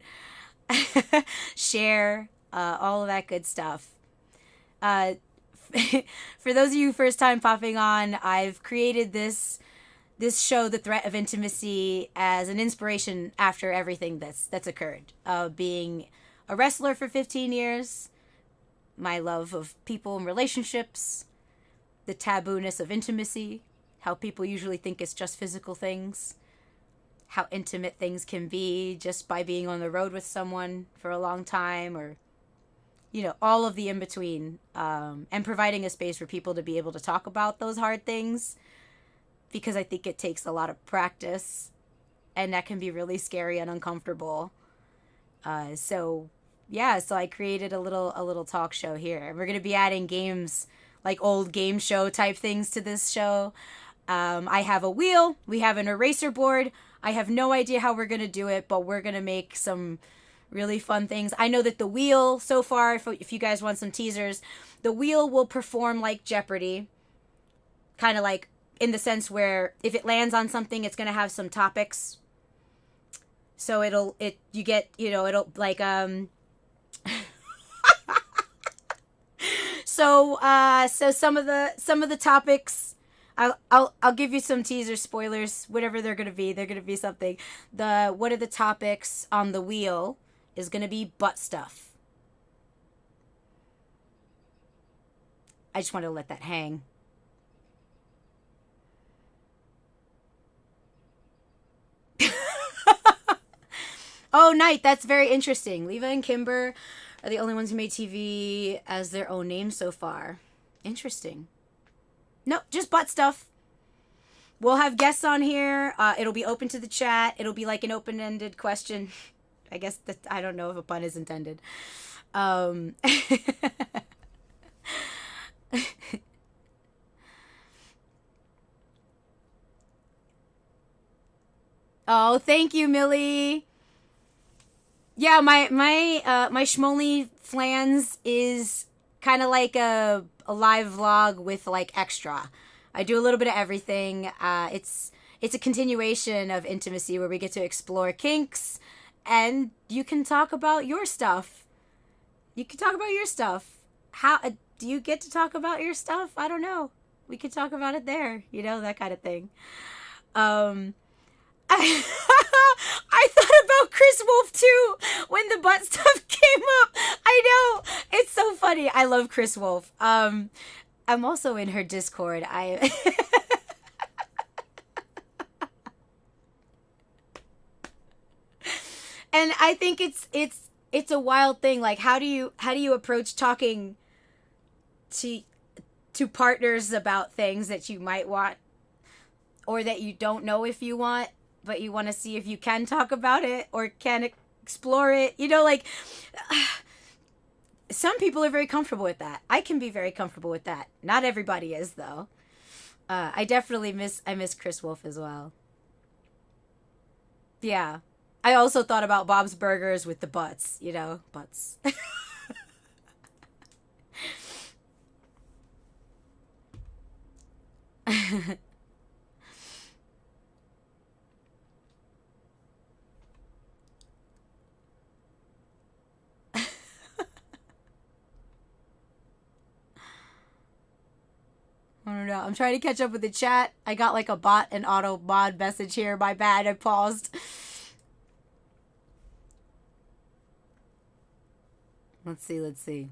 Share, all of that good stuff. For those of you first time popping on, I've created this show, The Threat of Intimacy, as an inspiration after everything that's occurred. Being a wrestler for 15 years, my love of people and relationships, the tabooness of intimacy, how people usually think it's just physical things, how intimate things can be just by being on the road with someone for a long time, or, you know, all of the in-between, and providing a space for people to be able to talk about those hard things, because I think it takes a lot of practice, and that can be really scary and uncomfortable. So I created a little talk show here. We're going to be adding games, like old game show type things to this show. I have a wheel. We have an eraser board. I have no idea how we're going to do it, but we're going to make some really fun things. I know that the wheel, so far, if you guys want some teasers, the wheel will perform like Jeopardy. Kind of like in the sense where if it lands on something, it's going to have some topics. So it'll like, so some of the topics, I'll give you some teaser spoilers, whatever they're going to be. They're going to be something. What are the topics on the wheel is going to be butt stuff. I just want to let that hang. Oh, Night, that's very interesting. Leva and Kimber are the only ones who made TV as their own name so far. Interesting. No, just butt stuff. We'll have guests on here. It'll be open to the chat. It'll be like an open-ended question. I guess that I don't know if a pun is intended. Oh, thank you, Millie. Yeah, my Schmolly Flans is kind of like a live vlog with like extra. I do a little bit of everything. It's a continuation of intimacy where we get to explore kinks, and you can talk about your stuff. How do you get to talk about your stuff? I don't know. We could talk about it there, that kind of thing. I thought about Chris Wolf too when the butt stuff came up. I know, it's so funny. I love Chris Wolf. I'm also in her Discord. And I think it's a wild thing. Like, how do you approach talking to partners about things that you might want or that you don't know if you want, but you want to see if you can talk about it or can explore it. Some people are very comfortable with that. I can be very comfortable with that. Not everybody is, though. I definitely miss Chris Wolf as well. Yeah. I also thought about Bob's Burgers with the butts, butts. I don't know. I'm trying to catch up with the chat. I got like a bot and auto mod message here. My bad. I paused. Let's see.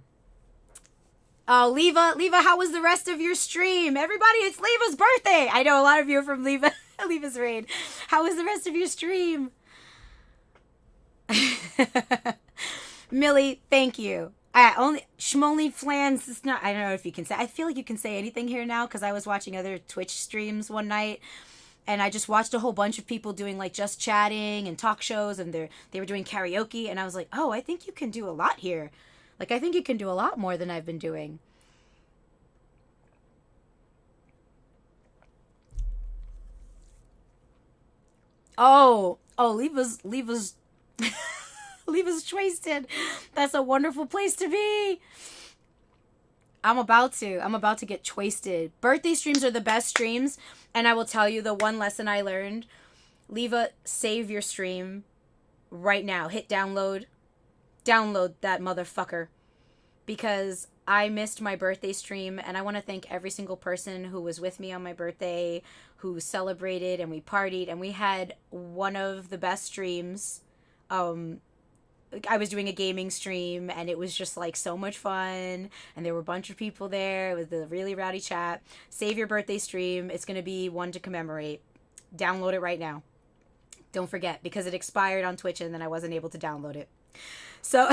Oh, Leva, how was the rest of your stream? Everybody, it's Leva's birthday. I know a lot of you are from Leva's raid. How was the rest of your stream? Millie, thank you. only Schmolly Flans. It's not. I don't know if you can say. I feel like you can say anything here now because I was watching other Twitch streams one night, and I just watched a whole bunch of people doing like just chatting and talk shows, and they were doing karaoke, and I was like, oh, I think you can do a lot here. Like, I think you can do a lot more than I've been doing. Leva's Leva's wasted. That's a wonderful place to be. I'm about to get wasted. Birthday streams are the best streams, and I will tell you the one lesson I learned. Leva, save your stream right now. Hit download. Download that motherfucker. Because I missed my birthday stream, and I want to thank every single person who was with me on my birthday, who celebrated, and we partied, and we had one of the best streams. I was doing a gaming stream, and it was just like so much fun, and there were a bunch of people there with a really rowdy chat. Save your birthday stream. It's going to be one to commemorate. Download it right now. Don't forget, because it expired on Twitch, and then I wasn't able to download it. So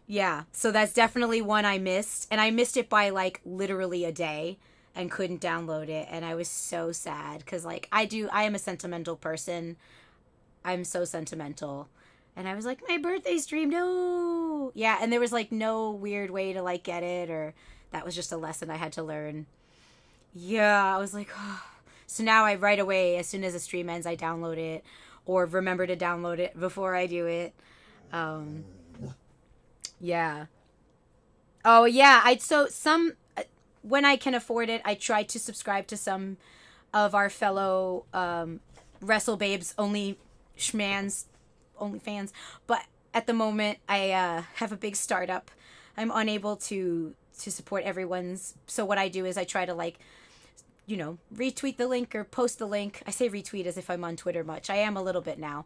yeah, so that's definitely one I missed, and I missed it by like literally a day and couldn't download it, and I was so sad because like I am a sentimental person. I'm so sentimental, and I was like, my birthday stream, no. Yeah, and there was like no weird way to like get it, or that was just a lesson I had to learn. Yeah, I was like, oh. So now I right away, as soon as the stream ends, I download it, or remember to download it before I do it. Yeah. Oh yeah, when I can afford it, I try to subscribe to some of our fellow Wrestle Babes only fans, but at the moment I have a big startup. I'm unable to support everyone's. So what I do is I try to like, you know, retweet the link or post the link. I say retweet as if I'm on Twitter much. I am a little bit now.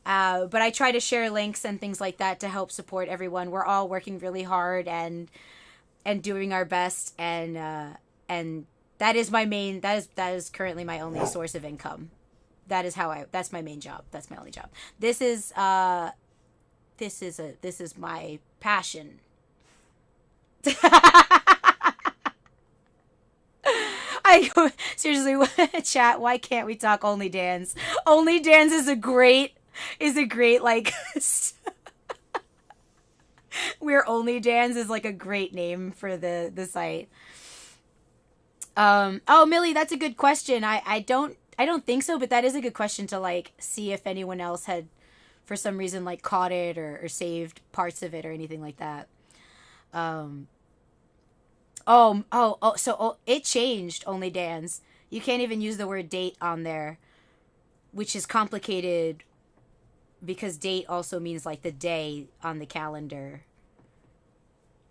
But I try to share links and things like that to help support everyone. We're all working really hard and doing our best, and that is my main, that is currently my only source of income. That's my main job. That's my only job. This is my passion. Seriously, chat, why can't we talk Only Dans? Only Dans is a great like We're Only Dans is like a great name for the site. Oh, Millie, that's a good question. I don't think so, but that is a good question to like see if anyone else had for some reason like caught it or saved parts of it or anything like that. So it changed, Only Dans. You can't even use the word date on there, which is complicated because date also means like the day on the calendar.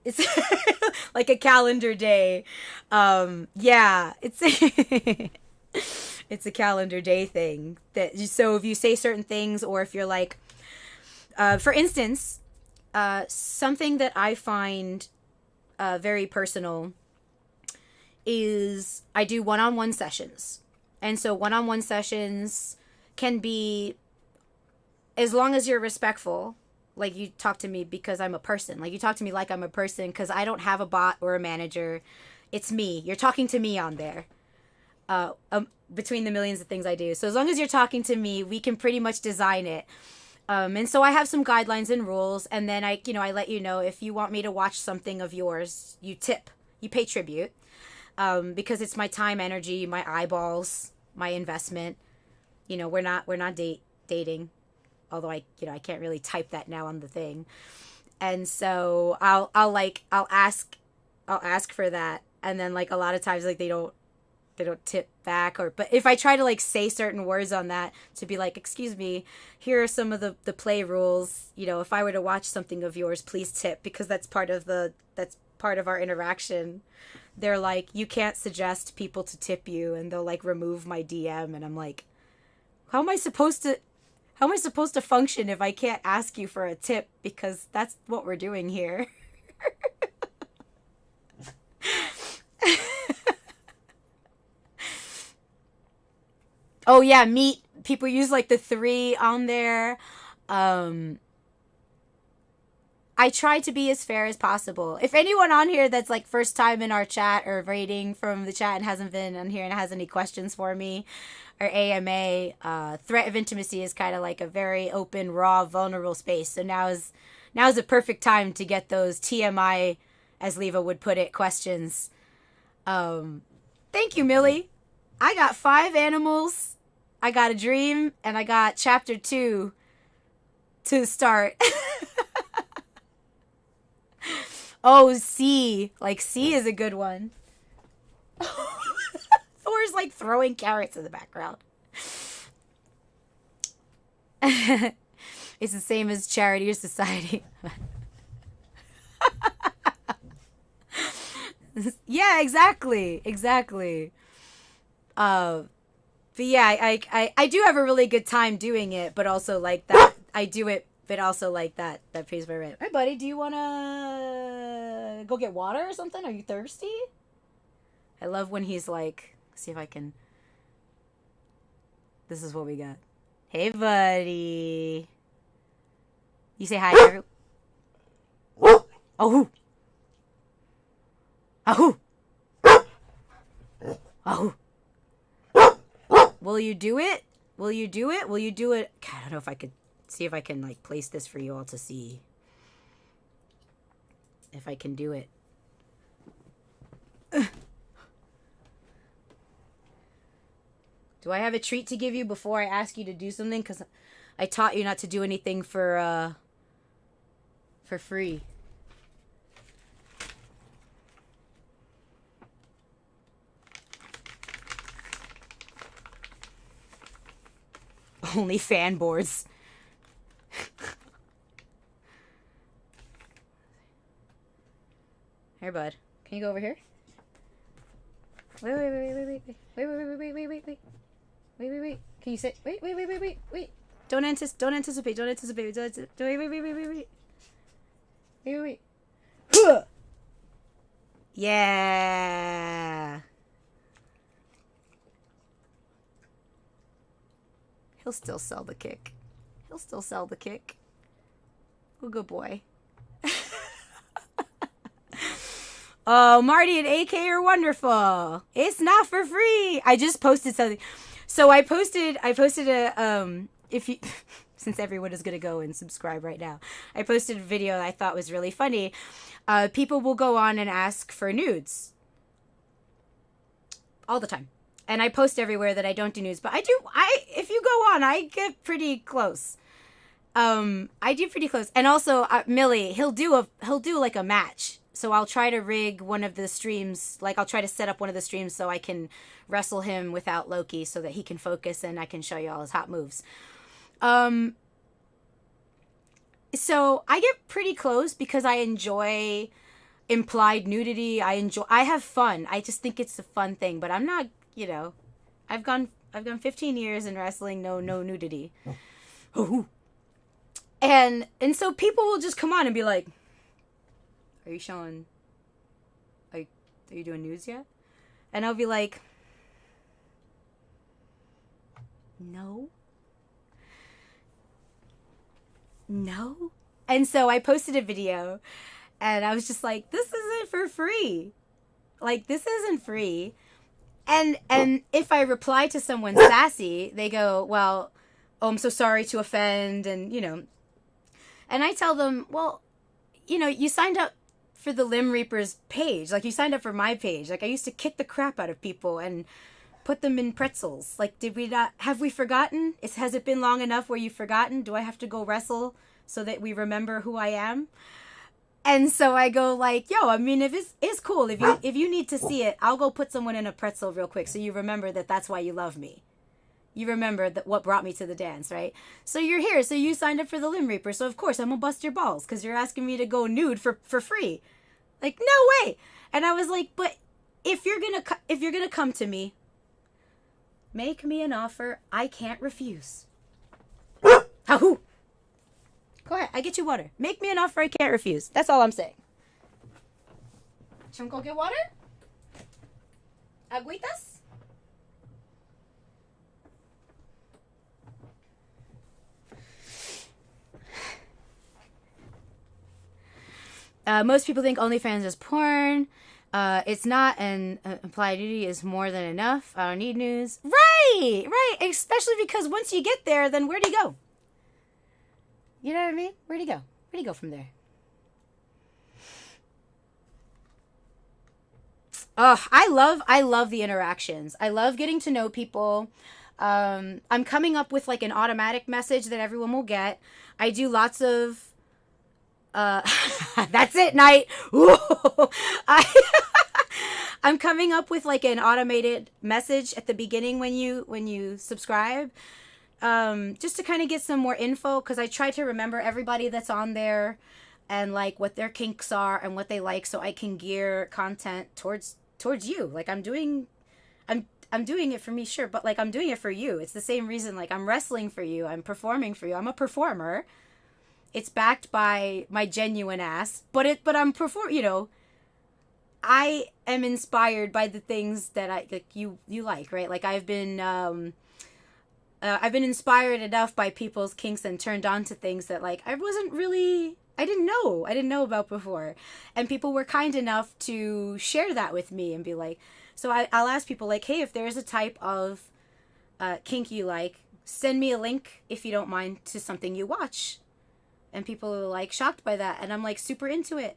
It's like a calendar day. Yeah, it's it's a calendar day thing. So if you say certain things, or if you're like, for instance, something that I find very personal is I do one-on-one sessions. And so one-on-one sessions can be, as long as you're respectful, like you talk to me because I'm a person. Like you talk to me like I'm a person because I don't have a bot or a manager. It's me. You're talking to me on there. Between the millions of things I do. So as long as you're talking to me, we can pretty much design it. And so I have some guidelines and rules, and then I let you know if you want me to watch something of yours, you pay tribute, because it's my time, energy, my eyeballs, my investment. You know, we're not dating, although I can't really type that now on the thing, and so I'll ask for that, and then like a lot of times like they don't tip back, but if I try to like say certain words on that to be like, excuse me, here are some of the play rules, you know, if I were to watch something of yours, please tip, because that's part of our interaction. They're like, you can't suggest people to tip you, and they'll like remove my DM, and I'm like, how am I supposed to function if I can't ask you for a tip, because that's what we're doing here. Oh yeah, meet. People use like the 3 on there. I I try to be as fair as possible. If anyone on here that's like first time in our chat or rating from the chat and hasn't been on here and has any questions for me or AMA, threat of intimacy is kind of like a very open, raw, vulnerable space. So now is a perfect time to get those TMI, as Leva would put it, questions. Thank you, Millie. I got 5 animals, I got a dream, and I got chapter 2 to start. Oh, C. Like, C is a good one. Thor's like throwing carrots in the background. It's the same as charity or society. Yeah, exactly. But yeah, I do have a really good time doing it, but also like that, I do it, but also like that pays my rent. Hey, buddy, do you want to go get water or something? Are you thirsty? I love when he's like, see if I can, this is what we got. Hey, buddy. You say hi to everyone. Oh. Oh. Oh. Will you do it? Will you do it? God, I don't know if I could see if I can like place this for you all to see. If I can do it. Do I have a treat to give you before I ask you to do something? Because I taught you not to do anything for free. Only fan boards. Here, bud. Can you go over here? Wait. Can you sit? Wait. Don't anticipate. Wait. Yeah. He'll still sell the kick. Oh, good boy. Oh, Marty and AK are wonderful. It's not for free. I just posted something. So I posted a, if you, since everyone is going to go and subscribe right now, I posted a video that I thought was really funny. People will go on and ask for nudes all the time. And I post everywhere that I don't do nudes, but if you go on, I get pretty close. I do pretty close. And also, Millie, he'll do like a match. So I'll try to rig one of the streams, like I'll try to set up one of the streams so I can wrestle him without Loki so that he can focus and I can show you all his hot moves. So I get pretty close because I enjoy implied nudity. I have fun. I just think it's a fun thing, but I'm not, I've gone 15 years in wrestling, no nudity. Oh. And so people will just come on and be like, are you showing, are you doing nudes yet? And I'll be like, no. And so I posted a video and I was just like, this isn't for free. Like, this isn't free. And if I reply to someone sassy, they go, well, I'm so sorry to offend. And, and I tell them, well, you signed up for the Limb Reapers page. Like, you signed up for my page. Like, I used to kick the crap out of people and put them in pretzels. Like, have we forgotten? Has it been long enough where you've forgotten? Do I have to go wrestle so that we remember who I am? And so I go like, yo, I mean, if it's cool. If you need to see it, I'll go put someone in a pretzel real quick so you remember that that's why you love me. You remember that what brought me to the dance, right? So you're here. So you signed up for the Limb Reaper. So of course I'm gonna bust your balls because you're asking me to go nude for free. Like, no way. And I was like, but if you're gonna come to me, make me an offer I can't refuse. Ahoo. Go ahead. I get you water. Make me an offer I can't refuse. That's all I'm saying. Should we go get water? Agüitas? Most people think OnlyFans is porn. It's not, and implied nudity is more than enough. I don't need news. Right, right. Especially because once you get there, then where do you go? You know what I mean? Where do you go? Where do you go from there? Oh, I love the interactions. I love getting to know people. I'm coming up with like an automatic message that everyone will get. I do lots of that's it, night. I'm coming up with like an automated message at the beginning when you subscribe, just to kind of get some more info, because I try to remember everybody that's on there and like what their kinks are and what they like, so I can gear content towards you. Like I'm doing it for me, sure, but like I'm doing it for you. It's the same reason, like I'm wrestling for you, I'm performing for you. I'm a performer. It's backed by my genuine ass, but I'm I am inspired by the things that you like, right? Like I've been inspired enough by people's kinks and turned on to things that like I didn't know about before, and people were kind enough to share that with me and be like, so I'll ask people like, hey, if there's a type of kink you like, send me a link if you don't mind to something you watch. And people are like shocked by that, and I'm like super into it.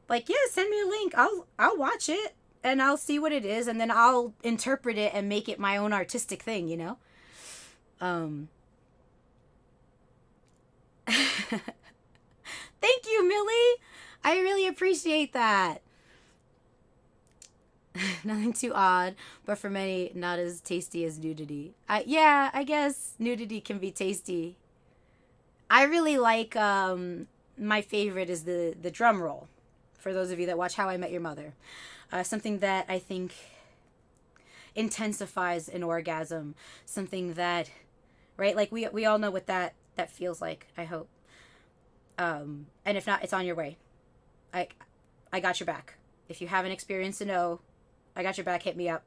Like, yeah, send me a link. I'll watch it and I'll see what it is, and then I'll interpret it and make it my own artistic thing, you know? Thank you, Millie. I really appreciate that. Nothing too odd, but for many, not as tasty as nudity. Yeah, I guess nudity can be tasty. I really like, my favorite is the drum roll. For those of you that watch How I Met Your Mother. Something that I think intensifies an orgasm. Something that, right, like we all know what that feels like, I hope. And if not, it's on your way. I got your back. If you haven't experienced to know, I got your back, hit me up.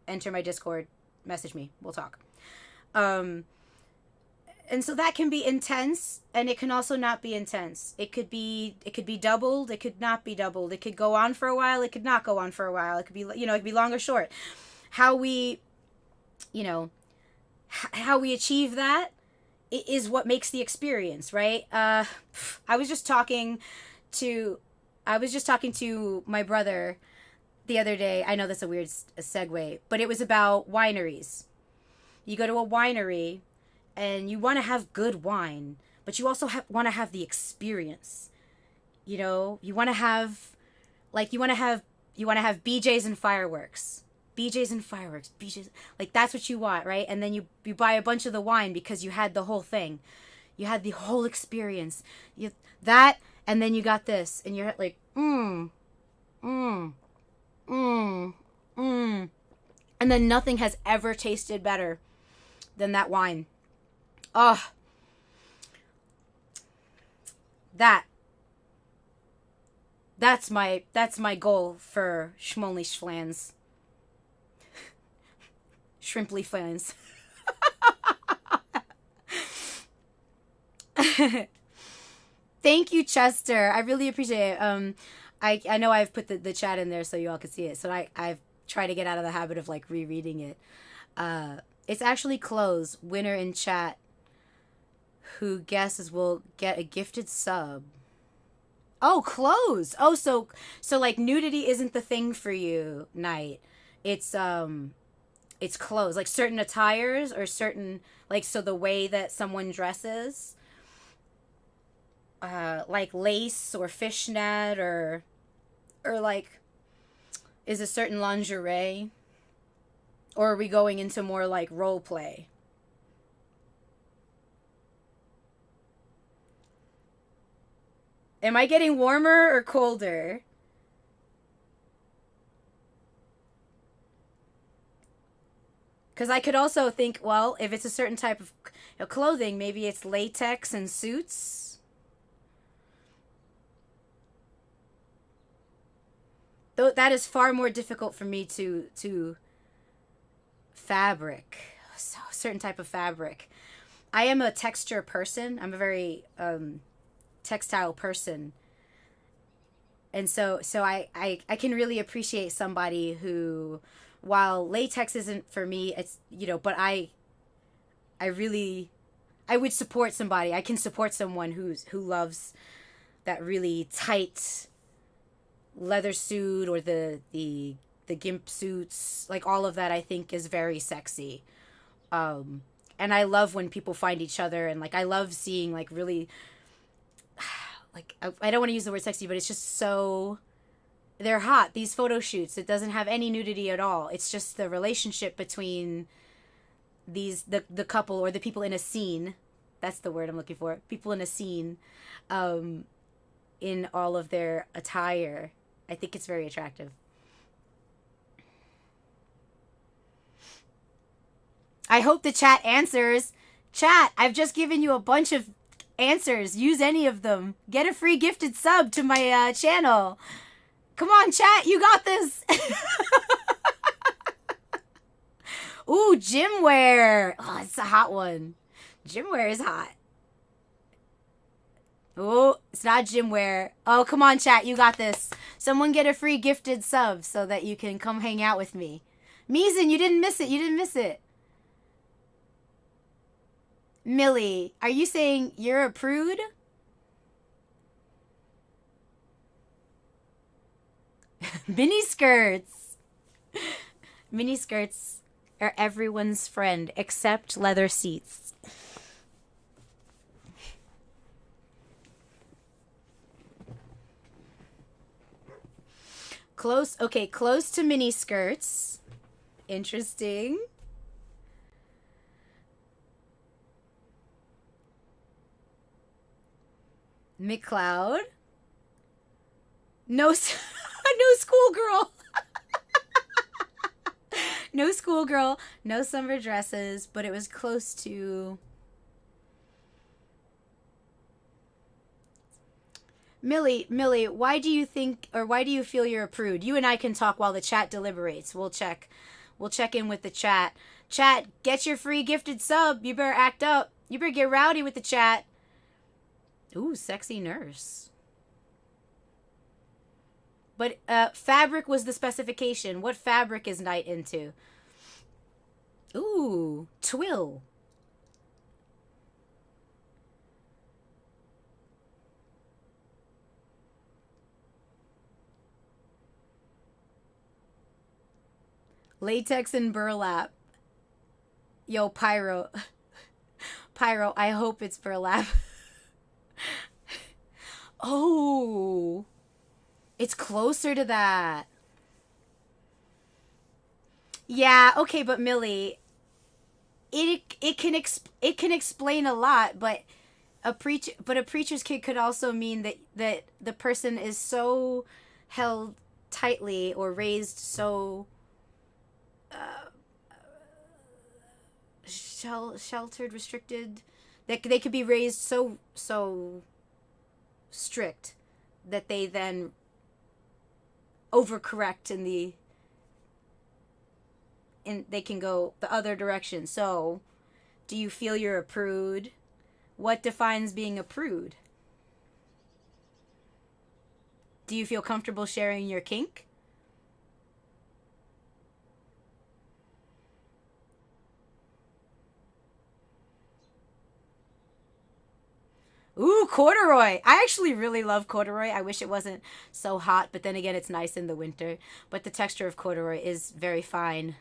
Enter my Discord, message me, we'll talk. And so that can be intense, and it can also not be intense. It could be doubled, it could not be doubled. It could go on for a while, it could not go on for a while. It could be, it could be long or short. How we achieve that is what makes the experience, right? I was just talking to my brother the other day. I know that's a weird segue, but it was about wineries. You go to a winery, and you want to have good wine, but you also want to have the experience. You want to have BJs and fireworks. BJs, like that's what you want, right? And then you buy a bunch of the wine because you had the whole thing. You had the whole experience. That, and then you got this, and you're like, and then nothing has ever tasted better than that wine. Oh, that's my goal for Schmonly Schlans. Shrimply Flans. Thank you, Chester. I really appreciate it. I know I've put the chat in there so you all can see it. So I've tried to get out of the habit of like rereading it. It's actually closed. Winner in chat who guesses will get a gifted sub. Oh, clothes. Oh, so like nudity isn't the thing for you, Night. It's clothes, like certain attires or certain, like, so the way that someone dresses, like lace or fishnet or like, is a certain lingerie, or are we going into more like role play? Am I getting warmer or colder? Because I could also think, well, if it's a certain type of clothing, maybe it's latex and suits. Though that is far more difficult for me to fabric. So a certain type of fabric. I am a texture person. I'm a very textile person. And so I can really appreciate somebody who, while latex isn't for me, it's, but I would support somebody. I can support someone who loves that really tight leather suit, or the gimp suits, like all of that. I think is very sexy. And I love when people find each other, and like I love seeing like really, like I don't want to use the word sexy, but it's just so, they're hot, these photo shoots. It doesn't have any nudity at all. It's just the relationship between the couple, or the people in a scene. That's the word I'm looking for. People in a scene, in all of their attire. I think it's very attractive. I hope the chat answers. Chat, I've just given you a bunch of answers. Use any of them. Get a free gifted sub to my channel. Come on, chat, you got this. Ooh, gym wear. Oh, it's a hot one. Gym wear is hot. Oh, it's not gym wear. Oh, come on, chat, you got this. Someone get a free gifted sub so that you can come hang out with me. Meeson, you didn't miss it. You didn't miss it. Millie, are you saying you're a prude? Mini skirts. Mini skirts are everyone's friend except leather seats. Close to mini skirts. Interesting. McCloud. No, no schoolgirl. No schoolgirl. No summer dresses, but it was close to. Millie, why do you feel you're a prude? You and I can talk while the chat deliberates. We'll check in with the chat. Chat, get your free gifted sub. You better act up. You better get rowdy with the chat. Ooh, sexy nurse. But fabric was the specification. What fabric is Knight into? Ooh, twill. Latex and burlap. Yo, Pyro. Pyro, I hope it's burlap. Oh, it's closer to that. Yeah, okay, but Millie, it can explain a lot, but a preacher's kid could also mean that the person is so held tightly or raised so sheltered, restricted, that they could be raised so strict that they then overcorrect and they can go the other direction. So, do you feel you're a prude? What defines being a prude? Do you feel comfortable sharing your kink? Ooh, corduroy. I actually really love corduroy. I wish it wasn't so hot, but then again, it's nice in the winter. But the texture of corduroy is very fine.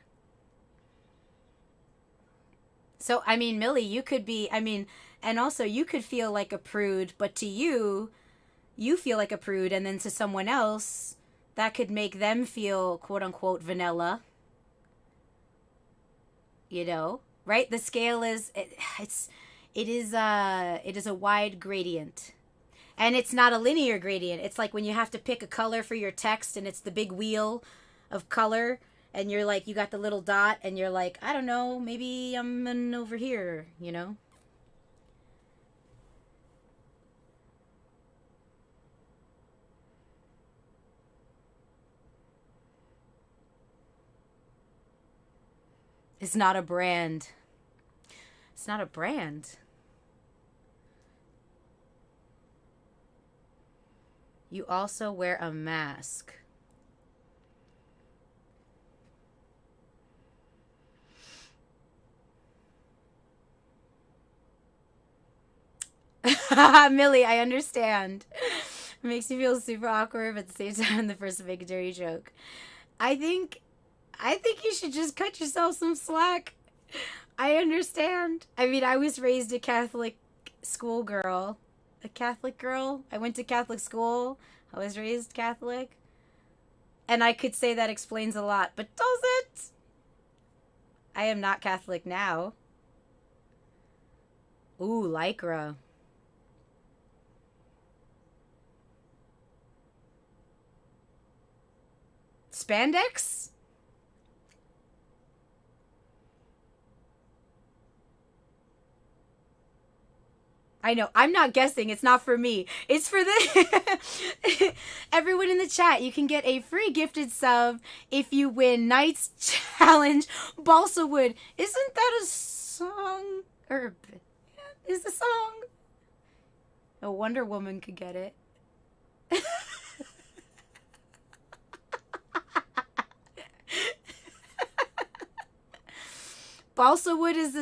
So, I mean, Millie, you could be, and also you could feel like a prude, but to you feel like a prude, and then to someone else, that could make them feel quote unquote vanilla. Right? The scale is, it is a wide gradient. And it's not a linear gradient. It's like when you have to pick a color for your text and it's the big wheel of color and you're like, you got the little dot and you're like, I don't know, maybe I'm over here, It's not a brand. It's not a brand. You also wear a mask. Millie, I understand. It makes you feel super awkward, but at the same time, the person make a dirty joke. I think you should just cut yourself some slack. I understand. I mean, I was raised a Catholic school girl. A Catholic girl. I went to Catholic school. I was raised Catholic. And I could say that explains a lot, but does it? I am not Catholic now. Ooh, Lycra. Spandex? I know. I'm not guessing. It's not for me. It's for the everyone in the chat. You can get a free gifted sub if you win Knight's Challenge Balsa Wood. Isn't that a song? Or is the song? A Wonder Woman could get it. Balsa Wood is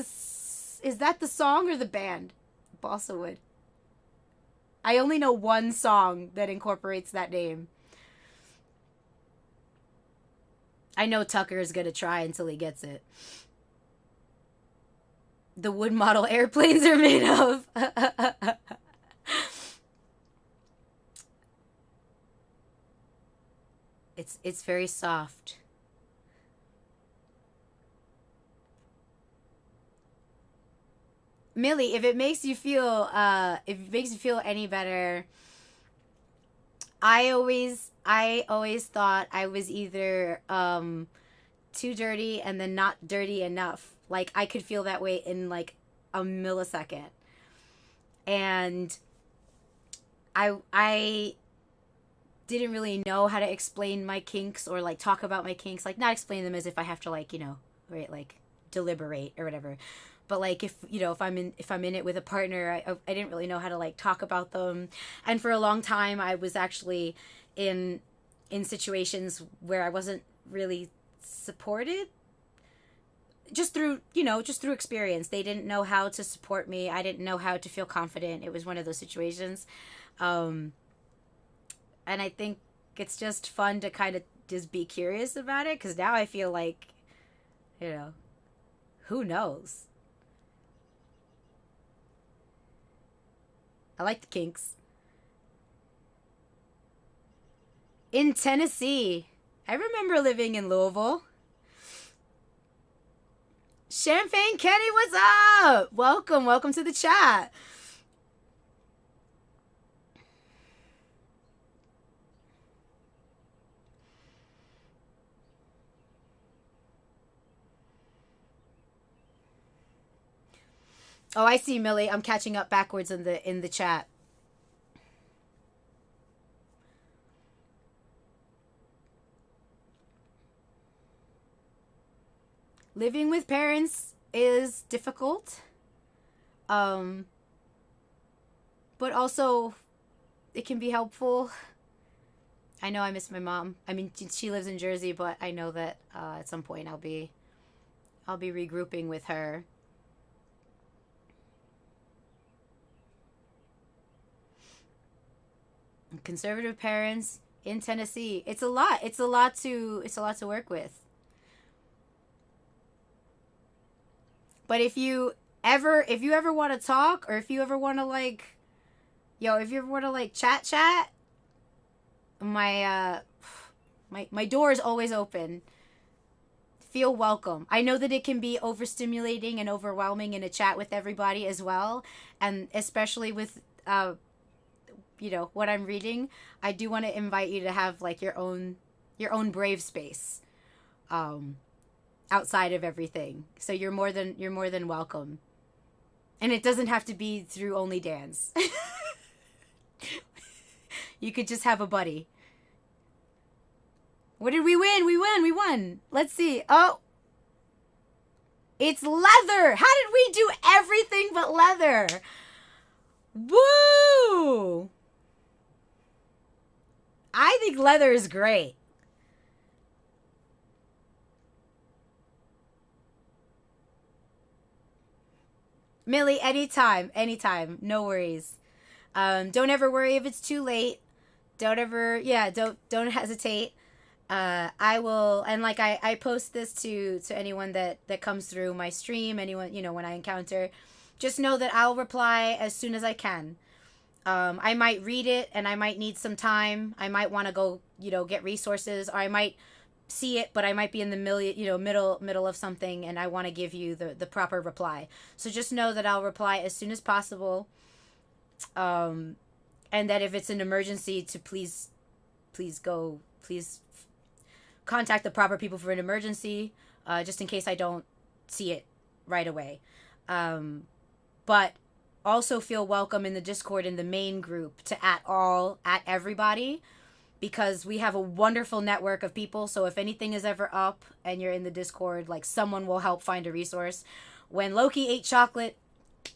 that the song or the band? Balsa Wood. I only know one song that incorporates that name. I know Tucker is going to try until he gets it. The wood model airplanes are made of. It's very soft. Millie, if it makes you feel any better, I always thought I was either too dirty and then not dirty enough. Like, I could feel that way in like a millisecond. And I didn't really know how to explain my kinks or like talk about my kinks, like not explain them as if I have to like, right, like deliberate or whatever. But like if I'm in it with a partner, I didn't really know how to like talk about them. And for a long time I was actually in situations where I wasn't really supported. Just through experience. They didn't know how to support me. I didn't know how to feel confident. It was one of those situations. And I think it's just fun to kind of just be curious about it, because now I feel like, who knows? I like the kinks. In Tennessee. I remember living in Louisville. Champagne Kenny, what's up? Welcome to the chat. Oh, I see, Millie. I'm catching up backwards in the chat. Living with parents is difficult. But also it can be helpful. I know I miss my mom. I mean, she lives in Jersey, but I know that at some point I'll be regrouping with her. Conservative parents in Tennessee. It's a lot. It's a lot to work with. But if you ever want to talk, or if you ever want to like, chat, my door is always open. Feel welcome. I know that it can be overstimulating and overwhelming in a chat with everybody as well, and especially with what I'm reading. I do want to invite you to have like your own brave space outside of everything. So you're more than welcome. And it doesn't have to be through Only Dance. You could just have a buddy. What did we win? We won. Let's see. Oh, it's leather. How did we do everything but leather? Woo! think leather is great. Millie, anytime, no worries. Don't ever worry if it's too late. Don't hesitate. I will, and like I post this to anyone that comes through my stream, anyone, when I encounter, just know that I'll reply as soon as I can. I might read it and I might need some time. I might want to go, get resources, or I might see it, but I might be in the middle of something and I want to give you the proper reply. So just know that I'll reply as soon as possible. And that if it's an emergency, to please contact the proper people for an emergency, just in case I don't see it right away. But also feel welcome in the Discord, in the main group, to at everybody, because we have a wonderful network of people. So if anything is ever up and you're in the Discord, like, someone will help find a resource. When Loki ate chocolate,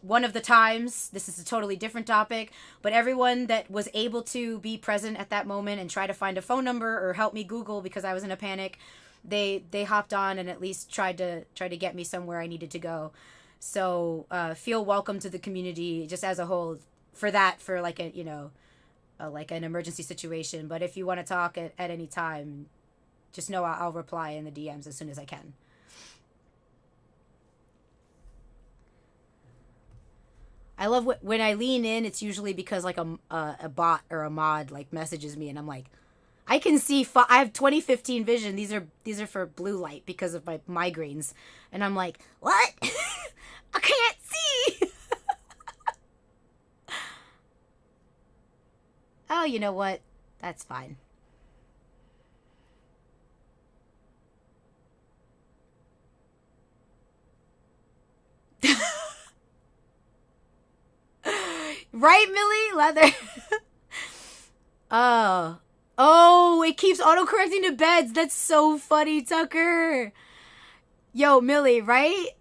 one of the times, this is a totally different topic, but everyone that was able to be present at that moment and try to find a phone number or help me Google because I was in a panic, they hopped on and at least tried to get me somewhere I needed to go. So feel welcome to the community just as a whole for like like an emergency situation. But if you want to talk at any time, just know I'll reply in the DMs as soon as I can. I love when I lean in, it's usually because like a bot or a mod like messages me and I'm like, I can see, I have 20/15 vision. These are for blue light because of my migraines. And I'm like, what? I can't see. Oh, you know what? That's fine. Right, Millie? Leather. Oh, it keeps autocorrecting to beds. That's so funny, Tucker. Yo, Millie, right?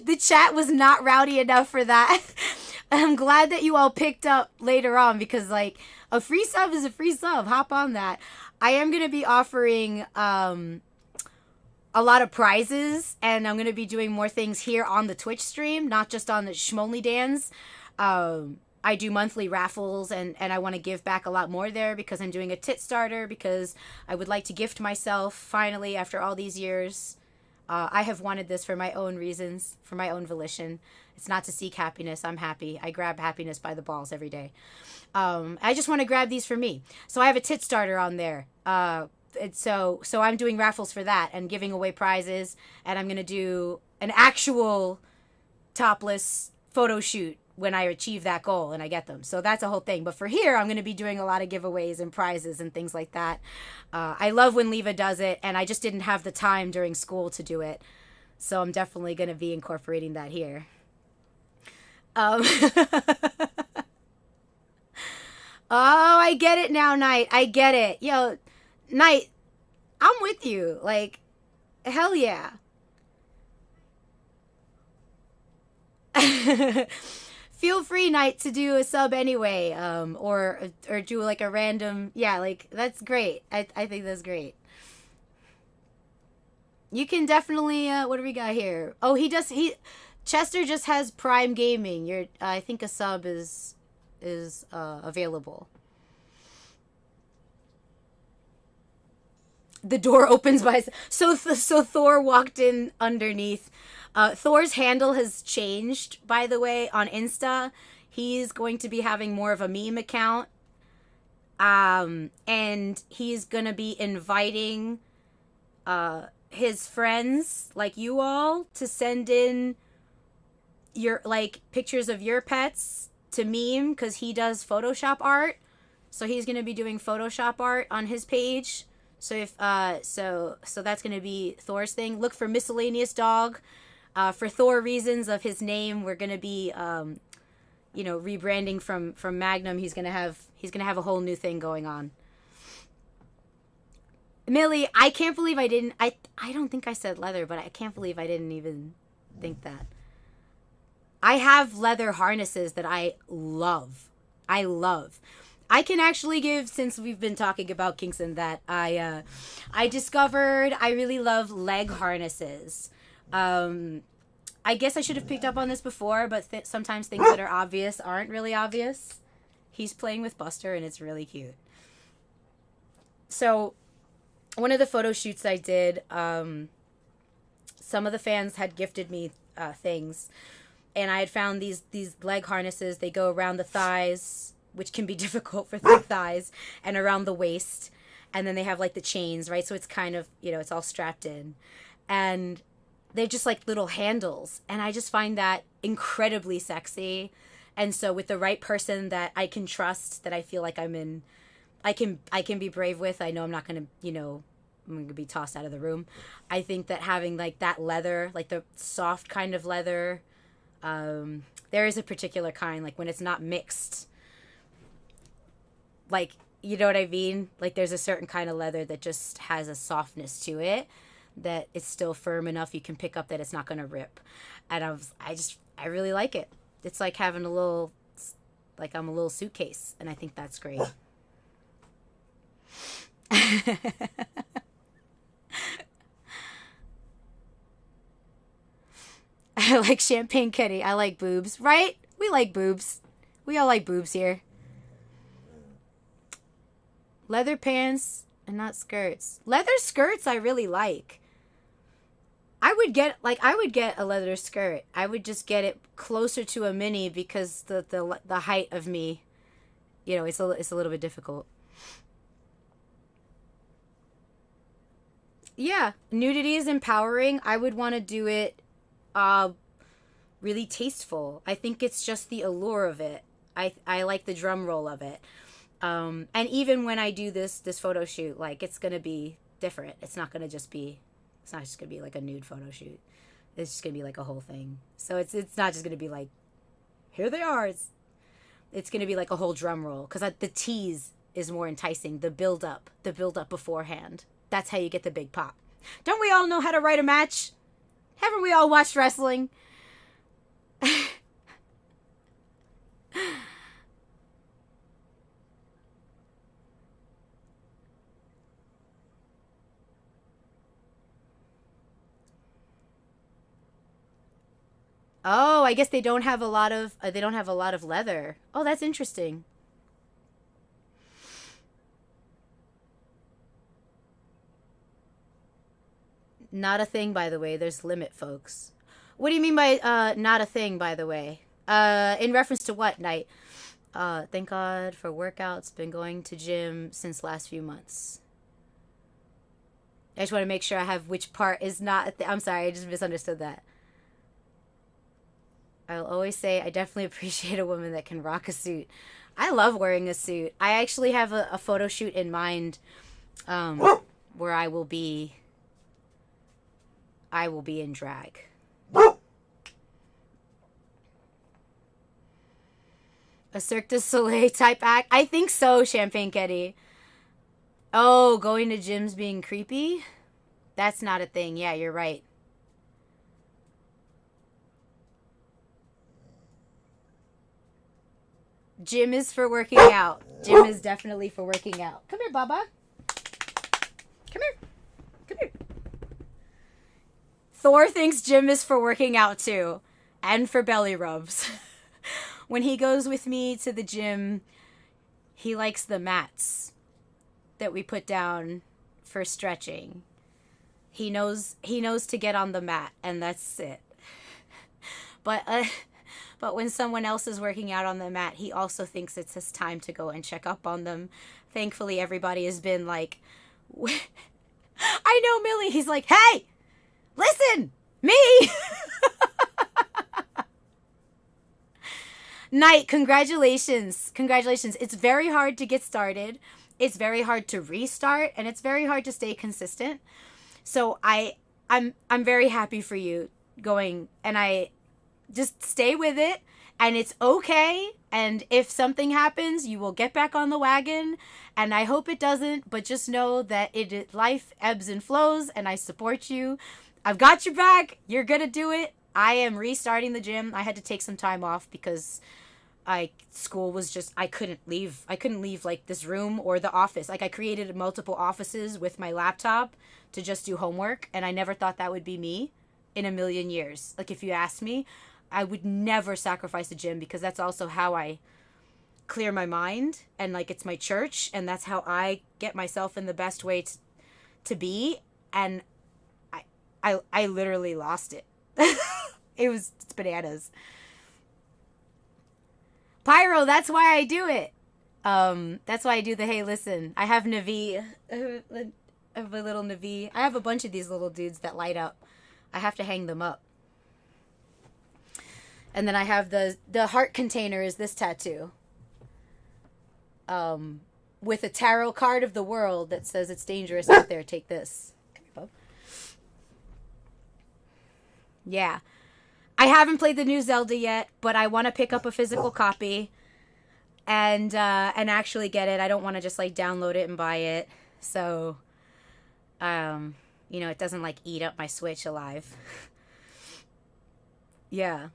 The chat was not rowdy enough for that. I'm glad that you all picked up later on, because like a free sub is a free sub. Hop on that. I am going to be offering a lot of prizes, and I'm going to be doing more things here on the Twitch stream, not just on the Schmonly Dans. I do monthly raffles, and I want to give back a lot more there because I'm doing a tit starter, because I would like to gift myself finally after all these years. I have wanted this for my own reasons, for my own volition. It's not to seek happiness. I'm happy. I grab happiness by the balls every day. I just want to grab these for me. So I have a tit starter on there. So I'm doing raffles for that and giving away prizes. And I'm going to do an actual topless photo shoot when I achieve that goal and I get them. So that's a whole thing. But for here, I'm going to be doing a lot of giveaways and prizes and things like that. I love when Leva does it, and I just didn't have the time during school to do it. So I'm definitely going to be incorporating that here. Oh, I get it now, Knight. I get it. Yo, Knight, I'm with you. Like, hell yeah. Feel free, Knight, to do a sub anyway, or do like a random, yeah, like, that's great. I think that's great. You can definitely, what do we got here? Oh, Chester just has Prime Gaming. I think a sub is available. The door opens by, so Thor walked in underneath. Thor's handle has changed, by the way, on Insta. He's going to be having more of a meme account. And he's going to be inviting his friends, like you all, to send in your, like, pictures of your pets to meme, because he does Photoshop art. So he's going to be doing Photoshop art on his page. So if so that's going to be Thor's thing. Look for Miscellaneous Dog. For Thor reasons of his name, we're gonna be, rebranding from Magnum. He's gonna have a whole new thing going on. Millie, I can't believe I didn't. I don't think I said leather, but I can't believe I didn't even think that. I have leather harnesses that I love. I can actually give, since we've been talking about kinks and that, I discovered I really love leg harnesses. I guess I should have picked up on this before, but sometimes things that are obvious aren't really obvious. He's playing with Buster, and it's really cute. So, one of the photo shoots I did, some of the fans had gifted me things, and I had found these leg harnesses. They go around the thighs, which can be difficult for thick thighs, and around the waist, and then they have like the chains, right? So it's kind of, it's all strapped in, and they're just like little handles, and I just find that incredibly sexy. And so with the right person that I can trust, that I feel like I can be brave with, I know I'm not going to, I'm going to be tossed out of the room. I think that having like that leather, like the soft kind of leather, there is a particular kind, like when it's not mixed, like, you know what I mean? Like there's a certain kind of leather that just has a softness to it, that it's still firm enough you can pick up that it's not going to rip. And I really like it. It's like having I'm a little suitcase, and I think that's great. I like Champagne Kitty. I like boobs, right? We like boobs. We all like boobs here. Leather pants and not skirts. Leather skirts I really like. I would get a leather skirt. I would just get it closer to a mini because the height of me, it's a little bit difficult. Yeah, nudity is empowering. I would want to do it really tasteful. I think it's just the allure of it. I like the drum roll of it. And even when I do this photo shoot, like it's going to be different. It's not just going to be like a nude photo shoot. It's just going to be like a whole thing. So it's not just going to be like, here they are. It's going to be like a whole drum roll, because the tease is more enticing. The build up beforehand. That's how you get the big pop. Don't we all know how to write a match? Haven't we all watched wrestling? Oh, I guess they don't have a lot of leather. Oh, that's interesting. Not a thing, by the way. There's limit, folks. What do you mean by not a thing, by the way? In reference to what, Night? Thank God for workouts. Been going to gym since last few months. I just want to make sure I have which part is not. I'm sorry, I just misunderstood that. I'll always say I definitely appreciate a woman that can rock a suit. I love wearing a suit. I actually have a photo shoot in mind where I will be in drag. A Cirque du Soleil type act? I think so, Champagne Kitty. Oh, going to gyms being creepy? That's not a thing. Yeah, you're right. Gym is for working out. Gym is definitely for working out. Come here, Baba. Come here. Come here. Thor thinks gym is for working out too. And for belly rubs. When he goes with me to the gym, he likes the mats that we put down for stretching. He knows to get on the mat, and that's it. But when someone else is working out on the mat, he also thinks it's his time to go and check up on them. Thankfully, everybody has been like, I know Millie. He's like, hey, listen, me. Night, congratulations. Congratulations. It's very hard to get started. It's very hard to restart, and it's very hard to stay consistent. So I'm very happy for you going, and I just stay with it, and it's okay. And if something happens, you will get back on the wagon, and I hope it doesn't, but just know that life ebbs and flows, and I support you. I've got your back. You're gonna do it. I am restarting the gym. I had to take some time off because school was just, I couldn't leave like this room or the office. Like I created multiple offices with my laptop to just do homework, and I never thought that would be me in a million years. Like if you asked me, I would never sacrifice the gym, because that's also how I clear my mind, and like it's my church, and that's how I get myself in the best way to be. And I literally lost it. It's bananas. Pyro, that's why I do it. That's why I do the, hey, listen, I have Navi. I have a little Navi. I have a bunch of these little dudes that light up. I have to hang them up. And then I have the heart container is this tattoo. With a tarot card of the world that says it's dangerous out there. Take this. Come here, bub. Yeah. I haven't played the new Zelda yet, but I want to pick up a physical copy and actually get it. I don't want to just like download it and buy it. So, it doesn't like eat up my Switch alive. Yeah.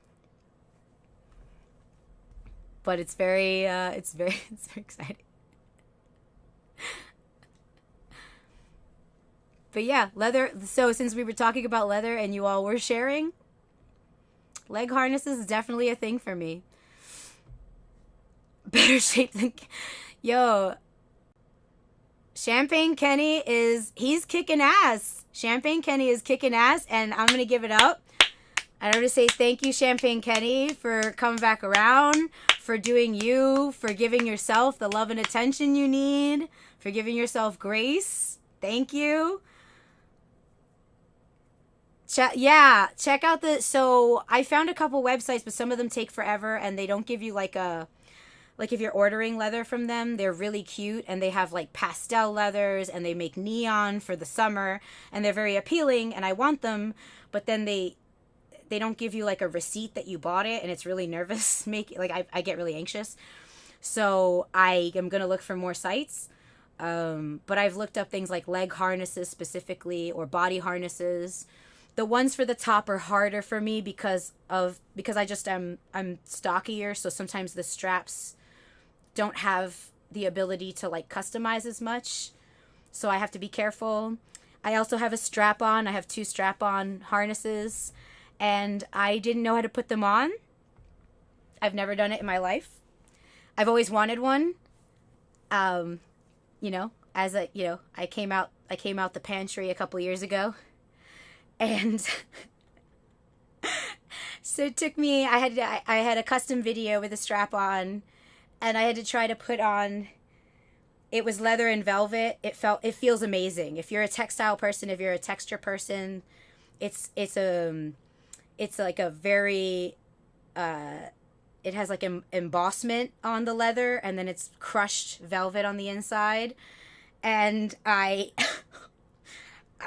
But it's very exciting. But yeah, leather. So since we were talking about leather and you all were sharing, leg harnesses is definitely a thing for me. Better shape than... Yo. Champagne Kenny he's kicking ass. Champagne Kenny is kicking ass, and I'm going to give it up. And I'm going to say thank you, Champagne Kenny, for coming back around, for doing you, for giving yourself the love and attention you need, for giving yourself grace. Thank you. Check out so I found a couple websites, but some of them take forever, and they don't give you like if you're ordering leather from them, they're really cute, and they have like pastel leathers, and they make neon for the summer, and they're very appealing, and I want them, but then they don't give you like a receipt that you bought it, and it's really nervous. I get really anxious. So I am going to look for more sites. But I've looked up things like leg harnesses specifically, or body harnesses. The ones for the top are harder for me because I just I'm stockier, so sometimes the straps don't have the ability to like customize as much. So I have to be careful. I also have a strap-on. I have 2 strap-on harnesses, and I didn't know how to put them on. I've never done it in my life. I've always wanted one. I came out the pantry a couple years ago. And so it took me, I had a custom video with a strap on, and I had to try to put on, it was leather and velvet. It feels amazing. If you're a textile person, if you're a texture person, it's like a very, it has like embossment on the leather, and then it's crushed velvet on the inside. And I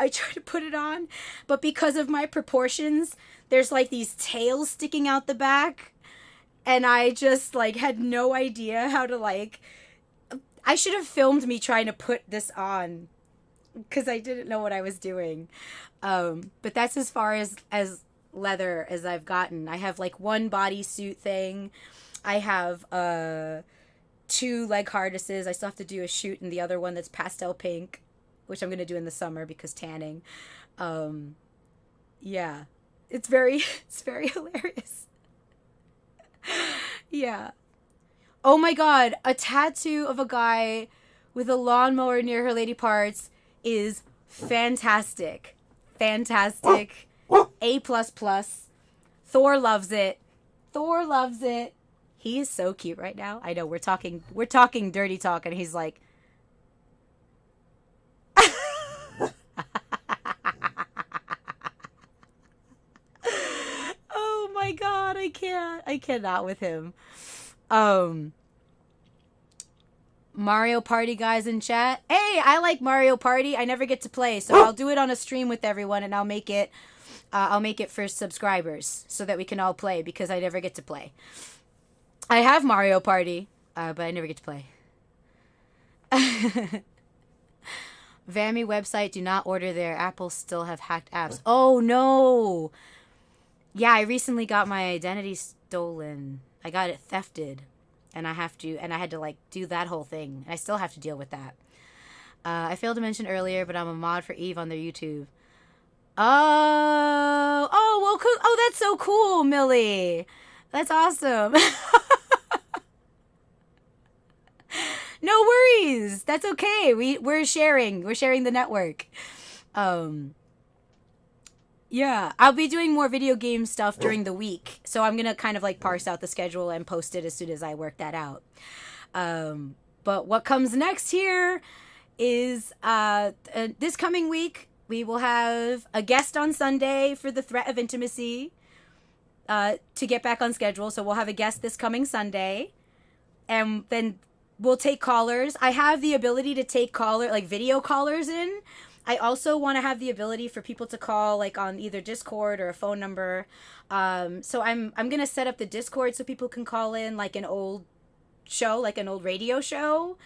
tried to put it on, but because of my proportions, there's like these tails sticking out the back, and I just like had no idea how to I should have filmed me trying to put this on, because I didn't know what I was doing. But that's as far as leather as I've gotten. I have like 1 bodysuit thing. I have 2 leg harnesses. I still have to do a shoot in the other one that's pastel pink, which I'm going to do in the summer because tanning. Yeah. It's very hilarious. Yeah. Oh my God. A tattoo of a guy with a lawnmower near her lady parts is fantastic. Fantastic. A++. Thor loves it. He is so cute right now. I know we're talking dirty talk, and he's like, oh my God, I cannot with him. Mario Party guys in chat. Hey, I like Mario Party. I never get to play, so I'll do it on a stream with everyone, and I'll make it for subscribers so that we can all play, because I never get to play. I have Mario Party, but I never get to play. Vammy website, do not order there. Apple still have hacked apps. Oh no. Yeah, I recently got my identity stolen. I got it thefted. and I had to like do that whole thing. And I still have to deal with that. I failed to mention earlier, but I'm a mod for Eve on their YouTube. Oh, well, cool. Oh, that's so cool, Millie. That's awesome. No worries. That's okay. We're sharing the network. Yeah, I'll be doing more video game stuff during the week. So I'm going to kind of like parse out the schedule and post it as soon as I work that out. But what comes next here is this coming week, we will have a guest on Sunday for the Threat of Intimacy to get back on schedule. So we'll have a guest this coming Sunday. And then we'll take callers. I have the ability to take video callers in. I also want to have the ability for people to call like on either Discord or a phone number. So I'm going to set up the Discord so people can call in like an old show, like an old radio show.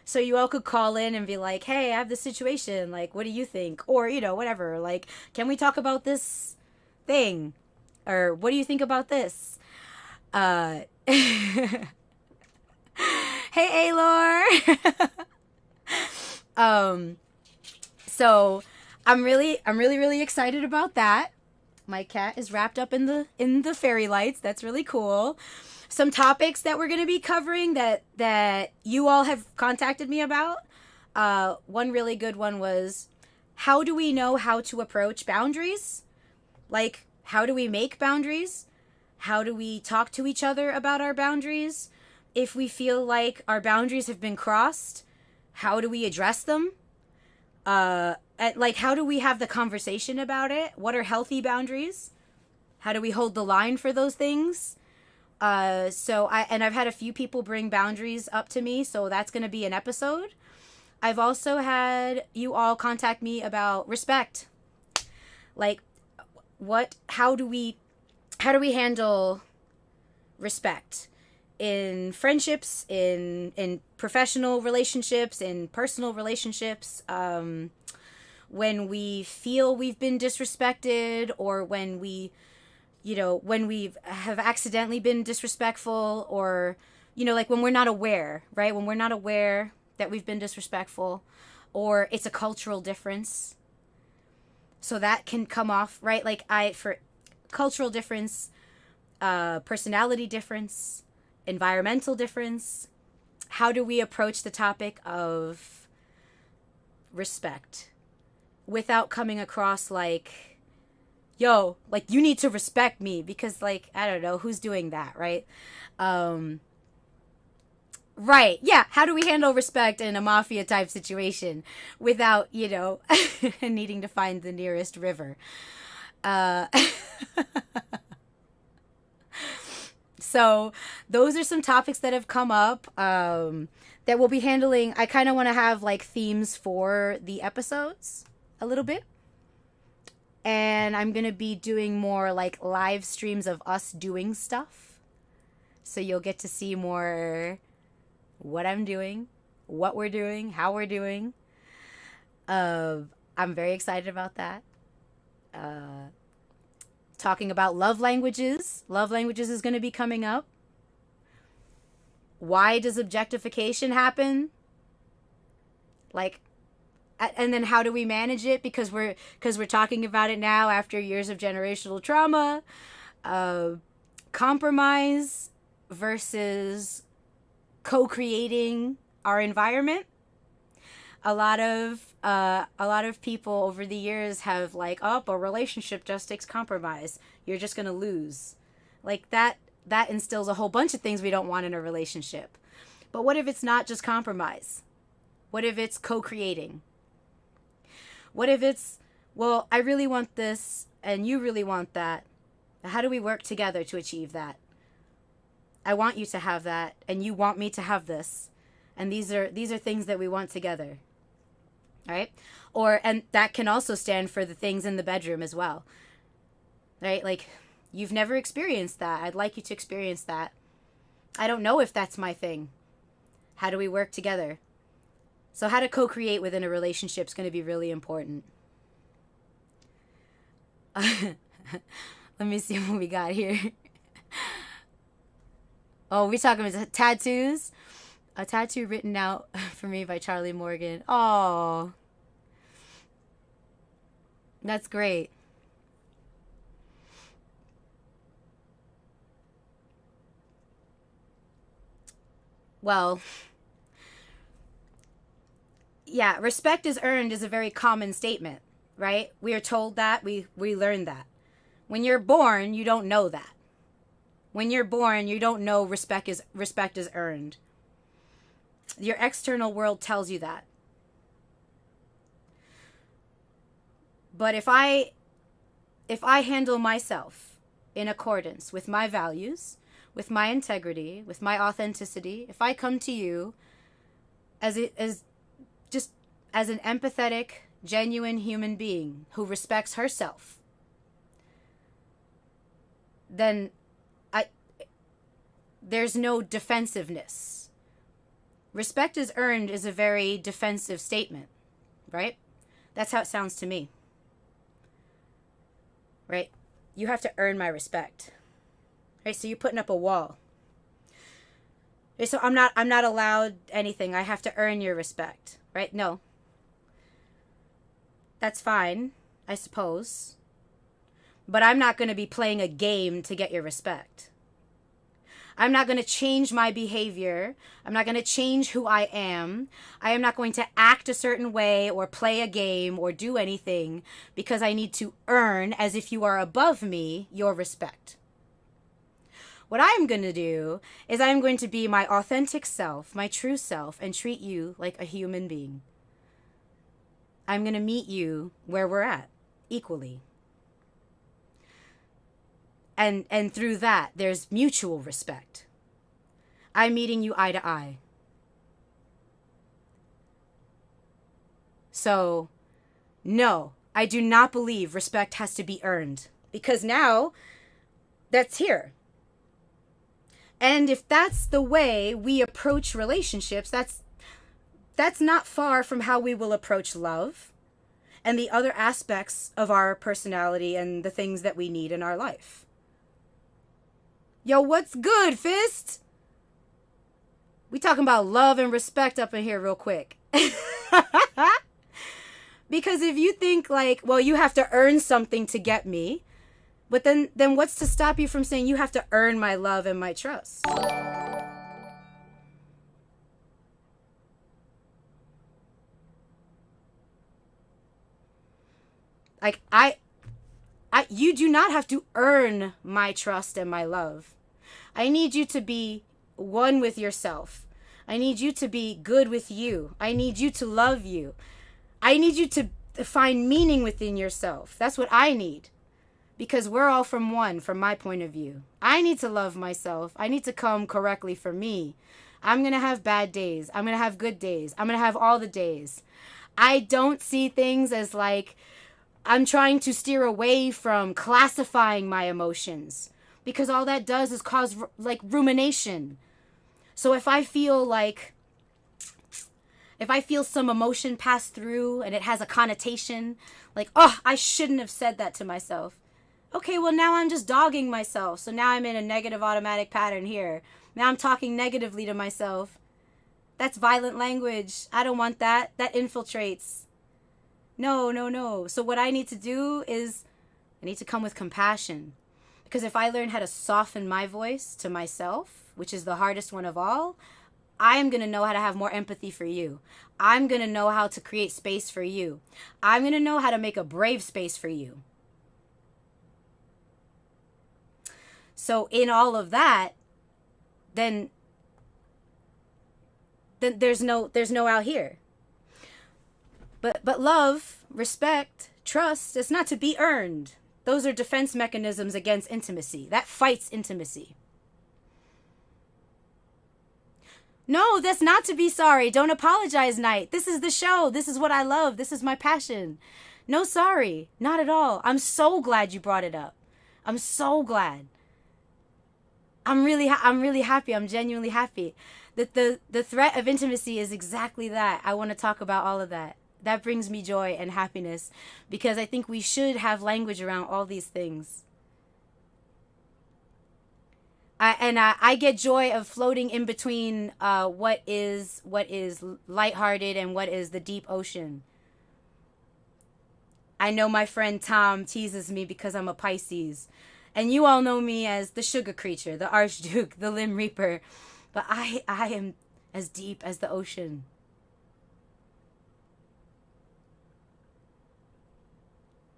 So you all could call in and be like, hey, I have this situation. Like, what do you think? Or, whatever. Like, can we talk about this thing? Or what do you think about this? Hey, Aylor. So I'm really excited about that. My cat is wrapped up in the fairy lights. That's really cool. Some topics that we're going to be covering that you all have contacted me about. One really good one was, how do we know how to approach boundaries? Like, how do we make boundaries? How do we talk to each other about our boundaries? If we feel like our boundaries have been crossed, how do we address them? How do we have the conversation about it? What are healthy boundaries? How do we hold the line for those things? I've had a few people bring boundaries up to me, so that's going to be an episode. I've also had you all contact me about respect. Like, how do we handle respect in friendships, in professional relationships, in personal relationships, when we feel we've been disrespected, or when we have accidentally been disrespectful, or, like when we're not aware, right? When we're not aware that we've been disrespectful, or it's a cultural difference. So that can come off, right? Like for cultural difference, personality difference, environmental difference. How do we approach the topic of respect without coming across like, yo, like, you need to respect me? Because, like, I don't know, who's doing that, right? Right, yeah, how do we handle respect in a mafia type situation without, needing to find the nearest river? So those are some topics that have come up that we'll be handling. I kind of want to have like themes for the episodes a little bit. And I'm going to be doing more like live streams of us doing stuff. So you'll get to see more what I'm doing, what we're doing, how we're doing. I'm very excited about that. Talking about love languages. Love languages is going to be coming up. Why does objectification happen? Like, and then how do we manage it? Because we're talking about it now after years of generational trauma. Compromise versus co-creating our environment. A lot of people over the years have like, oh, a relationship just takes compromise. You're just going to lose. Like that instills a whole bunch of things we don't want in a relationship. But what if it's not just compromise? What if it's co-creating? What if it's, well, I really want this and you really want that. How do we work together to achieve that? I want you to have that and you want me to have this. And these are things that we want together. Right? And that can also stand for the things in the bedroom as well. Right? Like, you've never experienced that. I'd like you to experience that. I don't know if that's my thing. How do we work together? So how to co-create within a relationship is going to be really important. Let me see what we got here. Oh, we talking about tattoos? A tattoo written out for me by Charlie Morgan. Oh, that's great. Well, yeah, respect is earned is a very common statement, right? We are told that, we learn that. When you're born, you don't know that. When you're born, you don't know respect is earned. Your external world tells you that. But if I handle myself in accordance with my values, with my integrity, with my authenticity, if I come to you as just as an empathetic, genuine human being who respects herself, then there's no defensiveness. Respect is earned is a very defensive statement, right? That's how it sounds to me. Right? You have to earn my respect. Right? So you're putting up a wall. Right? So I'm not allowed anything. I have to earn your respect. Right? No. That's fine, I suppose. But I'm not going to be playing a game to get your respect. I'm not going to change my behavior. I'm not going to change who I am. I am not going to act a certain way or play a game or do anything because I need to earn, as if you are above me, your respect. What I'm going to do is I'm going to be my authentic self, my true self, and treat you like a human being. I'm going to meet you where we're at, equally. And through that, there's mutual respect. I'm meeting you eye to eye. So, no, I do not believe respect has to be earned. Because now, that's here. And if that's the way we approach relationships, that's not far from how we will approach love and the other aspects of our personality and the things that we need in our life. Yo, what's good, Fist? We talking about love and respect up in here real quick. Because if you think like, well, you have to earn something to get me, but then what's to stop you from saying you have to earn my love and my trust? Like, you do not have to earn my trust and my love. I need you to be one with yourself. I need you to be good with you. I need you to love you. I need you to find meaning within yourself. That's what I need. Because we're all from one, from my point of view. I need to love myself. I need to come correctly for me. I'm going to have bad days. I'm going to have good days. I'm going to have all the days. I don't see things as like I'm trying to steer away from classifying my emotions, because all that does is cause like rumination. So if I feel some emotion pass through and it has a connotation like, oh, I shouldn't have said that to myself. Okay, well, now I'm just dogging myself. So now I'm in a negative automatic pattern here. Now I'm talking negatively to myself. That's violent language. I don't want that. That infiltrates. No. So what I need to do is I need to come with compassion. Because if I learn how to soften my voice to myself, which is the hardest one of all, I am going to know how to have more empathy for you. I'm going to know how to create space for you. I'm going to know how to make a brave space for you. So in all of that, then there's no out here. But love, respect, trust, it's not to be earned. Those are defense mechanisms against intimacy. That fights intimacy. No, that's not to be sorry. Don't apologize, Night. This is the show. This is what I love. This is my passion. No sorry. Not at all. I'm so glad you brought it up. I'm so glad. I'm really happy. I'm genuinely happy. The threat of intimacy is exactly that. I want to talk about all of that. That brings me joy and happiness, because I think we should have language around all these things. I get joy of floating in between what is lighthearted and what is the deep ocean. I know my friend Tom teases me because I'm a Pisces. And you all know me as the sugar creature, the Archduke, the Limb Reaper. But I am as deep as the ocean.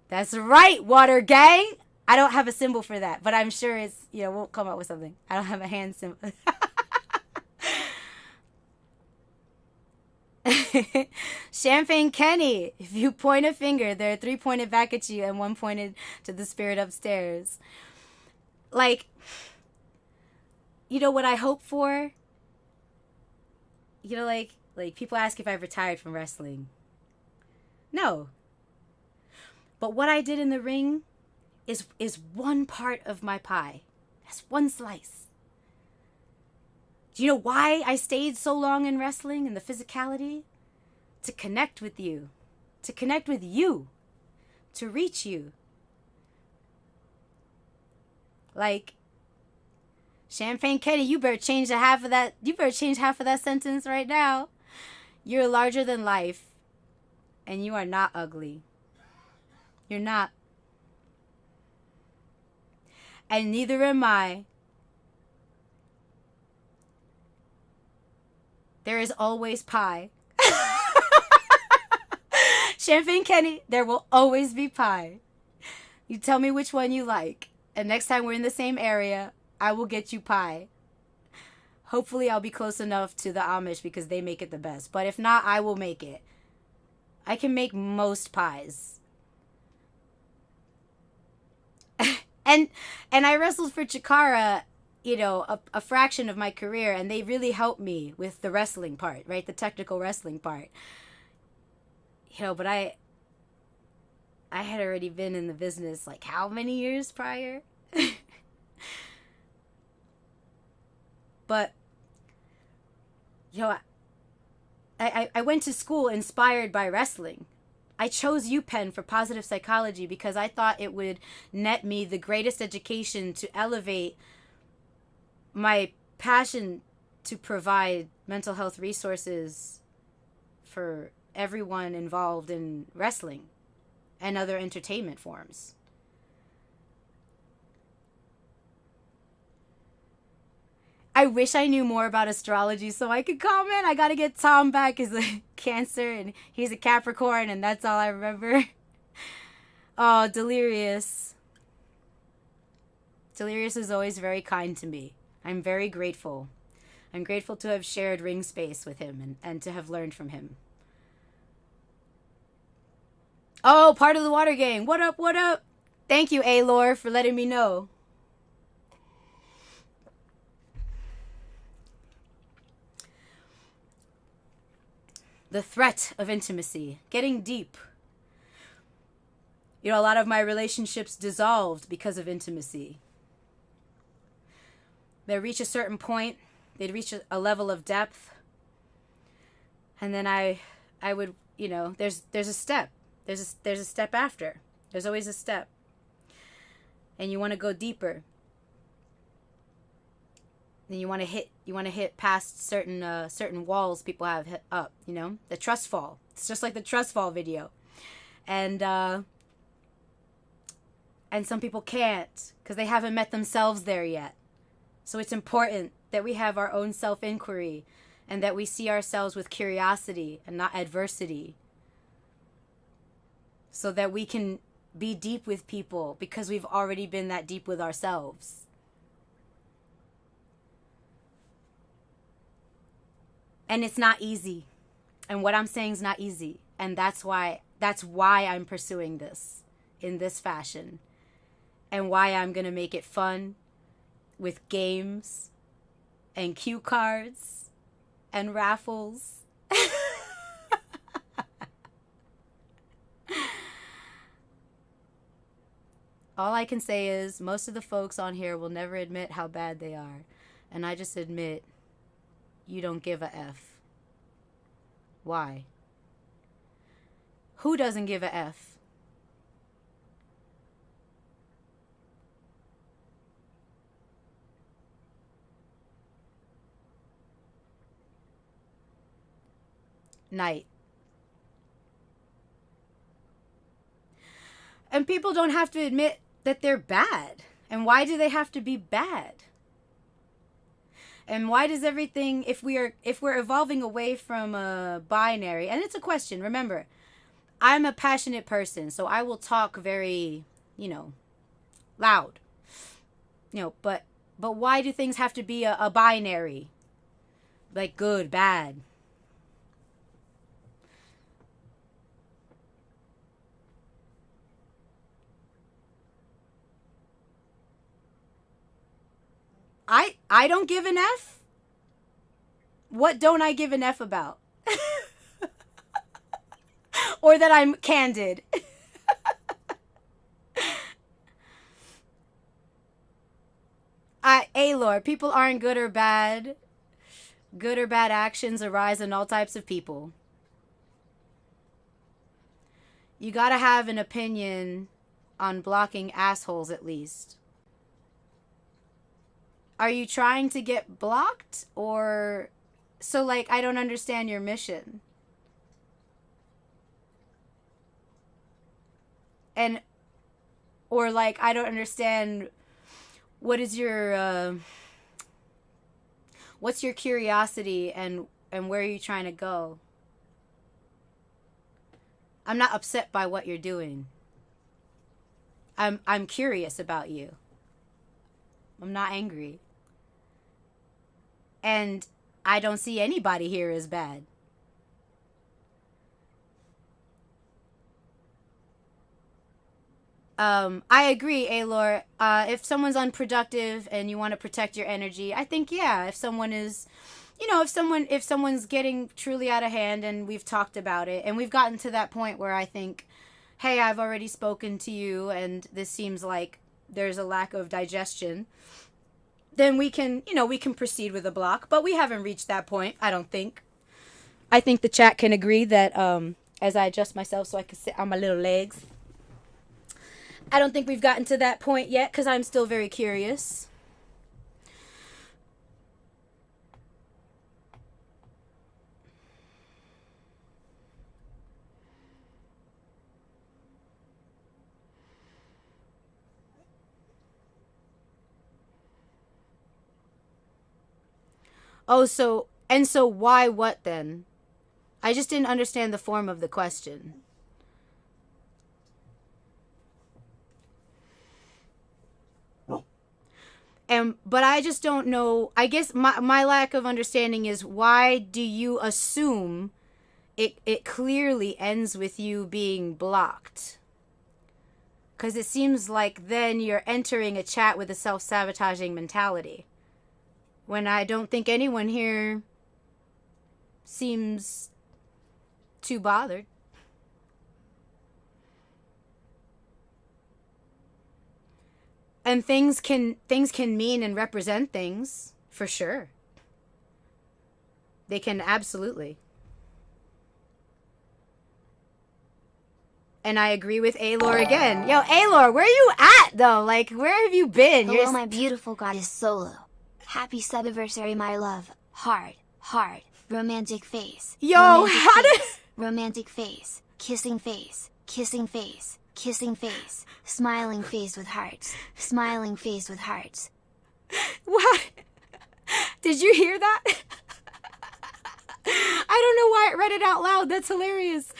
That's right, water gang. I don't have a symbol for that, but I'm sure it's, we'll come up with something. I don't have a hand symbol. Champagne Kenny, if you point a finger, there are 3 pointed back at you and 1 pointed to the spirit upstairs. Like, what I hope for? Like people ask if I've retired from wrestling. No. But what I did in the ring is one part of my pie. That's one slice. Do you know why I stayed so long in wrestling and the physicality? To connect with you. To connect with you. To reach you. Like, Champagne Kenny, you better change half of that. You better change half of that sentence right now. You're larger than life. And you are not ugly. You're not. And neither am I. There is always pie. Champagne Kenny, there will always be pie. You tell me which one you like. And next time we're in the same area, I will get you pie. Hopefully I'll be close enough to the Amish because they make it the best. But if not, I will make it. I can make most pies. And I wrestled for Chikara, a fraction of my career, and they really helped me with the wrestling part, right? The technical wrestling part. But I had already been in the business like how many years prior? But I went to school inspired by wrestling. I chose UPenn for positive psychology because I thought it would net me the greatest education to elevate my passion to provide mental health resources for everyone involved in wrestling and other entertainment forms. I wish I knew more about astrology so I could comment. I gotta get Tom back as a Cancer and he's a Capricorn and that's all I remember. Oh, Delirious. Delirious is always very kind to me. I'm very grateful. I'm grateful to have shared ring space with him and to have learned from him. Oh, part of the water gang. What up, what up? Thank you, A-Lore, for letting me know. The threat of intimacy, getting deep. A lot of my relationships dissolved because of intimacy. They reach a certain point, they'd reach a level of depth, and then I would, there's a step. There's a step after. There's always a step. And you want to go deeper. And you want to hit past certain walls people have hit up, the trust fall. It's just like the trust fall video. And some people can't because they haven't met themselves there yet. So it's important that we have our own self-inquiry and that we see ourselves with curiosity and not adversity. So that we can be deep with people because we've already been that deep with ourselves. And it's not easy. And what I'm saying is not easy. And that's why I'm pursuing this in this fashion. And why I'm going to make it fun with games and cue cards and raffles. All I can say is most of the folks on here will never admit how bad they are. And I just admit you don't give a F. Why? Who doesn't give a F? night. And people don't have to admit that they're bad. And why do they have to be bad? And why does everything, if we're evolving away from a binary, and it's a question, remember, I'm a passionate person, so I will talk very, loud. But why do things have to be a binary? Like good, bad. I don't give an F? What don't I give an F about? Or that I'm candid. Lord, people aren't good or bad. Good or bad actions arise in all types of people. You gotta have an opinion on blocking assholes at least. Are you trying to get blocked? Or... So, I don't understand your mission. Or I don't understand... What is your... what's your curiosity and where are you trying to go? I'm not upset by what you're doing. I'm curious about you. I'm not angry. And I don't see anybody here as bad. I agree, Alor. If someone's unproductive and you want to protect your energy, I think, yeah, if someone is, if someone's getting truly out of hand, and we've talked about it, and we've gotten to that point where I think, hey, I've already spoken to you, and this seems like there's a lack of digestion, then we can proceed with a block. But we haven't reached that point, I don't think. I think the chat can agree that, as I adjust myself so I can sit on my little legs, I don't think we've gotten to that point yet, because I'm still very curious. Oh, so why what then? I just didn't understand the form of the question. But I just don't know. I guess my lack of understanding is, why do you assume it clearly ends with you being blocked? Because it seems like then you're entering a chat with a self-sabotaging mentality, when I don't think anyone here seems too bothered. And things can mean and represent things, for sure. They can, absolutely. And I agree with Alor again. Yo, Alor, where are you at, though? Where have you been? Hello, my beautiful goddess Solo. Happy sub-anniversary, my love. Heart, romantic face. Yo, romantic how did... face, romantic face, kissing face, kissing face, kissing face, smiling face with hearts, smiling face with hearts. What? Did you hear that? I don't know why I read it out loud. That's hilarious.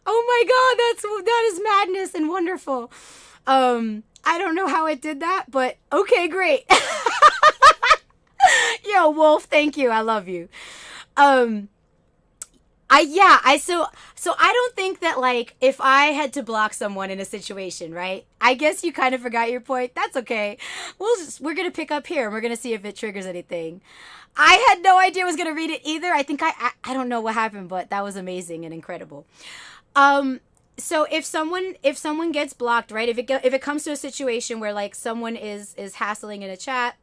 Oh my God, that is madness and wonderful. I don't know how it did that, but okay, great. Yo, Wolf, thank you. I love you. So I don't think that, if I had to block someone in a situation, right? I guess you kind of forgot your point. That's okay. We're going to pick up here and we're going to see if it triggers anything. I had no idea I was going to read it either. I think I don't know what happened, but that was amazing and incredible. So if someone gets blocked, right? If it comes to a situation where someone is hassling in a chat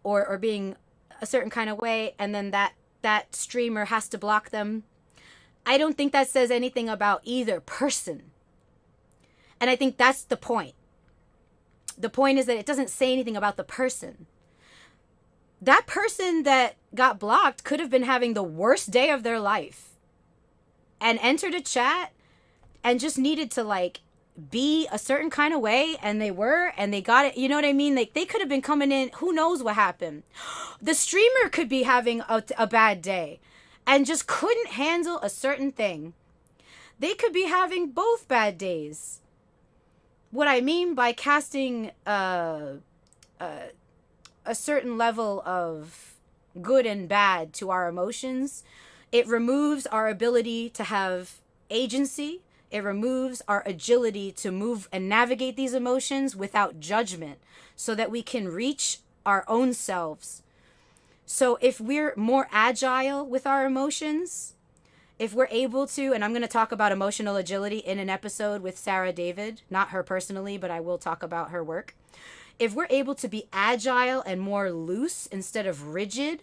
or being a certain kind of way, and then that streamer has to block them, I don't think that says anything about either person. And I think that's the point. The point is that it doesn't say anything about the person. That person that got blocked could have been having the worst day of their life. and entered a chat and just needed to like be a certain kind of way, and they were, and they got it. You know what I mean? Like, they could have been coming in, who knows what happened. The streamer could be having a bad day and just couldn't handle a certain thing. They could be having both bad days. What I mean by casting a certain level of good and bad to our emotions, it removes our ability to have agency. It removes our agility to move and navigate these emotions without judgment, so that we can reach our own selves. So if we're more agile with our emotions, if we're able to, and I'm going to talk about emotional agility in an episode with Sarah David, not her personally, but I will talk about her work. If we're able to be agile and more loose instead of rigid,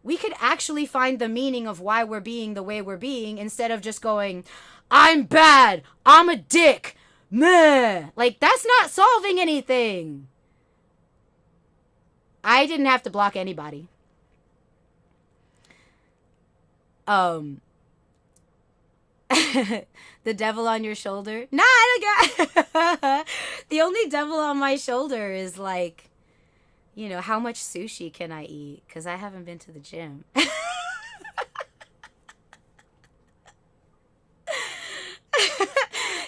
we could actually find the meaning of why we're being the way we're being, instead of just going, I'm bad, I'm a dick, meh. Like, that's not solving anything. I didn't have to block anybody. The devil on your shoulder? Nah, I don't got the only devil on my shoulder is like, you know, how much sushi can I eat? Because I haven't been to the gym.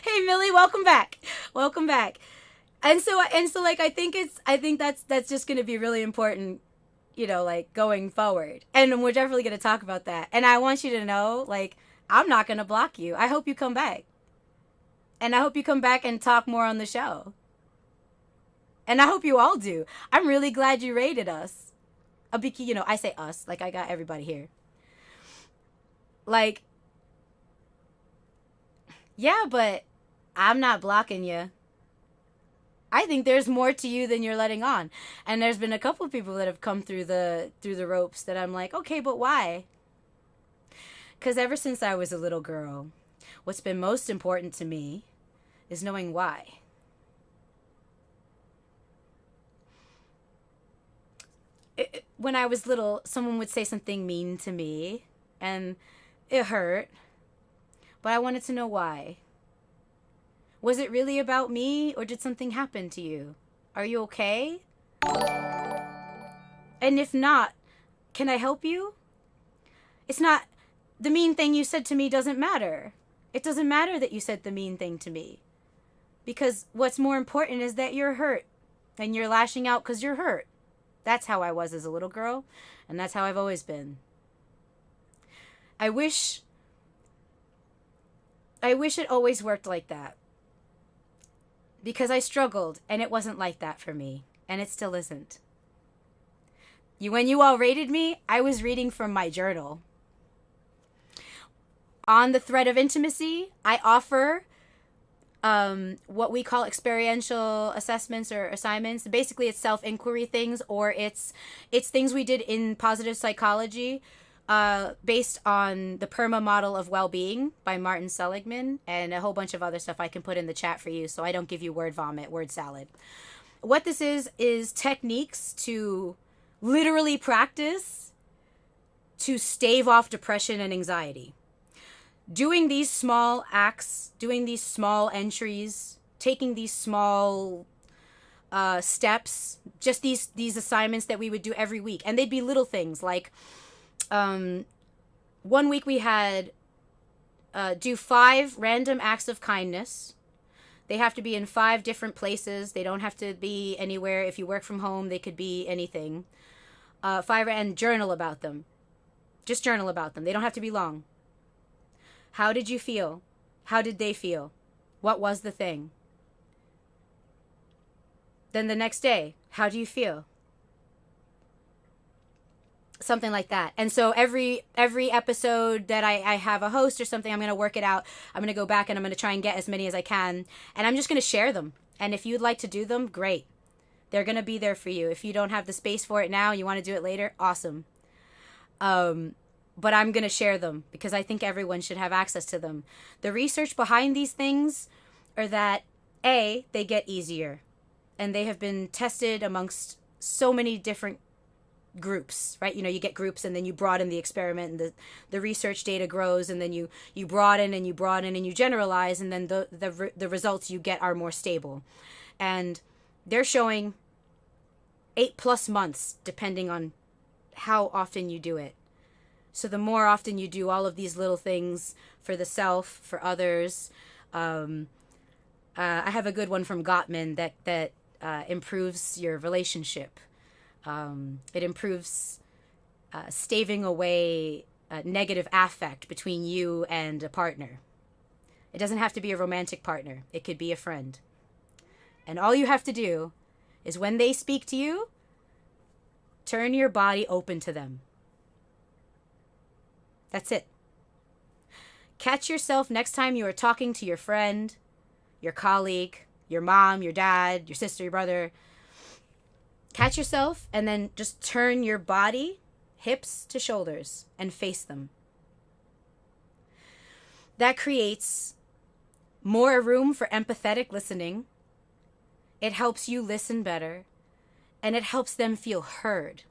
Hey Millie, welcome back. Welcome back. And so like I think that's just gonna be really important, you know, like going forward. And we're definitely gonna talk about that. And I want you to know, like, I'm not gonna block you. I hope you come back. And I hope you come back and talk more on the show. And I hope you all do. I'm really glad you rated us. You know, I say us, like I got everybody here. Like, yeah, but I'm not blocking you. I think there's more to you than you're letting on. And there's been a couple of people that have come through the ropes that I'm like, okay, but why? Because ever since I was a little girl, what's been most important to me is knowing why. When I was little, someone would say something mean to me, and it hurt. But I wanted to know why. Was it really about me, or did something happen to you? Are you okay? And if not, can I help you? It's not, the mean thing you said to me doesn't matter. It doesn't matter that you said the mean thing to me. Because what's more important is that you're hurt. And you're lashing out because you're hurt. That's how I was as a little girl. And that's how I've always been. I wish it always worked like that. Because I struggled, and it wasn't like that for me. And it still isn't. When you all rated me, I was reading from my journal. On the thread of intimacy, I offer what we call experiential assessments or assignments. Basically, it's self-inquiry things, or it's things we did in positive psychology based on the PERMA model of well-being by Martin Seligman, and a whole bunch of other stuff I can put in the chat for you so I don't give you word vomit, word salad. What this is techniques to literally practice to stave off depression and anxiety. Doing these small acts, doing these small entries, taking these small steps, just these assignments that we would do every week. And they'd be little things like, 1 week we had do 5 random acts of kindness. They have to be in 5 different places. They don't have to be anywhere. If you work from home, they could be anything. 5, and journal about them. Just journal about them. They don't have to be long. How did you feel? How did they feel? What was the thing? Then the next day, how do you feel? Something like that. And so every episode that I have a host or something, I'm going to work it out. I'm going to go back and I'm going to try and get as many as I can. And I'm just going to share them. And if you'd like to do them, great. They're going to be there for you. If you don't have the space for it now, you want to do it later, awesome. But I'm going to share them because I think everyone should have access to them. The research behind these things are that, A, they get easier. And they have been tested amongst so many different groups, right? You get groups, and then you broaden the experiment, and the research data grows, and then you broaden and you broaden and you generalize, and then the results you get are more stable. And they're showing 8+ months depending on how often you do it. So the more often you do all of these little things for the self, for others, I have a good one from Gottman that improves your relationship. It improves staving away negative affect between you and a partner. It doesn't have to be a romantic partner. It could be a friend. And all you have to do is, when they speak to you, turn your body open to them. That's it. Catch yourself next time you are talking to your friend, your colleague, your mom, your dad, your sister, your brother. Catch yourself and then just turn your body, hips to shoulders, and face them. That creates more room for empathetic listening. It helps you listen better, and it helps them feel heard.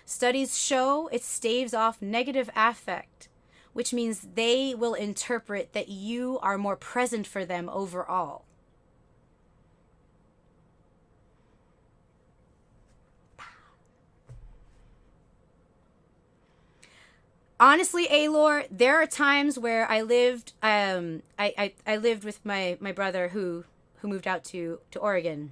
Studies show it staves off negative affect, which means they will interpret that you are more present for them overall. Honestly, Alor, there are times where I lived. I lived with my brother who moved out to Oregon,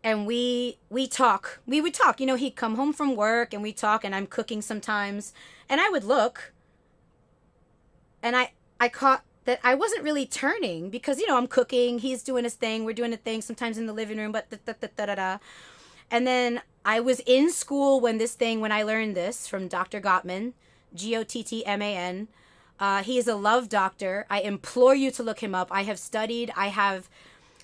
and we talk. We would talk. He'd come home from work, and we'd talk. And I'm cooking sometimes, and I would look, and I caught that I wasn't really turning because I'm cooking. He's doing his thing. We're doing a thing. Sometimes in the living room, but da. And then I was in school when I learned this from Dr. Gottman, Gottman. He is a love doctor. I implore you to look him up. I have studied. I have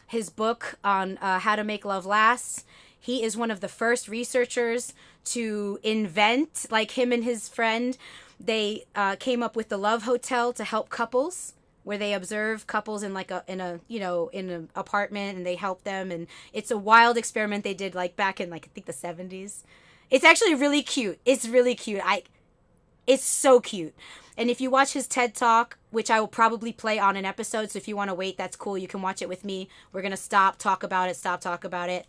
his book on how to make love last. He is one of the first researchers to invent, like him and his friend, they came up with the Love Hotel to help couples, where they observe couples in in an apartment, and they help them. And it's a wild experiment they did back in I think the 70s. It's actually really cute. It's really cute. It's so cute. And if you watch his TED Talk, which I will probably play on an episode, so if you want to wait, that's cool. You can watch it with me. We're going to talk about it.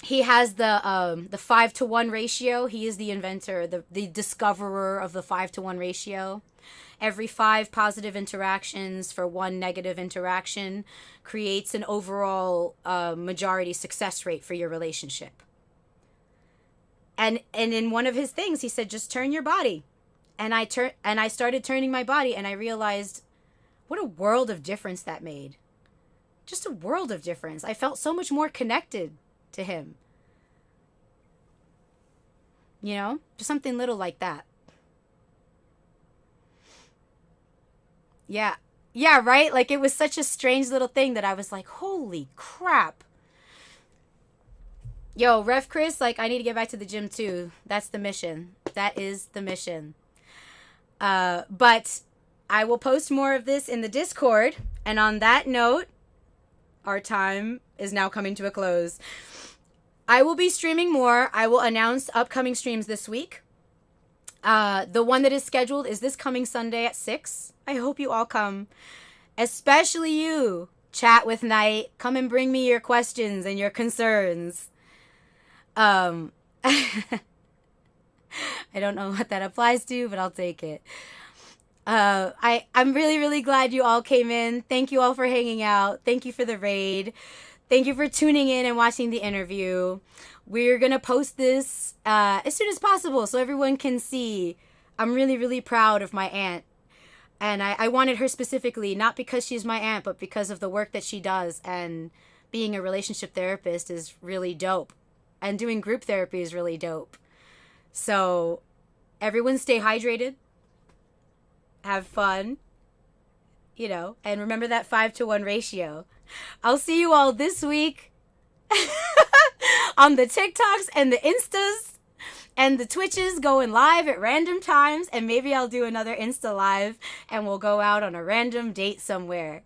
He has the 5-to-1 ratio. He is the inventor, the discoverer of the 5-to-1 ratio. Every 5 positive interactions for 1 negative interaction creates an overall majority success rate for your relationship. And in one of his things, he said, just turn your body. And I started turning my body, and I realized what a world of difference that made. Just a world of difference. I felt so much more connected to him. Just something little like that. Yeah, right? It was such a strange little thing that I was like, holy crap. Yo, Ref Chris, I need to get back to the gym too. That's the mission. That is the mission. But I will post more of this in the Discord. And on that note, our time is now coming to a close. I will be streaming more. I will announce upcoming streams this week. The one that is scheduled is this coming Sunday at 6. I hope you all come. Especially you, Chat with Night. Come and bring me your questions and your concerns. I don't know what that applies to, but I'll take it. I'm really, really glad you all came in. Thank you all for hanging out. Thank you for the raid. Thank you for tuning in and watching the interview. We're going to post this as soon as possible so everyone can see. I'm really, really proud of my aunt. And I wanted her specifically, not because she's my aunt, but because of the work that she does. And being a relationship therapist is really dope. And doing group therapy is really dope. So everyone stay hydrated. Have fun. And remember that 5-to-1 ratio. I'll see you all this week on the TikToks and the Instas and the Twitches going live at random times. And maybe I'll do another Insta live and we'll go out on a random date somewhere.